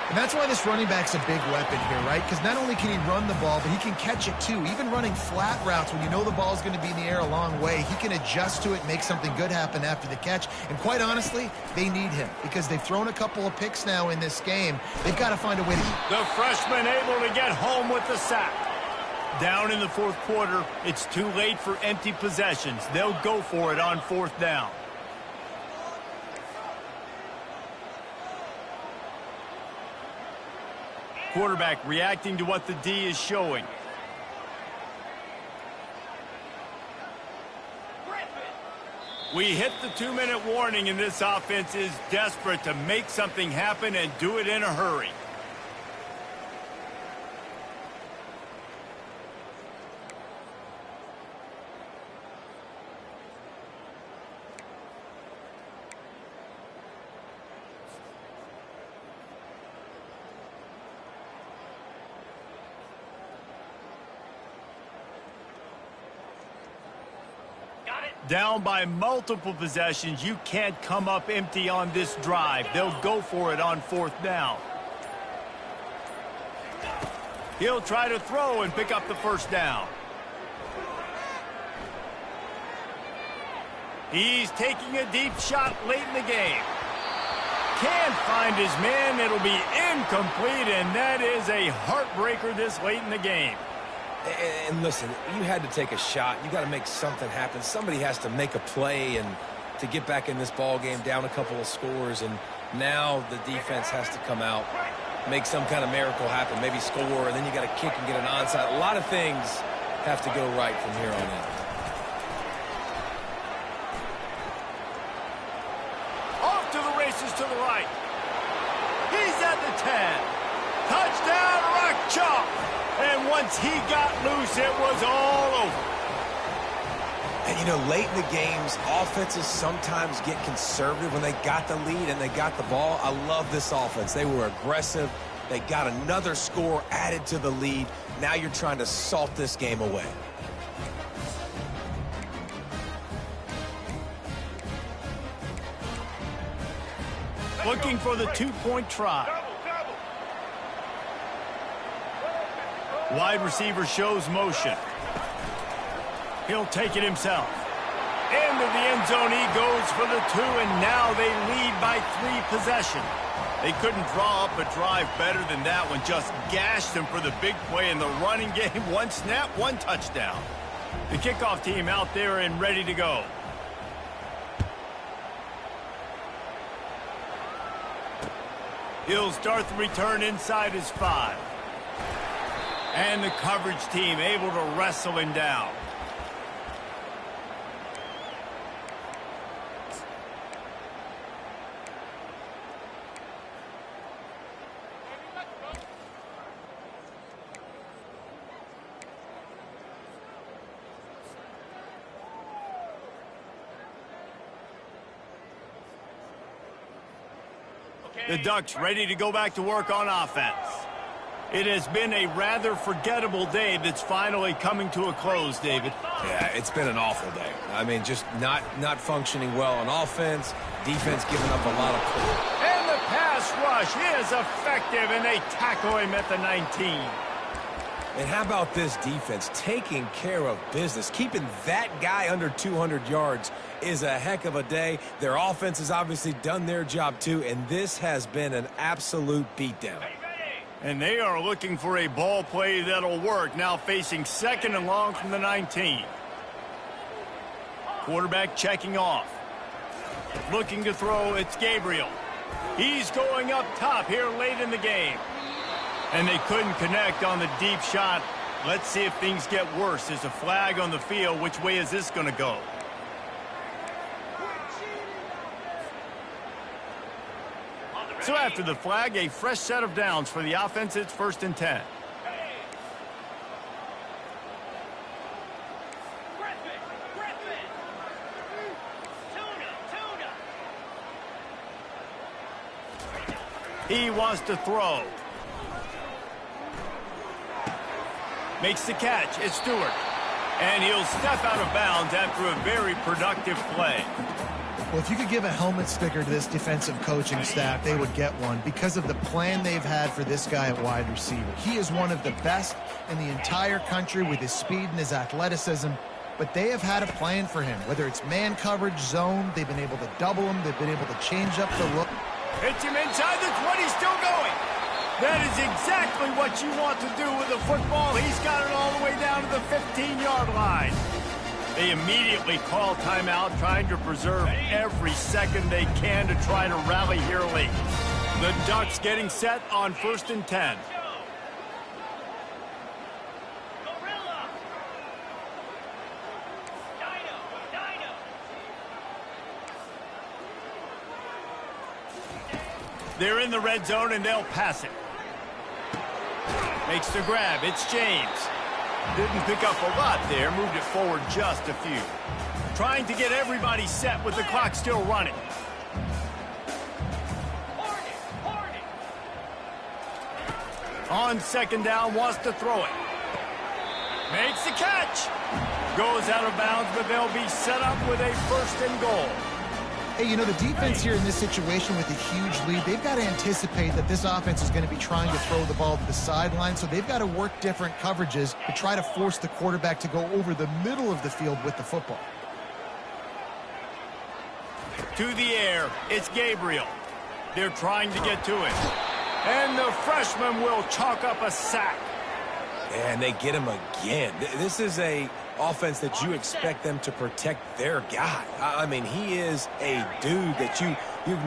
And that's why this running back's a big weapon here, right? Because not only can he run the ball, but he can catch it too. Even running flat routes when you know the ball's going to be in the air a long way, he can adjust to it, make something good happen after the catch. And quite honestly, they need him because they've thrown a couple of picks now in this game. They've got to find a way to... The freshman able to get home with the sack. Down in the fourth quarter, it's too late for empty possessions. They'll go for it on fourth down. Quarterback reacting to what the D is showing. We hit the 2-minute warning, and this offense is desperate to make something happen and do it in a hurry. Down by multiple possessions, you can't come up empty on this drive. They'll go for it on fourth down. He'll try to throw and pick up the first down. He's taking a deep shot late in the game. Can't find his man. It'll be incomplete, and that is a heartbreaker this late in the game. And listen, you had to take a shot. You got to make something happen. Somebody has to make a play and to get back in this ball game, down a couple of scores. And now the defense has to come out, make some kind of miracle happen, maybe score, and then you got to kick and get an onside. A lot of things have to go right from here on in. Off to the races to the right. He's at the 10. Touchdown, Rock Chalk. And once he got loose, it was all over. And, you know, late in the games, offenses sometimes get conservative when they got the lead and they got the ball. I love this offense. They were aggressive. They got another score added to the lead. Now you're trying to salt this game away. Looking for the 2-point try. Wide receiver shows motion. He'll take it himself. Into the end zone he goes for the 2, and now they lead by 3 possessions. They couldn't draw up a drive better than that one. Just gashed them for the big play in the running game. One snap, one touchdown. The kickoff team out there and ready to go. He'll start the return inside his 5. And the coverage team able to wrestle him down. The Ducks ready to go back to work on offense. It has been a rather forgettable day that's finally coming to a close, David. Yeah, it's been an awful day. I mean, just not functioning well on offense, defense giving up a lot of points. And the pass rush is effective, and they tackle him at the 19. And how about this defense taking care of business? Keeping that guy under 200 yards is a heck of a day. Their offense has obviously done their job too, and this has been an absolute beatdown. And they are looking for a ball play that'll work, now facing 2nd and long from the 19. Quarterback checking off. Looking to throw, it's Gabriel. He's going up top here late in the game. And they couldn't connect on the deep shot. Let's see if things get worse. There's a flag on the field. Which way is this going to go? So after the flag, a fresh set of downs for the offense. It's 1st and 10. He wants to throw. Makes the catch. It's Stewart. And he'll step out of bounds after a very productive play. Well, if you could give a helmet sticker to this defensive coaching staff, they would get one because of the plan they've had for this guy at wide receiver. He is one of the best in the entire country with his speed and his athleticism, but they have had a plan for him. Whether it's man coverage, zone, they've been able to double him, they've been able to change up the look. Hits him inside the 20, still going. That is exactly what you want to do with a football. He's got it all the way down to the 15-yard line. They immediately call timeout, trying to preserve every second they can to try to rally here late. The Ducks getting set on 1st and 10. They're in the red zone, and they'll pass it. Makes the grab. It's James. Didn't pick up a lot there. Moved it forward just a few. Trying to get everybody set with the clock still running. On 2nd down, wants to throw it. Makes the catch. Goes out of bounds, but they'll be set up with a 1st and goal. Hey, you know, the defense here in this situation with a huge lead, they've got to anticipate that this offense is going to be trying to throw the ball to the sideline, so they've got to work different coverages to try to force the quarterback to go over the middle of the field with the football. To the air, it's Gabriel. They're trying to get to him. And the freshman will chalk up a sack. And they get him again. This is a offense that you expect them to protect their guy. I mean, he is a dude that you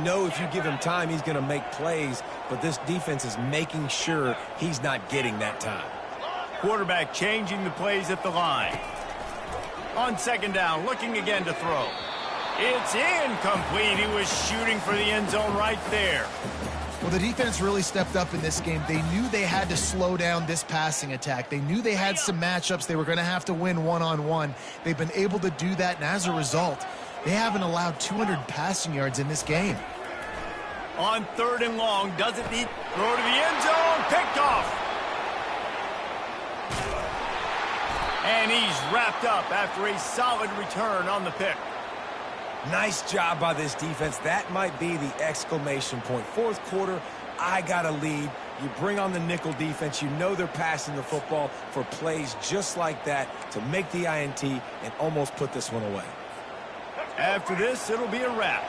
know if you give him time, he's going to make plays. But this defense is making sure he's not getting that time. Quarterback changing the plays at the line. On 2nd down, looking again to throw. It's incomplete. He was shooting for the end zone right there. Well, the defense really stepped up in this game. They knew they had to slow down this passing attack. They knew they had some matchups they were going to have to win one-on-one. They've been able to do that, and as a result, they haven't allowed 200 passing yards in this game. On 3rd and long, doesn't need throw to the end zone, picked off. And he's wrapped up after a solid return on the pick. Nice job by this defense. That might be the exclamation point. 4th quarter, I got a lead. You bring on the nickel defense. You know they're passing the football for plays just like that to make the INT and almost put this one away. After this, it'll be a wrap.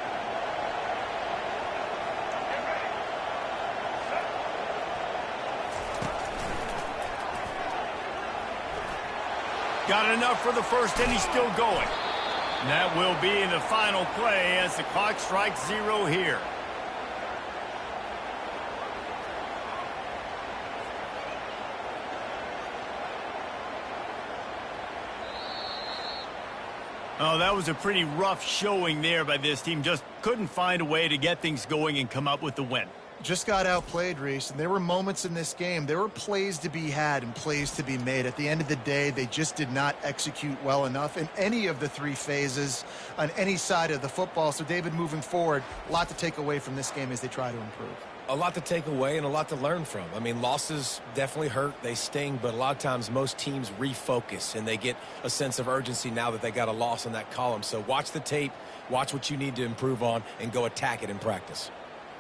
Got enough for the first, and he's still going. And that will be the final play as the clock strikes 0 here. Oh, that was a pretty rough showing there by this team. Just couldn't find a way to get things going and come up with the win. Just got outplayed, Reese, and there were moments in this game. There were plays to be had and plays to be made. At the end of the day, they just did not execute well enough in any of the 3 phases on any side of the football. So, David, moving forward, a lot to take away from this game as they try to improve. A lot to take away and a lot to learn from. I mean, losses definitely hurt. They sting, but a lot of times most teams refocus and they get a sense of urgency now that they got a loss in that column. So watch the tape, watch what you need to improve on, and go attack it in practice.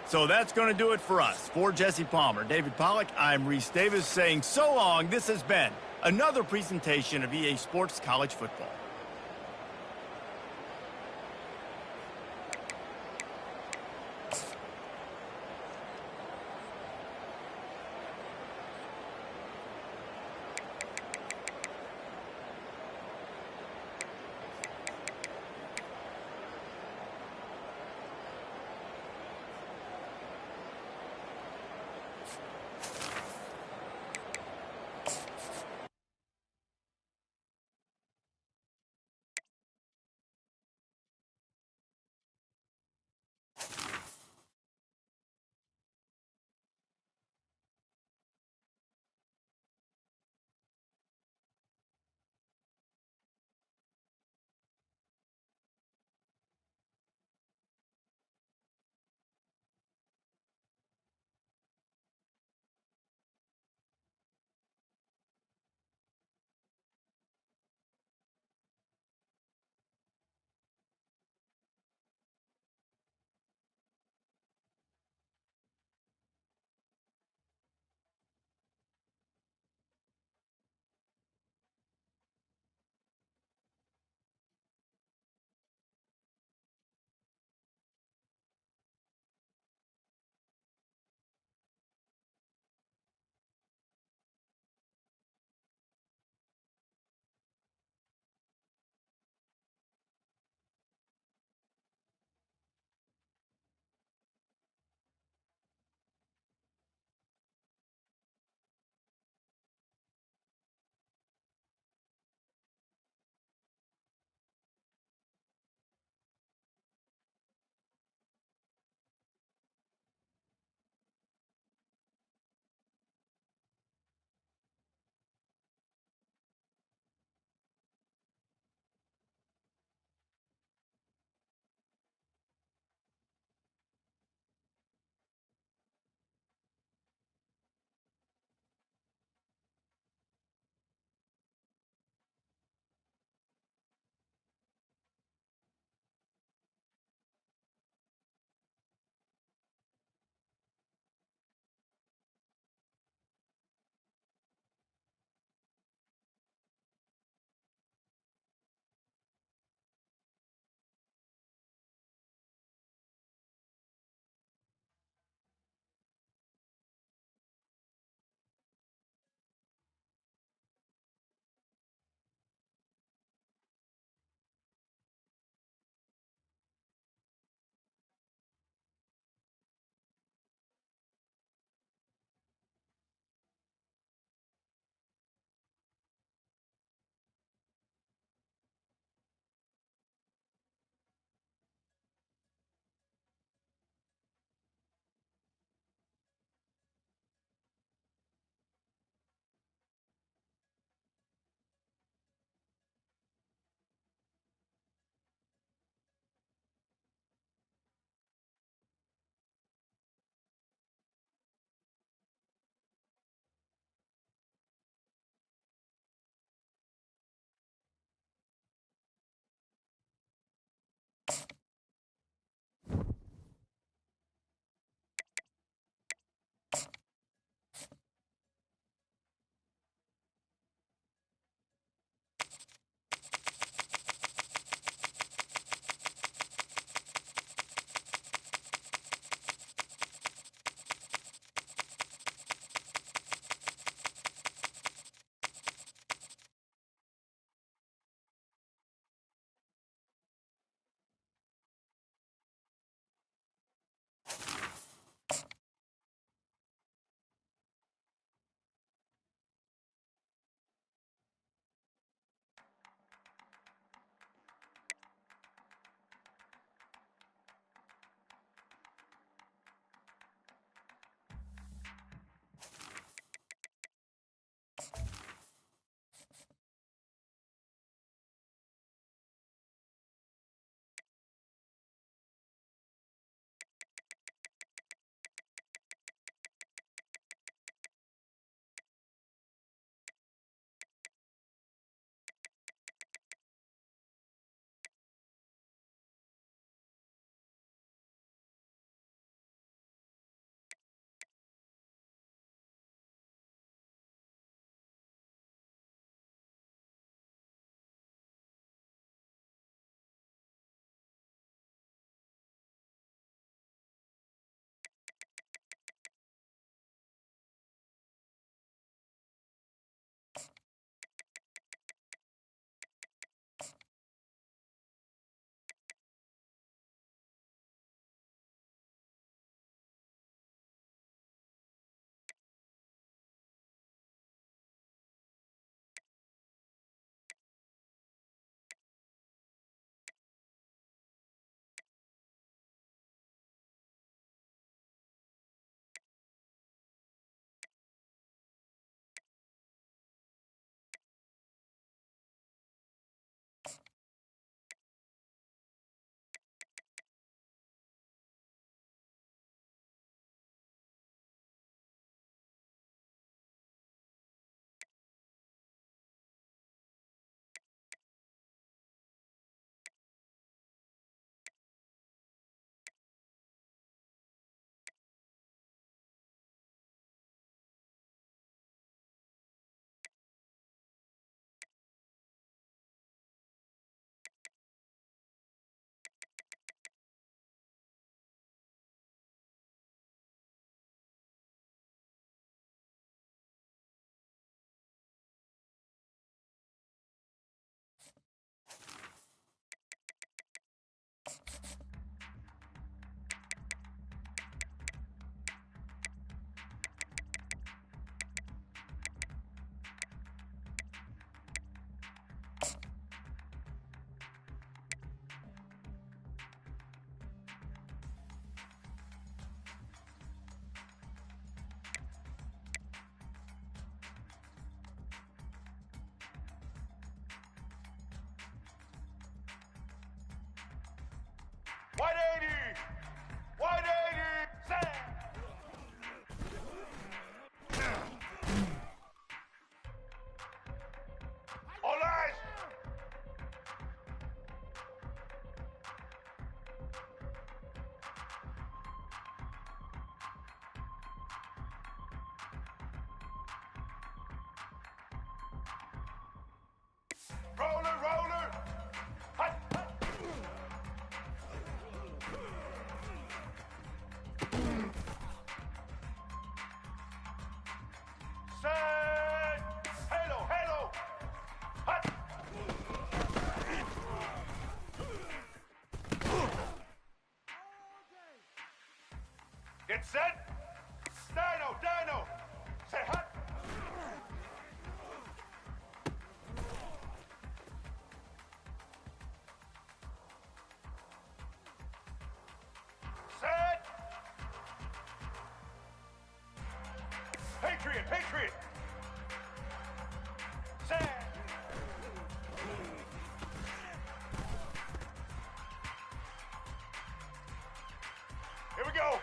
So that's going to do it for us. For Jesse Palmer, David Pollack, I'm Reese Davis saying so long. This has been another presentation of EA Sports College Football. 180! 180! Set! All eyes! Roller, roller! Hut, hut. Set! Halo, halo! Hut! Get set! Dino, Dino! Say hut! Set! Patriot, Patriot! Set! Here we go!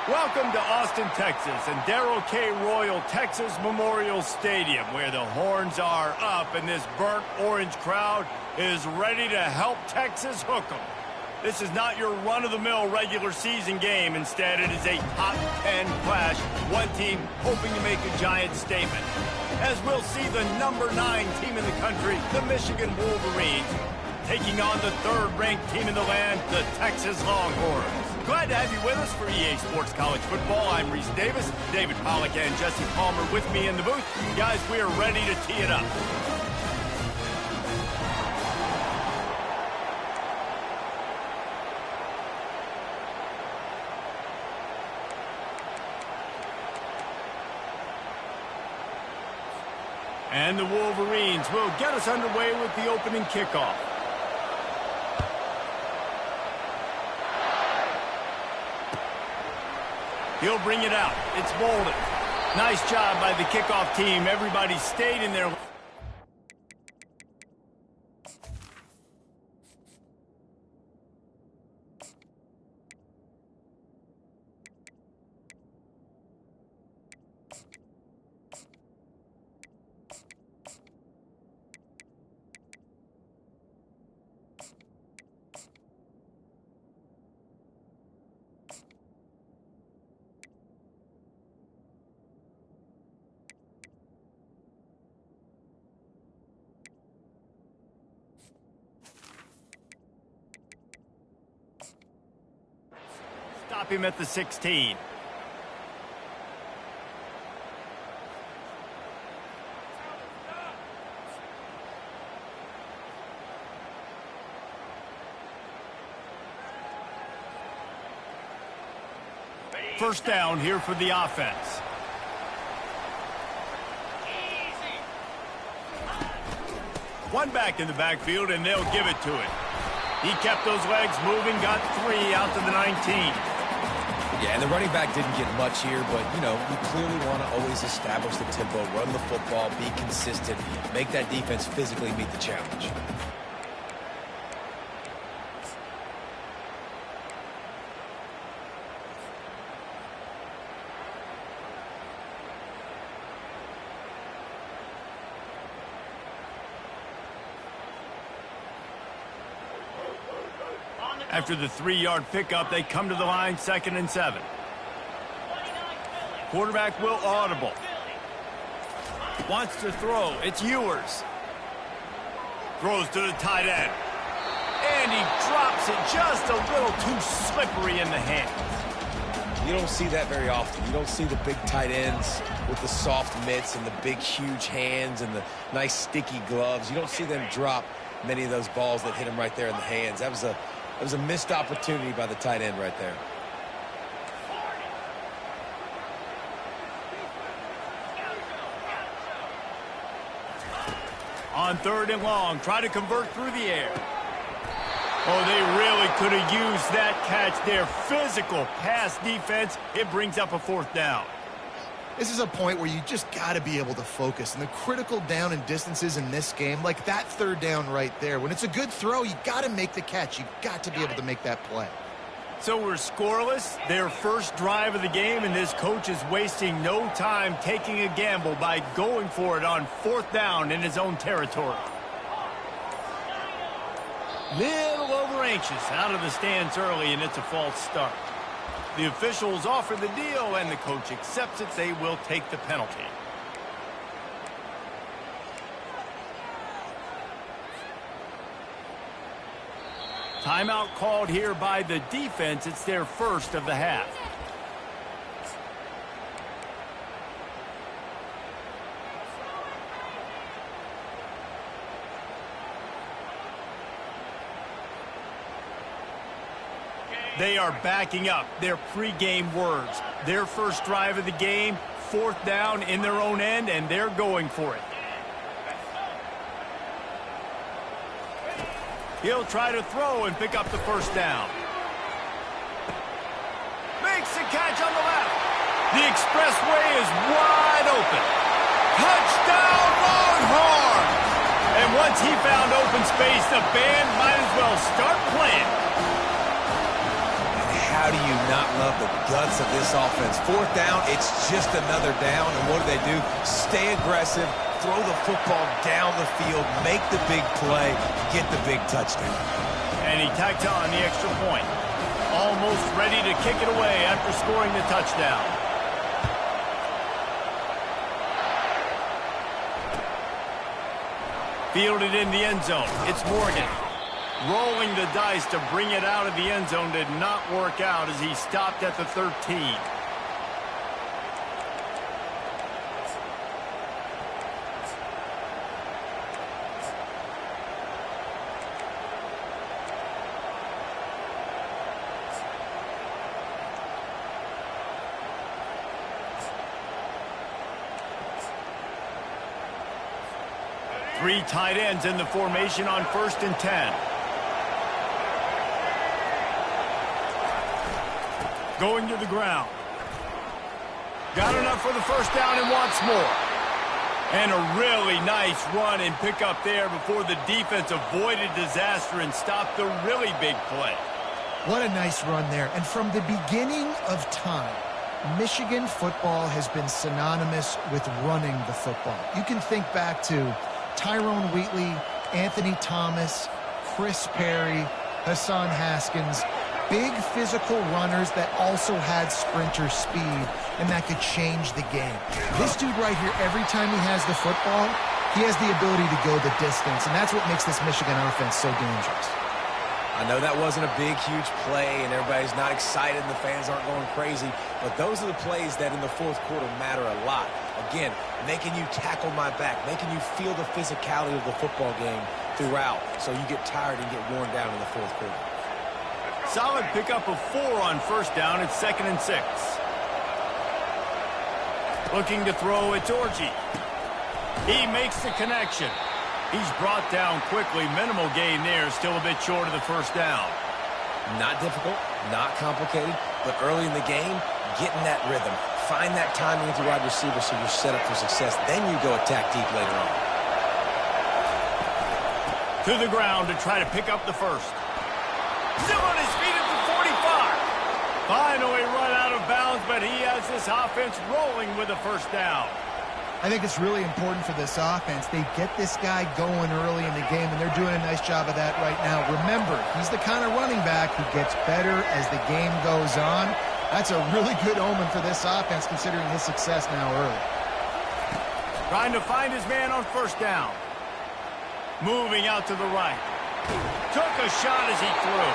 Welcome to Austin, Texas, and Darrell K. Royal Texas Memorial Stadium, where the horns are up and this burnt orange crowd is ready to help Texas hook 'em. This is not your run-of-the-mill regular season game. Instead, it is a top 10 clash, one team hoping to make a giant statement. As we'll see the number 9 team in the country, the Michigan Wolverines, taking on the third-ranked team in the land, the Texas Longhorns. Glad to have you with us for EA Sports College Football. I'm Reese Davis, David Pollack and Jesse Palmer with me in the booth. Guys, we are ready to tee it up. And the Wolverines will get us underway with the opening kickoff. He'll bring it out. It's Bolden. Nice job by the kickoff team. Everybody stayed in their... Stop him at the 16. First down here for the offense. One back in the backfield, and they'll give it to it. He kept those legs moving, got 3 out to the 19. Yeah, and the running back didn't get much here, but, you know, you clearly want to always establish the tempo, run the football, be consistent, make that defense physically meet the challenge. After the 3-yard pickup, they come to the line, 2nd and 7. Quarterback will audible. Wants to throw. It's Ewers. Throws to the tight end. And he drops it just a little too slippery in the hands. You don't see that very often. You don't see the big tight ends with the soft mitts and the big, huge hands and the nice, sticky gloves. You don't see them drop many of those balls that hit them right there in the hands. That was a missed opportunity by the tight end right there. On 3rd and long, try to convert through the air. Oh, they really could have used that catch there. Physical pass defense. It brings up a 4th down. This is a point where you just got to be able to focus. And the critical down and distances in this game, like that 3rd down right there, when it's a good throw, you got to make the catch. You got to be able to make that play. So we're scoreless, their first drive of the game, and this coach is wasting no time taking a gamble by going for it on 4th down in his own territory. Little over-anxious out of the stands early, and it's a false start. The officials offer the deal, and the coach accepts it. They will take the penalty. Timeout called here by the defense. It's their first of the half. They are backing up their pregame words. Their first drive of the game, 4th down in their own end, and they're going for it. He'll try to throw and pick up the 1st down. Makes the catch on the left. The expressway is wide open. Touchdown, Longhorn! And once he found open space, the band might as well start playing. How do you not love the guts of this offense? 4th down, it's just another down. And what do? Stay aggressive, throw the football down the field, make the big play, get the big touchdown. And he tacked on the extra point. Almost ready to kick it away after scoring the touchdown. Fielded in the end zone. It's Morgan. Rolling the dice to bring it out of the end zone did not work out as he stopped at the 13. Three tight ends in the formation on 1st and 10. Going to the ground. Got enough for the 1st down and wants more. And a really nice run and pick up there before the defense avoided disaster and stopped the really big play. What a nice run there. And from the beginning of time, Michigan football has been synonymous with running the football. You can think back to Tyrone Wheatley, Anthony Thomas, Chris Perry, Hassan Haskins. Big physical runners that also had sprinter speed, and that could change the game. This dude right here, every time he has the football, he has the ability to go the distance, and that's what makes this Michigan offense so dangerous. I know that wasn't a big, huge play, and everybody's not excited, and the fans aren't going crazy, but those are the plays that in the 4th quarter matter a lot. Again, making you tackle my back, making you feel the physicality of the football game throughout, so you get tired and get worn down in the 4th quarter. Solid pickup of 4 on 1st down. It's 2nd and 6. Looking to throw, it's Orji. He makes the connection. He's brought down quickly. Minimal gain there. Still a bit short of the 1st down. Not difficult, not complicated, but early in the game, get in that rhythm. Find that timing with your wide receiver so you're set up for success. Then you go attack deep later on. To the ground to try to pick up the 1st. Still on his feet at the 45. Finally run out of bounds, but he has this offense rolling with a 1st down. I think it's really important for this offense. They get this guy going early in the game, and they're doing a nice job of that right now. Remember, he's the kind of running back who gets better as the game goes on. That's a really good omen for this offense, considering his success now early. Trying to find his man on first down. Moving out to the right. Took a shot as he threw.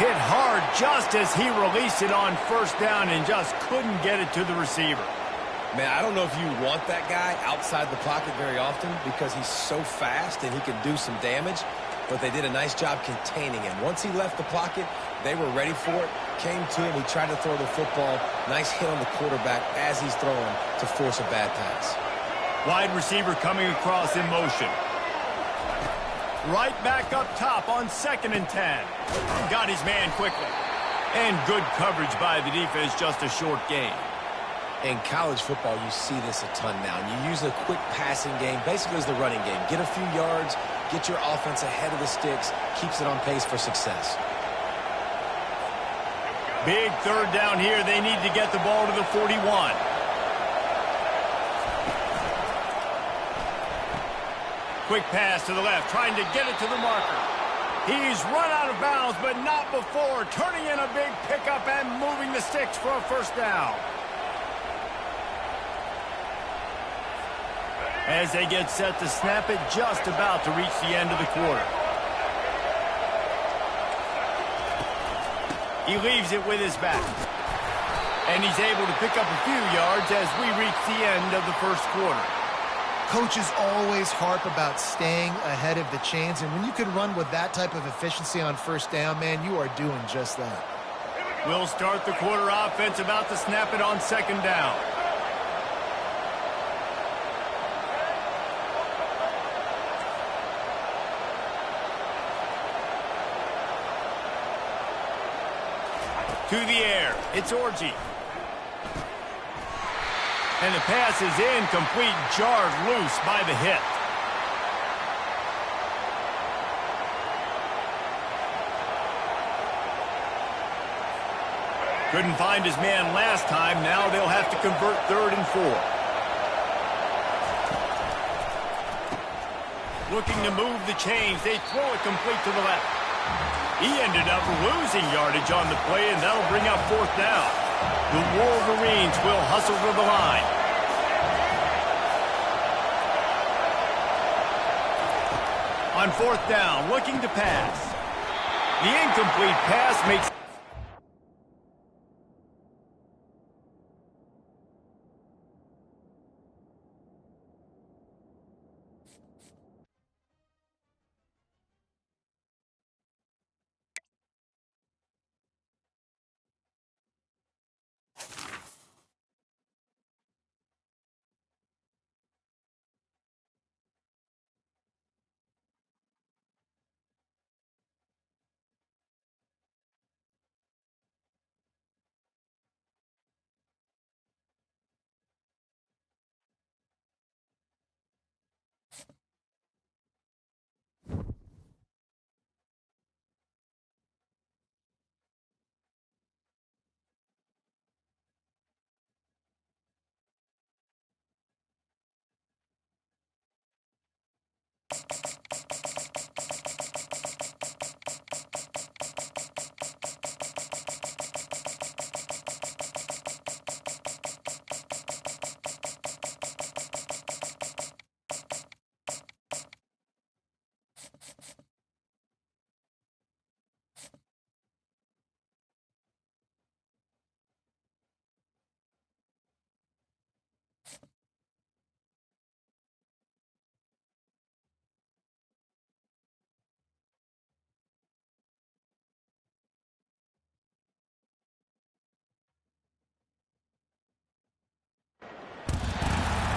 Hit hard just as he released it on first down and just couldn't get it to the receiver. Man, I don't know if you want that guy outside the pocket very often because he's so fast and he can do some damage, but they did a nice job containing him. Once he left the pocket, they were ready for it, came to him, he tried to throw the football. Nice hit on the quarterback as he's throwing to force a bad pass. Wide receiver coming across in motion. Right back up top on 2nd and 10. Got his man quickly. And good coverage by the defense, just a short gain. In college football, you see this a ton now. And you use a quick passing game, basically as the running game. Get a few yards, get your offense ahead of the sticks, keeps it on pace for success. Big 3rd down here. They need to get the ball to the 41. Quick pass to the left, trying to get it to the marker. He's run out of bounds, but not before. Turning in a big pickup and moving the sticks for a first down. As they get set to snap it, just about to reach the end of the quarter. He leaves it with his back. And he's able to pick up a few yards as we reach the end of the first quarter. Coaches always harp about staying ahead of the chains, and when you can run with that type of efficiency on first down, man, you are doing just that. We'll start the quarter offense, about to snap it on 2nd down. To the air, it's Orji. And the pass is incomplete, jarred loose by the hit. Couldn't find his man last time. Now they'll have to convert 3rd and 4. Looking to move the chains. They throw it complete to the left. He ended up losing yardage on the play, and that'll bring up 4th down. The Wolverines will hustle to the line. On 4th down, looking to pass. The incomplete pass makes...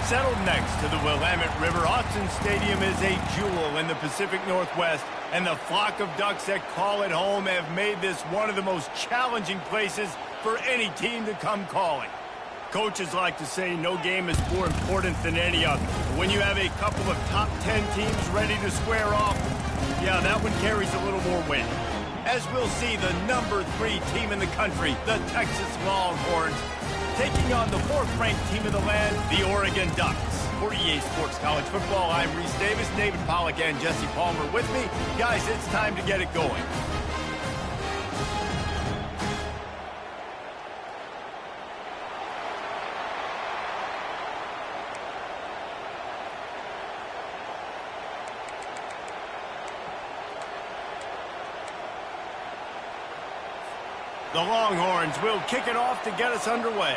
Settled next to the Willamette River, Autzen Stadium is a jewel in the Pacific Northwest, and the flock of ducks that call it home have made this one of the most challenging places for any team to come calling. Coaches like to say no game is more important than any other. When you have a couple of top 10 teams ready to square off, yeah, that one carries a little more weight. As we'll see, the #3 team in the country, the Texas Longhorns, taking on the 4th-ranked team of the land, the Oregon Ducks. For EA Sports College Football, I'm Reese Davis, David Pollack, and Jesse Palmer with me. Guys, it's time to get it going. The Longhorns will kick it off to get us underway.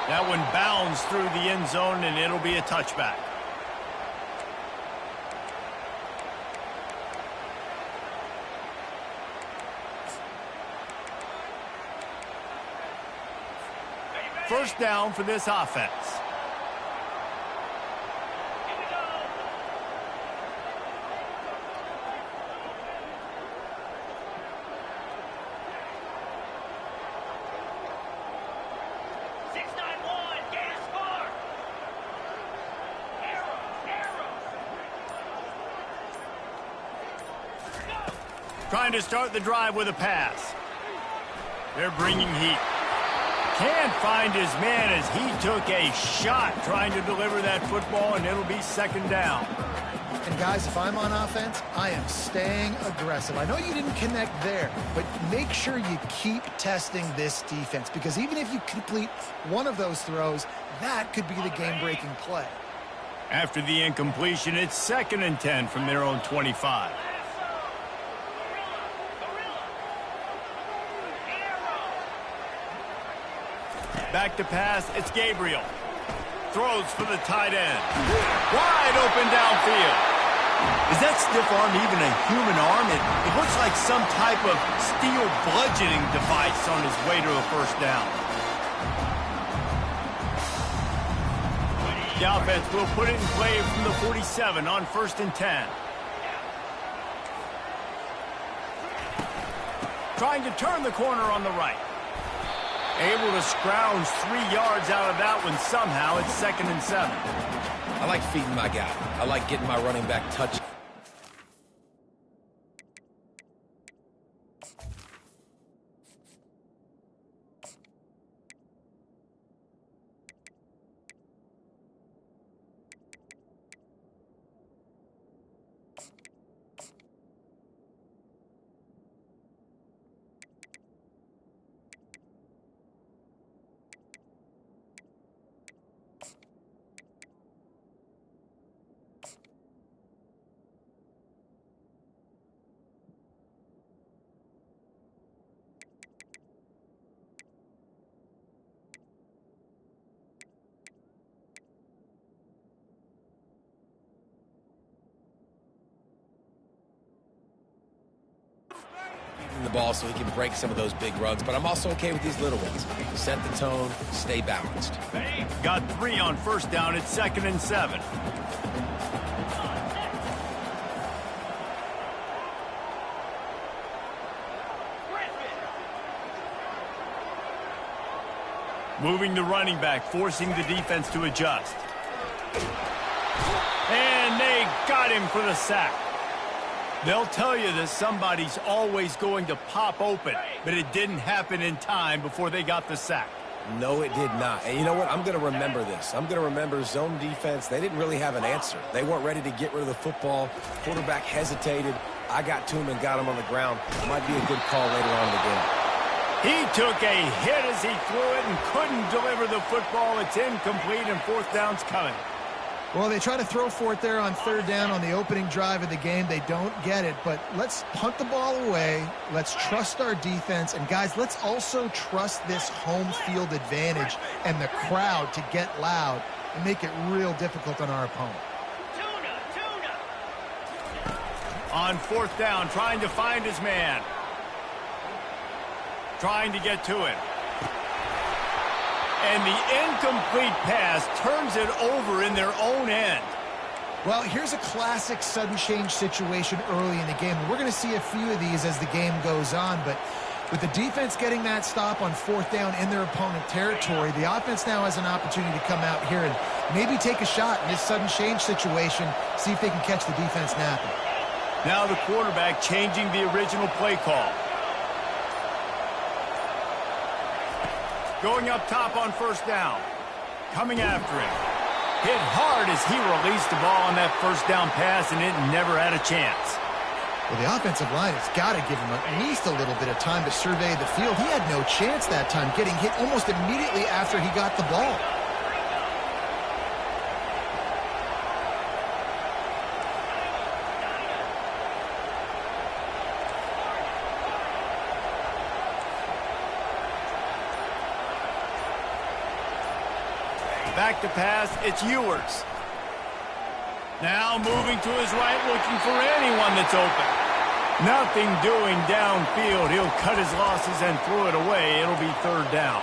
That one bounds through the end zone, and it'll be a touchback. First down for this offense. Trying to start the drive with a pass. They're bringing heat. Can't find his man as he took a shot trying to deliver that football, and it'll be second down. And guys, if I'm on offense, I am staying aggressive. I know you didn't connect there, but make sure you keep testing this defense, because even if you complete one of those throws, that could be the game-breaking play. After the incompletion, it's 2nd and 10 from their own 25. Back to pass, it's Gabriel. Throws for the tight end. Wide open downfield. Is that stiff arm even a human arm? It looks like some type of steel bludgeoning device on his way to a first down. The offense will put it in play from the 47 on 1st and 10. Trying to turn the corner on the right. Able to scrounge 3 yards out of that one somehow. It's 2nd and 7. I like feeding my guy. I like getting my running back touch. The ball so he can break some of those big runs, but I'm also okay with these little ones. Set the tone, stay balanced. Got 3 on first down. It's 2nd and 7. Moving the running back, forcing the defense to adjust. And they got him for the sack. They'll tell you that somebody's always going to pop open, but it didn't happen in time before they got the sack. No, it did not. And you know what? I'm going to remember this. I'm going to remember zone defense. They didn't really have an answer. They weren't ready to get rid of the football. Quarterback hesitated. I got to him and got him on the ground. Might be a good call later on in the game. He took a hit as he threw it and couldn't deliver the football. It's incomplete, and 4th down's coming. Well, they try to throw for it there on 3rd down on the opening drive of the game. They don't get it, but let's punt the ball away. Let's trust our defense. And, guys, let's also trust this home field advantage and the crowd to get loud and make it real difficult on our opponent. On 4th down, trying to find his man. Trying to get to him. And the incomplete pass turns it over in their own end. Well, here's a classic sudden change situation early in the game. We're going to see a few of these as the game goes on, but with the defense getting that stop on 4th down in their opponent territory, the offense now has an opportunity to come out here and maybe take a shot in this sudden change situation, see if they can catch the defense napping. Now the quarterback changing the original play call. Going up top on first down. Coming after him. Hit hard as he released the ball on that first down pass, and it never had a chance. Well, the offensive line has got to give him at least a little bit of time to survey the field. He had no chance that time, getting hit almost immediately after he got the ball. Back to pass, it's Ewers. Now moving to his right, looking for anyone that's open. Nothing doing downfield. He'll cut his losses and throw it away. It'll be third down.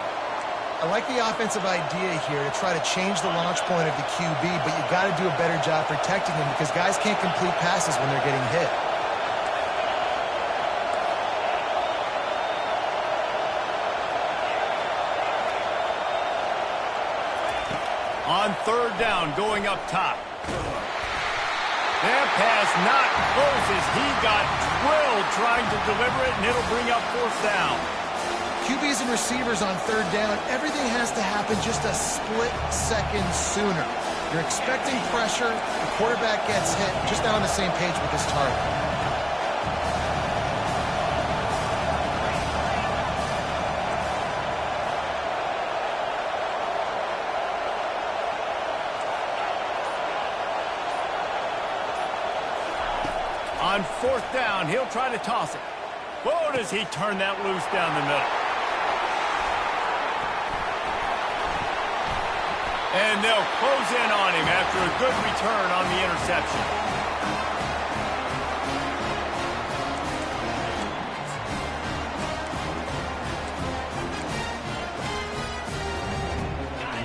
I like the offensive idea here to try to change the launch point of the QB, but you got to do a better job protecting him because guys can't complete passes when they're getting hit. On third down, going up top. That pass not close as he got drilled trying to deliver it, and it'll bring up fourth down. QBs and receivers on third down, everything has to happen just a split second sooner. You're expecting pressure, the quarterback gets hit, just not on the same page with his target. On fourth down, he'll try to toss it. Whoa, does he turn that loose down the middle. And they'll close in on him after a good return on the interception.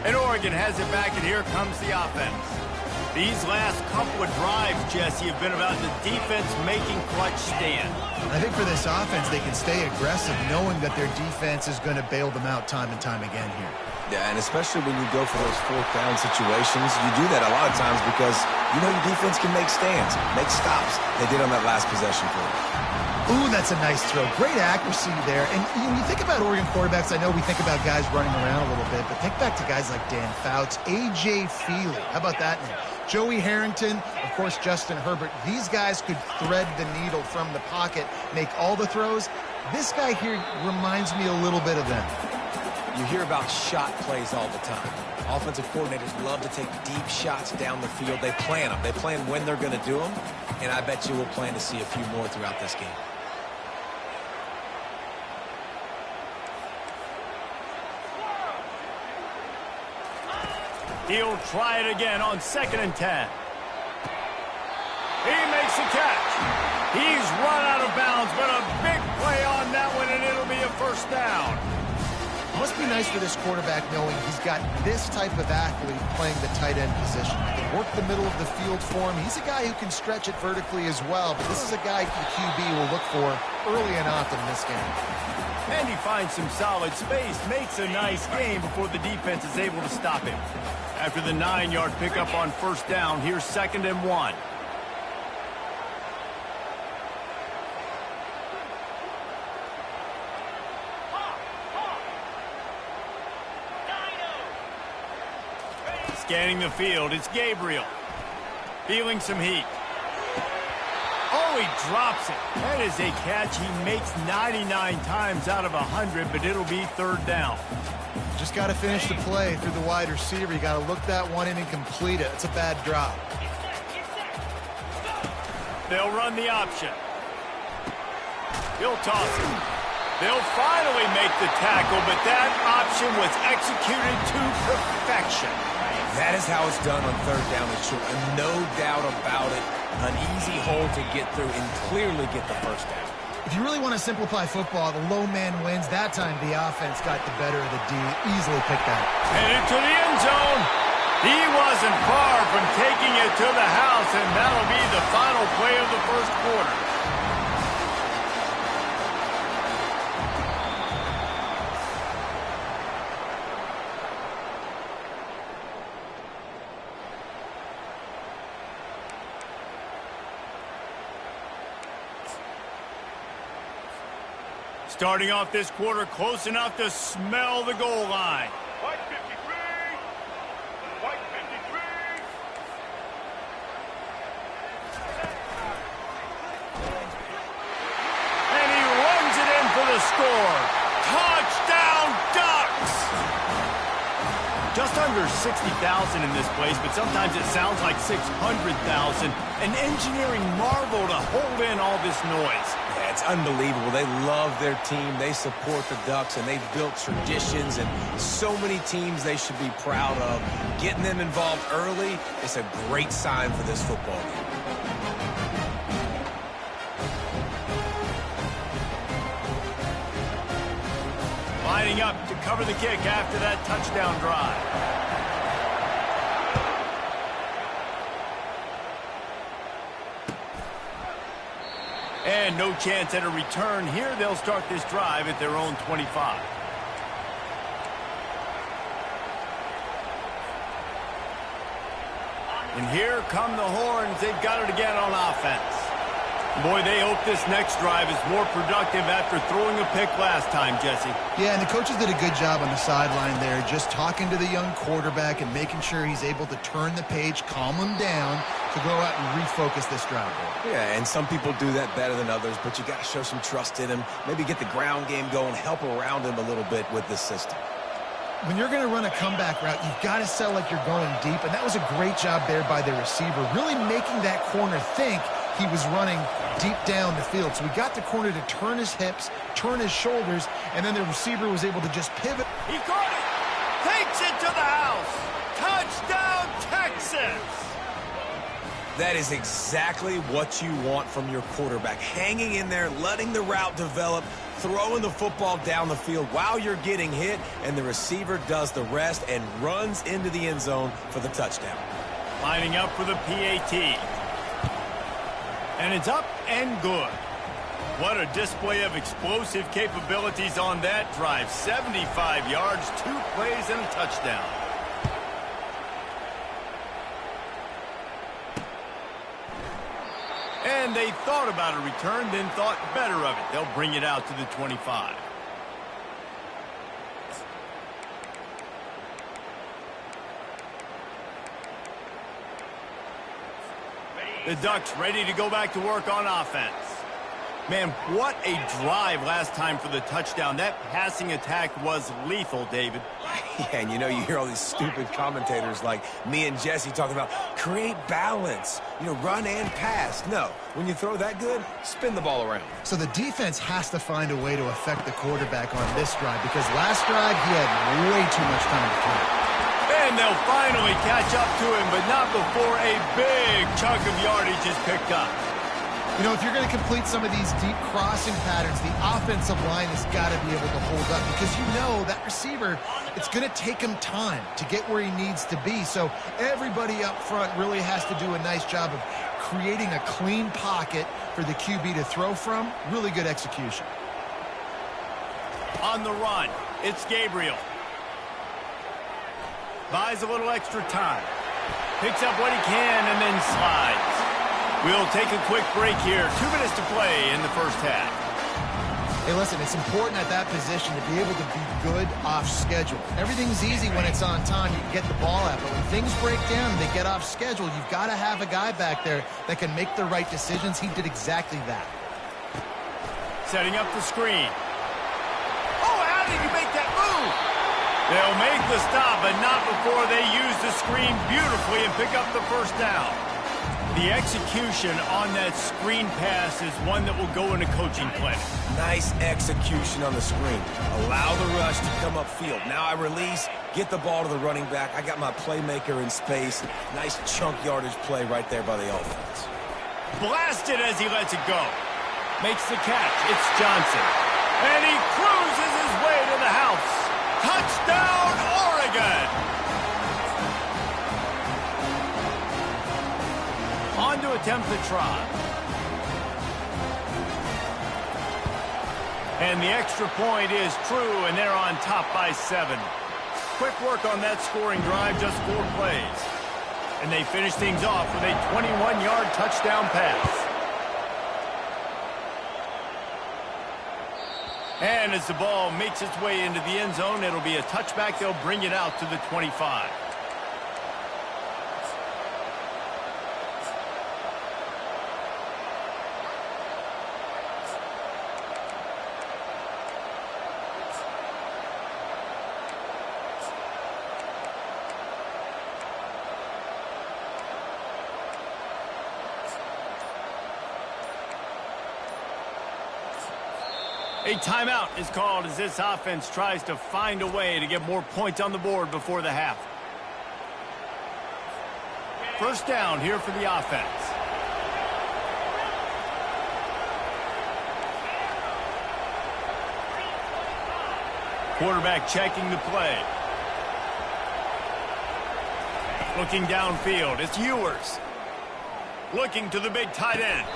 And Oregon has it back, and here comes the offense. These last couple of drives, Jesse, have been about the defense making clutch stand. I think for this offense, they can stay aggressive knowing that their defense is going to bail them out time and time again here. Yeah, and especially when you go for those fourth down situations, you do that a lot of times because you know your defense can make stands, make stops. They did on that last possession for them. Ooh, that's a nice throw. Great accuracy there. And when you think about Oregon quarterbacks, I know we think about guys running around a little bit, but think back to guys like Dan Fouts, A.J. Feely. How about that name? Joey Harrington, of course, Justin Herbert. These guys could thread the needle from the pocket, make all the throws. This guy here reminds me a little bit of them. You hear about shot plays all the time. Offensive coordinators love to take deep shots down the field. They plan them. They plan when they're going to do them, and I bet you we'll plan to see a few more throughout this game. He'll try it again on 2nd and 10. He makes the catch. He's run out of bounds, but a big play on that one, and it'll be a first down. It must be nice for this quarterback knowing he's got this type of athlete playing the tight end position. He can work the middle of the field for him. He's a guy who can stretch it vertically as well, but this is a guy the QB will look for early and often in this game. And he finds some solid space, makes a nice game before the defense is able to stop him. After the 9-yard pickup on first down, here's 2nd and 1. Scanning the field, it's Gabriel. Feeling some heat. Oh, he drops it. That is a catch he makes 99 times out of 100, but it'll be third down. Just got to finish the play through the wide receiver. You got to look that one in and complete it. It's a bad drop. They'll run the option. He'll toss it. They'll finally make the tackle, but that option was executed to perfection. That is how it's done on third down and short. No doubt about it. An easy hole to get through and clearly get the first down. If you really want to simplify football, the low man wins. That time the offense got the better of the D. Easily picked that. Headed to the end zone. He wasn't far from taking it to the house, and that'll be the final play of the first quarter. Starting off this quarter close enough to smell the goal line. White 53. White 53. And he runs it in for the score. Touchdown, Ducks! Just under 60,000 in this place, but sometimes it sounds like 600,000. An engineering marvel to hold in all this noise. Yeah, it's unbelievable. They love their team. They support the Ducks, and they've built traditions and so many teams they should be proud of. Getting them involved early is a great sign for this football game. Lining up to cover the kick after that touchdown drive. And no chance at a return here. They'll start this drive at their own 25. And here come the horns. They've got it again on offense. Boy, they hope this next drive is more productive after throwing a pick last time, Jesse. Yeah, and the coaches did a good job on the sideline there, just talking to the young quarterback and making sure he's able to turn the page, calm him down, to go out and refocus this drive. Yeah, and some people do that better than others, but you got to show some trust in him. Maybe get the ground game going, help around him a little bit with this system. When you're going to run a comeback route, you've got to sell like you're going deep, and that was a great job there by the receiver, really making that corner think he was running deep down the field. So we got the corner to turn his hips, turn his shoulders, and then the receiver was able to just pivot. He caught it! Takes it to the house! Touchdown, Texas! That is exactly what you want from your quarterback. Hanging in there, letting the route develop, throwing the football down the field while you're getting hit, and the receiver does the rest and runs into the end zone for the touchdown. Lining up for the PAT. And it's up and good. What a display of explosive capabilities on that drive. 75 yards, 2 plays, and a touchdown. And they thought about a return, then thought better of it. They'll bring it out to the 25. The Ducks ready to go back to work on offense. Man, what a drive last time for the touchdown. That passing attack was lethal, David. Yeah, and you know, you hear all these stupid commentators like me and Jesse talking about create balance, you know, run and pass. No, when you throw that good, spin the ball around. So the defense has to find a way to affect the quarterback on this drive, because last drive he had way too much time to throw. And they'll finally catch up to him, but not before a big chunk of yardage is picked up. You know, if you're going to complete some of these deep crossing patterns, the offensive line has got to be able to hold up, because you know that receiver, it's going to take him time to get where he needs to be. So everybody up front really has to do a nice job of creating a clean pocket for the QB to throw from. Really good execution. On the run, it's Gabriel. Buys a little extra time. Picks up what he can and then slides. We'll take a quick break here. 2 minutes to play in the first half. Hey, listen, it's important at that position to be able to be good off schedule. Everything's easy when it's on time. You can get the ball out. But when things break down and they get off schedule, you've got to have a guy back there that can make the right decisions. He did exactly that. Setting up the screen. Oh, how did he make that move? They'll make the stop, but not before they use the screen beautifully and pick up the first down. The execution on that screen pass is one that will go in a coaching clinic. Nice execution on the screen. Allow the rush to come upfield. Now I release, get the ball to the running back. I got my playmaker in space. Nice chunk yardage play right there by the offense. Blasted as he lets it go. Makes the catch. It's Johnson. And he cruises his way to the house. Touchdown, Oregon! On to attempt the try. And the extra point is true, and they're on top by 7. Quick work on that scoring drive, just 4 plays. And they finish things off with a 21-yard touchdown pass. And as the ball makes its way into the end zone, it'll be a touchback. They'll bring it out to the 25. A timeout is called as this offense tries to find a way to get more points on the board before the half. First down here for the offense. Quarterback checking the play. Looking downfield, it's Ewers. Looking to the big tight end.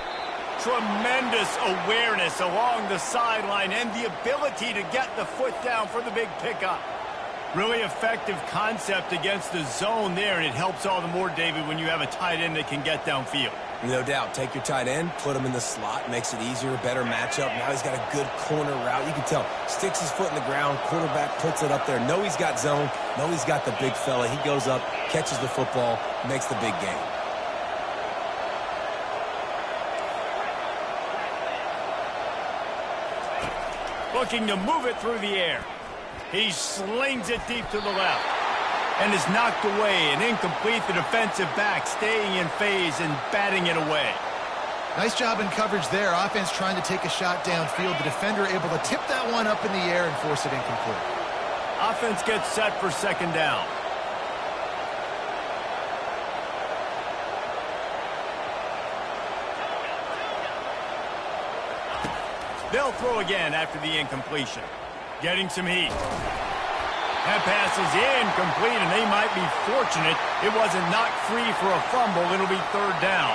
Tremendous awareness along the sideline and the ability to get the foot down for the big pickup. Really effective concept against the zone there, and it helps all the more, David, when you have a tight end that can get downfield. No doubt. Take your tight end, put him in the slot, makes it easier, better matchup. Now he's got a good corner route. You can tell. Sticks his foot in the ground, quarterback puts it up there. Know he's got zone, know he's got the big fella. He goes up, catches the football, makes the big game. Looking to move it through the air. He slings it deep to the left. And is knocked away and incomplete. The defensive back staying in phase and batting it away. Nice job in coverage there. Offense trying to take a shot downfield. The defender able to tip that one up in the air and force it incomplete. Offense gets set for second down. They'll throw again after the incompletion. Getting some heat. That pass is incomplete, and they might be fortunate it wasn't knocked free for a fumble. It'll be third down.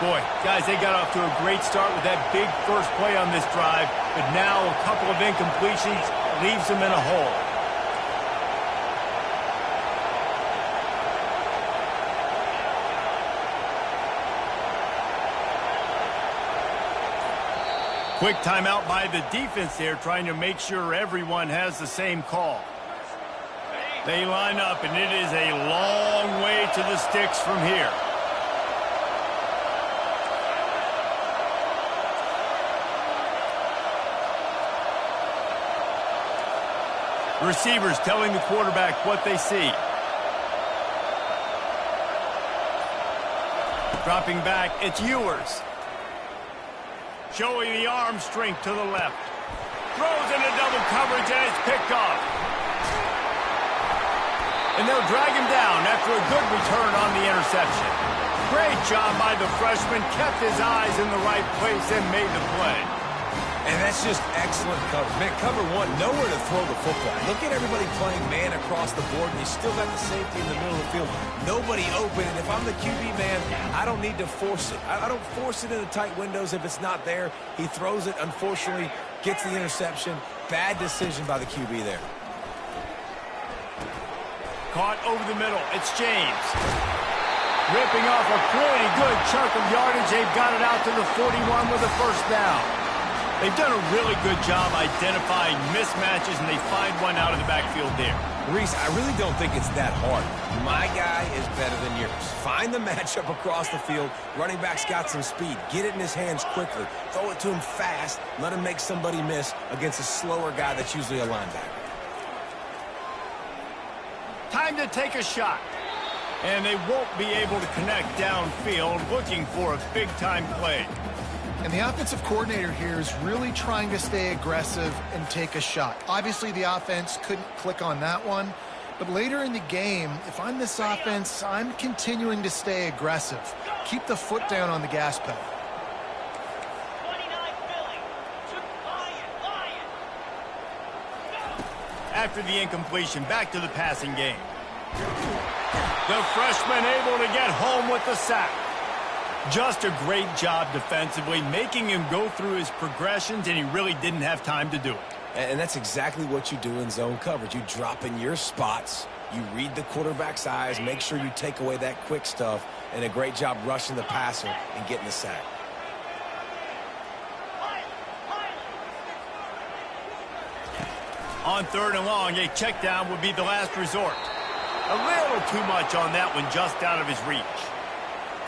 Boy, guys, they got off to a great start with that big first play on this drive, but now a couple of incompletions leaves them in a hole. Quick timeout by the defense there, trying to make sure everyone has the same call. They line up, and it is a long way to the sticks from here. Receivers telling the quarterback what they see. Dropping back, it's Ewers. Showing the arm strength to the left. Throws into double coverage, and it's picked off. And they'll drag him down after a good return on the interception. Great job by the freshman. Kept his eyes in the right place and made the play. And that's just excellent coverage. Man, cover one, nowhere to throw the football. Look at everybody playing man across the board, and you still got the safety in the middle of the field. Nobody open, and if I'm the QB man, I don't need to force it. I don't force it into tight windows if it's not there. He throws it, unfortunately, gets the interception. Bad decision by the QB there. Caught over the middle. It's James. Ripping off a pretty good chunk of yardage. They've got it out to the 41 with a first down. They've done a really good job identifying mismatches, and they find one out of the backfield there. Reese, I really don't think it's that hard. My guy is better than yours. Find the matchup across the field. Running back's got some speed. Get it in his hands quickly. Throw it to him fast. Let him make somebody miss against a slower guy that's usually a linebacker. Time to take a shot. And they won't be able to connect downfield, looking for a big-time play. And the offensive coordinator here is really trying to stay aggressive and take a shot. Obviously, the offense couldn't click on that one. But later in the game, if I'm this offense, I'm continuing to stay aggressive. Keep the foot down on the gas pedal. After the incompletion, back to the passing game. The freshman able to get home with the sack. Just a great job defensively, making him go through his progressions, and he really didn't have time to do it. And that's exactly what you do in zone coverage. You drop in your spots, you read the quarterback's eyes, make sure you take away that quick stuff, and a great job rushing the passer and getting the sack. On 3rd and long, a check down would be the last resort. A little too much on that one, just out of his reach.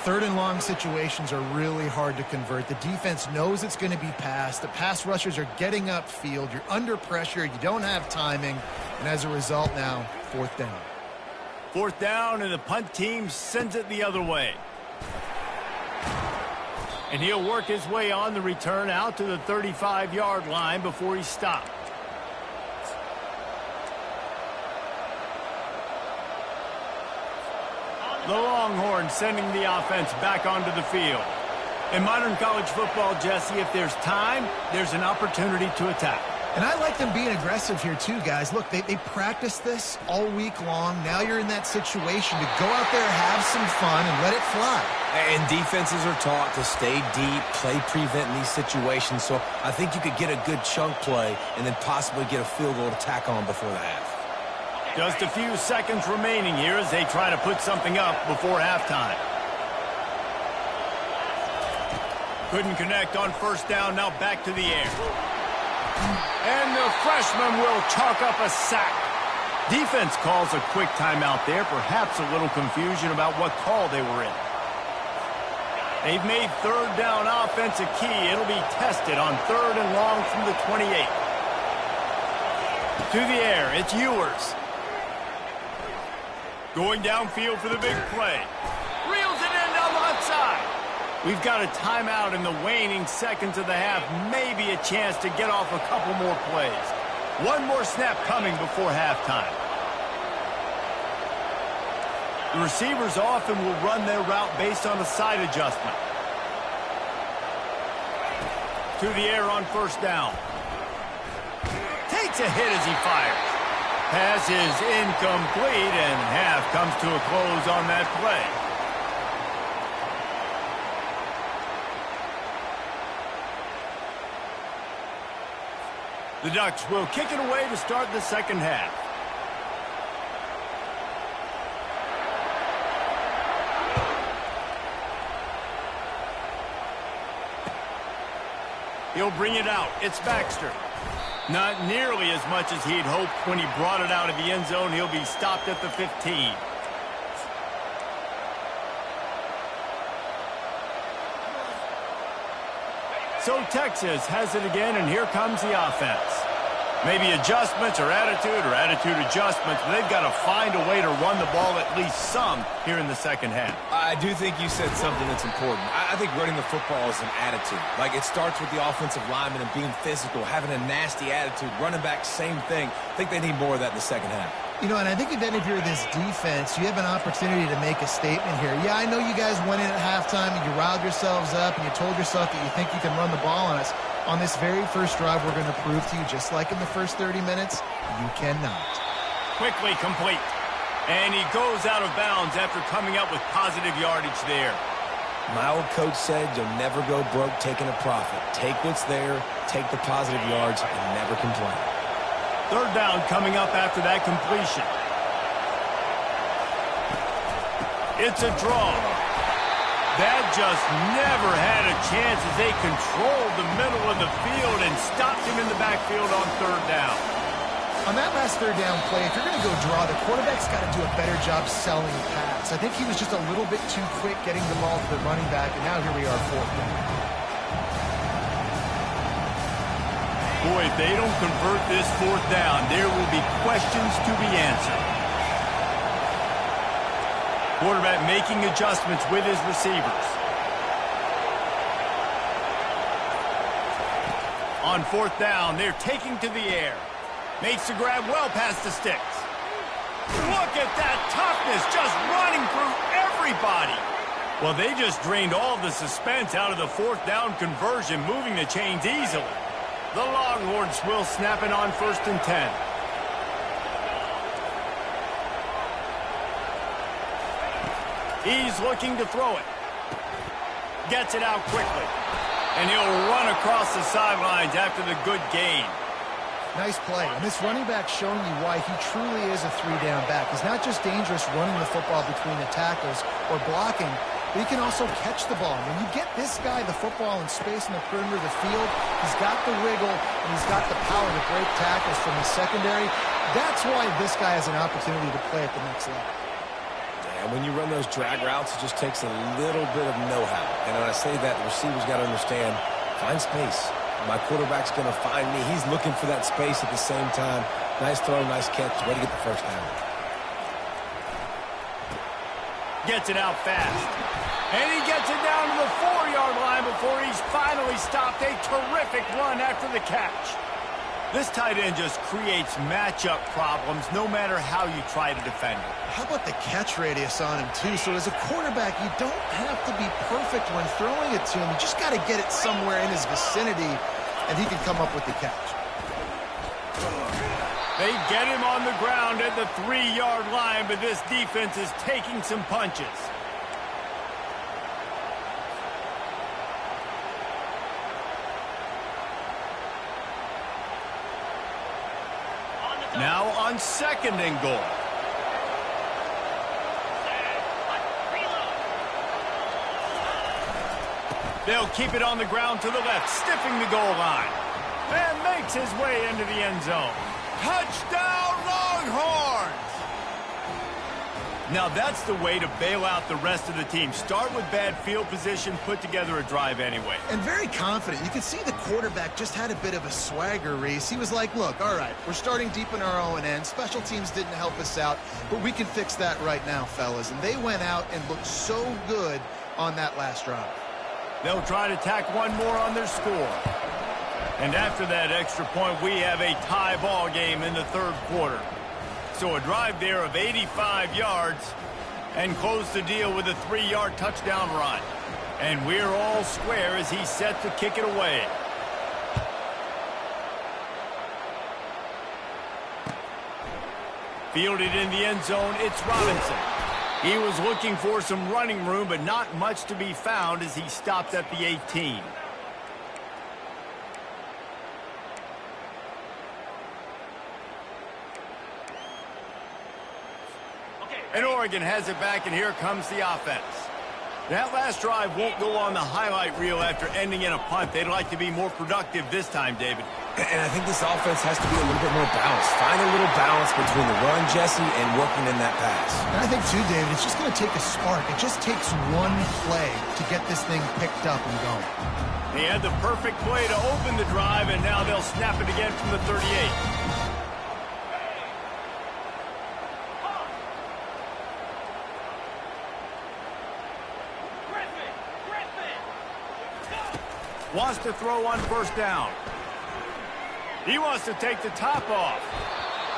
3rd and long situations are really hard to convert. The defense knows it's going to be passed. The pass rushers are getting upfield. You're under pressure. You don't have timing. And as a result now, 4th down. 4th down, and the punt team sends it the other way. And he'll work his way on the return out to the 35-yard line before he's stopped. The Longhorns sending the offense back onto the field. In modern college football, Jesse, if there's time, there's an opportunity to attack. And I like them being aggressive here too, guys. Look, they practiced this all week long. Now you're in that situation to go out there, have some fun, and let it fly. And defenses are taught to stay deep, play prevent in these situations. So I think you could get a good chunk play and then possibly get a field goal to tack on before the half. Just a few seconds remaining here as they try to put something up before halftime. Couldn't connect on 1st down, now back to the air. And the freshman will chalk up a sack. Defense calls a quick timeout there, perhaps a little confusion about what call they were in. They've made 3rd down offense a key. It'll be tested on 3rd and long from the 28. To the air, it's Ewers. Going downfield for the big play. Reels it in down the left side. We've got a timeout in the waning seconds of the half. Maybe a chance to get off a couple more plays. One more snap coming before halftime. The receivers often will run their route based on a side adjustment. To the air on 1st down. Takes a hit as he fires. Pass is incomplete, and half comes to a close on that play. The Ducks will kick it away to start the 2nd half. He'll bring it out. It's Baxter. Not nearly as much as he'd hoped when he brought it out of the end zone. He'll be stopped at the 15. So Texas has it again, and here comes the offense. Maybe adjustments or attitude adjustments, but they've got to find a way to run the ball at least some here in the 2nd half. I do think you said something that's important. I think running the football is an attitude. Like, it starts with the offensive lineman and being physical, having a nasty attitude. Running back, same thing. I think they need more of that in the 2nd half. You know, and I think if any of you are this defense, you have an opportunity to make a statement here. Yeah, I know you guys went in at halftime and you riled yourselves up and you told yourself that you think you can run the ball on us. On this very first drive, we're going to prove to you, just like in the first 30 minutes, you cannot. Quickly complete. And he goes out of bounds after coming up with positive yardage there. My old coach said you'll never go broke taking a profit. Take what's there, take the positive yards, and never complain. 3rd down coming up after that completion. It's a draw. That just never had a chance as they controlled the middle of the field and stopped him in the backfield on 3rd down. On that last 3rd down play, if you're going to go draw, the quarterback's got to do a better job selling the pass. I think he was just a little bit too quick getting the ball to the running back, and now here we are, 4th down. Boy, if they don't convert this 4th down, there will be questions to be answered. Quarterback making adjustments with his receivers. On 4th down, they're taking to the air. Makes the grab well past the sticks. Look at that toughness, just running through everybody. Well, they just drained all the suspense out of the 4th down conversion, moving the chains easily. The Longhorns will snap it on 1st and 10. He's looking to throw it. Gets it out quickly. And he'll run across the sidelines after the good gain. Nice play. And this running back showing you why he truly is a 3-down back. He's not just dangerous running the football between the tackles or blocking, but he can also catch the ball. When you get this guy the football in space in the perimeter of the field, he's got the wiggle and he's got the power to break tackles from the secondary. That's why this guy has an opportunity to play at the next level. And when you run those drag routes, it just takes a little bit of know-how. And when I say that, the receiver's got to understand, find space. My quarterback's going to find me. He's looking for that space at the same time. Nice throw, nice catch. Way to get the first down. Gets it out fast. And he gets it down to the 4-yard line before he's finally stopped. A terrific run after the catch. This tight end just creates matchup problems no matter how you try to defend it. How about the catch radius on him, too? So as a quarterback, you don't have to be perfect when throwing it to him. You just got to get it somewhere in his vicinity, and he can come up with the catch. They get him on the ground at the 3-yard line, but this defense is taking some punches. Now on 2nd and goal. They'll keep it on the ground to the left, stiffing the goal line. And makes his way into the end zone. Touchdown, Longhorns! Now that's the way to bail out the rest of the team. Start with bad field position, put together a drive anyway. And very confident. You could see the quarterback just had a bit of a swagger, Reese. He was like, look, all right, we're starting deep in our own end. Special teams didn't help us out, but we can fix that right now, fellas. And they went out and looked so good on that last drive. They'll try to tack one more on their score. And after that extra point, we have a tie ball game in the 3rd quarter. So a drive there of 85 yards and close the deal with a 3-yard touchdown run. And we're all square as he's set to kick it away. Fielded in the end zone, it's Robinson. He was looking for some running room, but not much to be found as he stopped at the 18. And Oregon has it back, and here comes the offense. That last drive won't go on the highlight reel after ending in a punt. They'd like to be more productive this time, David. And I think this offense has to be a little bit more balanced. Find a little balance between the run, Jesse, and working in that pass. And I think, too, David, it's just going to take a spark. It just takes one play to get this thing picked up and going. They had the perfect play to open the drive, and now they'll snap it again from the 38. Wants to throw on 1st down. He wants to take the top off.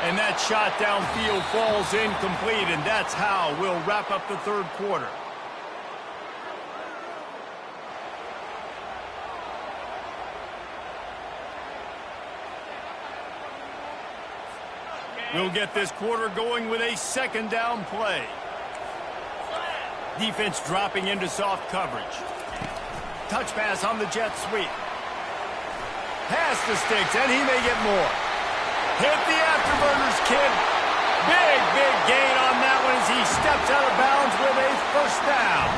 And that shot downfield falls incomplete, and that's how we'll wrap up the 3rd quarter. We'll get this quarter going with a 2nd down play. Defense dropping into soft coverage. Touch pass on the jet sweep. Pass to Sticks, and he may get more. Hit the afterburners, kid. Big gain on that one as he steps out of bounds with a 1st down.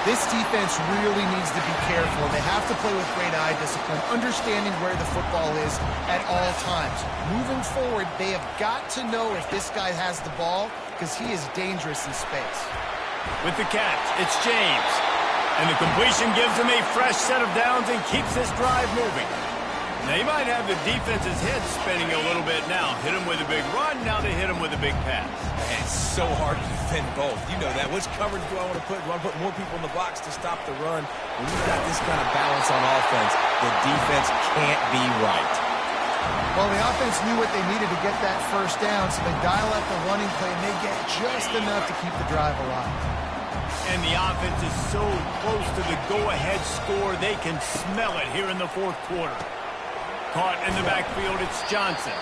This defense really needs to be careful. They have to play with great eye discipline, understanding where the football is at all times. Moving forward, they have got to know if this guy has the ball because he is dangerous in space. With the catch, it's James. And the completion gives him a fresh set of downs and keeps this drive moving. Now, you might have the defense's head spinning a little bit now. Hit him with a big run, now they hit him with a big pass. Man, it's so hard to defend both. You know that. Which coverage do I want to put? Do I want to put more people in the box to stop the run? When you've got this kind of balance on offense, the defense can't be right. Well, the offense knew what they needed to get that 1st down, so they dial up the running play, and they get just enough to keep the drive alive. And the offense is so close to the go-ahead score, they can smell it here in the 4th quarter. Caught in the backfield, it's Johnson.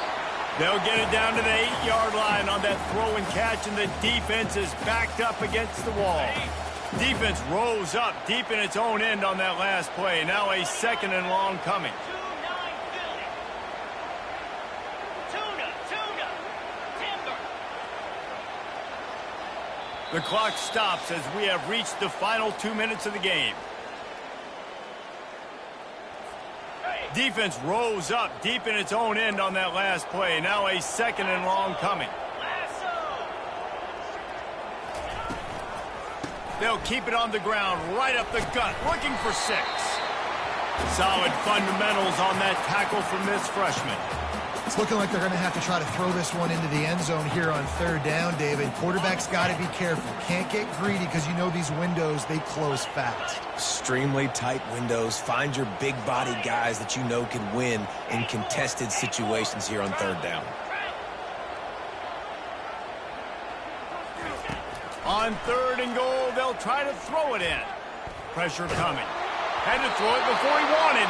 They'll get it down to the 8-yard line on that throw and catch, and the defense is backed up against the wall. Defense rose up deep in its own end on that last play. Now a 2nd and long coming. The clock stops as we have reached the final 2 minutes of the game. Defense rose up deep in its own end on that last play. Now a second and long coming. They'll keep it on the ground, right up the gut, looking for 6. Solid fundamentals on that tackle from this freshman. It's looking like they're going to have to try to throw this one into the end zone here on 3rd down, David. Quarterback's got to be careful. Can't get greedy because you know these windows, they close fast. Extremely tight windows. Find your big body guys that you know can win in contested situations here on 3rd down. On 3rd and goal, they'll try to throw it in. Pressure coming. Had to throw it before he wanted.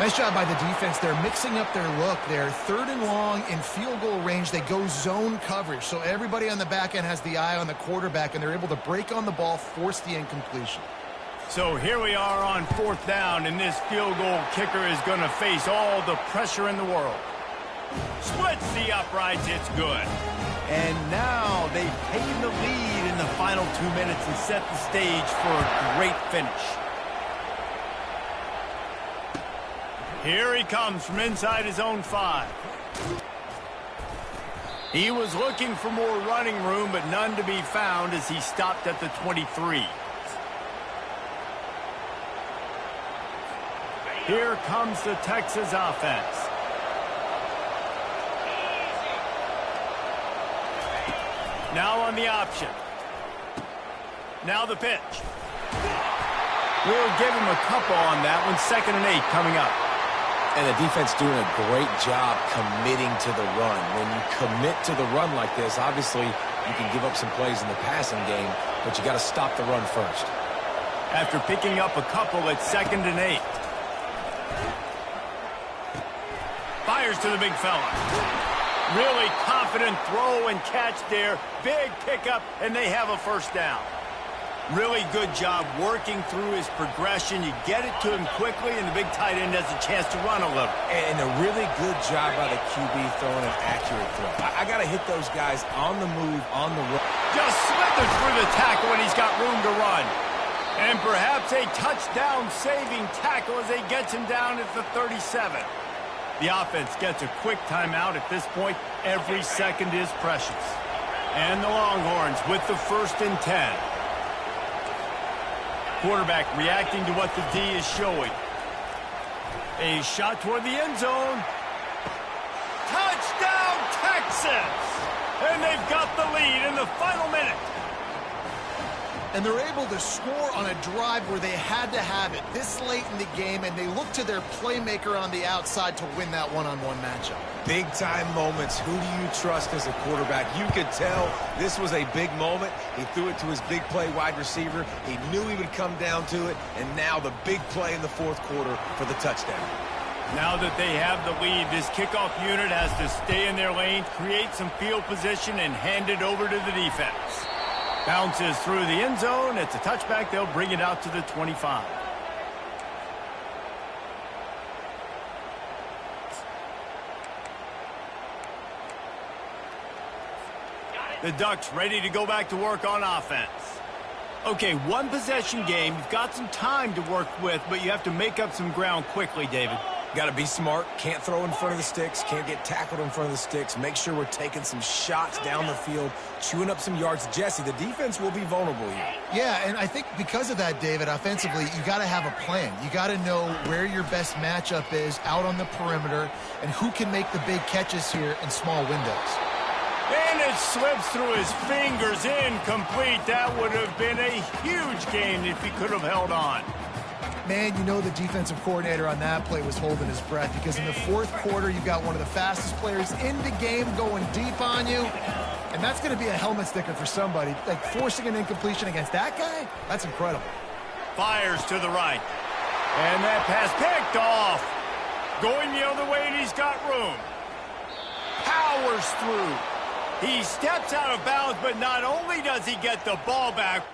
Nice job by the defense. They're mixing up their look there. 3rd and long in field goal range. They go zone coverage. So everybody on the back end has the eye on the quarterback, and they're able to break on the ball, force the incompletion. So here we are on 4th down, and this field goal kicker is going to face all the pressure in the world. Splits the uprights. It's good. And now they pave the lead in the final 2 minutes and set the stage for a great finish. Here he comes from inside his own 5. He was looking for more running room, but none to be found as he stopped at the 23. Here comes the Texas offense. Now on the option. Now the pitch. We'll give him a couple on that one. 2nd and 8 coming up. And the defense doing a great job committing to the run. When you commit to the run like this, obviously you can give up some plays in the passing game, but you got to stop the run first. After picking up a couple at 2nd and 8. Fires to the big fella. Really confident throw and catch there. Big pickup, and they have a 1st down. Really good job working through his progression. You get it to him quickly, and the big tight end has a chance to run a little. And a really good job by the QB throwing an accurate throw. I got to hit those guys on the move, on the run. Just slithered through the tackle, and he's got room to run. And perhaps a touchdown-saving tackle as he gets him down at the 37. The offense gets a quick timeout at this point. Every second is precious. And the Longhorns with the 1st and 10. Quarterback reacting to what the D is showing. A shot toward the end zone. Touchdown, Texas! And they've got the lead in the final minute. And they're able to score on a drive where they had to have it this late in the game, and they look to their playmaker on the outside to win that one-on-one matchup. Big-time moments. Who do you trust as a quarterback? You could tell this was a big moment. He threw it to his big play wide receiver. He knew he would come down to it, and now the big play in the 4th quarter for the touchdown. Now that they have the lead, this kickoff unit has to stay in their lane, create some field position, and hand it over to the defense. Bounces through the end zone. It's a touchback. They'll bring it out to the 25. The Ducks ready to go back to work on offense. Okay, 1-possession game. You've got some time to work with, but you have to make up some ground quickly, David. Got to be smart. Can't throw in front of the sticks. Can't get tackled in front of the sticks. Make sure we're taking some shots down the field, chewing up some yards. Jesse, the defense will be vulnerable here. Yeah, and I think because of that, David, offensively, you got to have a plan. You got to know where your best matchup is out on the perimeter and who can make the big catches here in small windows. And it slips through his fingers, incomplete. That would have been a huge gain if he could have held on. Man, you know the defensive coordinator on that play was holding his breath because in the 4th quarter, you've got one of the fastest players in the game going deep on you, and that's going to be a helmet sticker for somebody. Like, forcing an incompletion against that guy, that's incredible. Fires to the right. And that pass picked off. Going the other way, and he's got room. Powers through. He steps out of bounds, but not only does he get the ball back,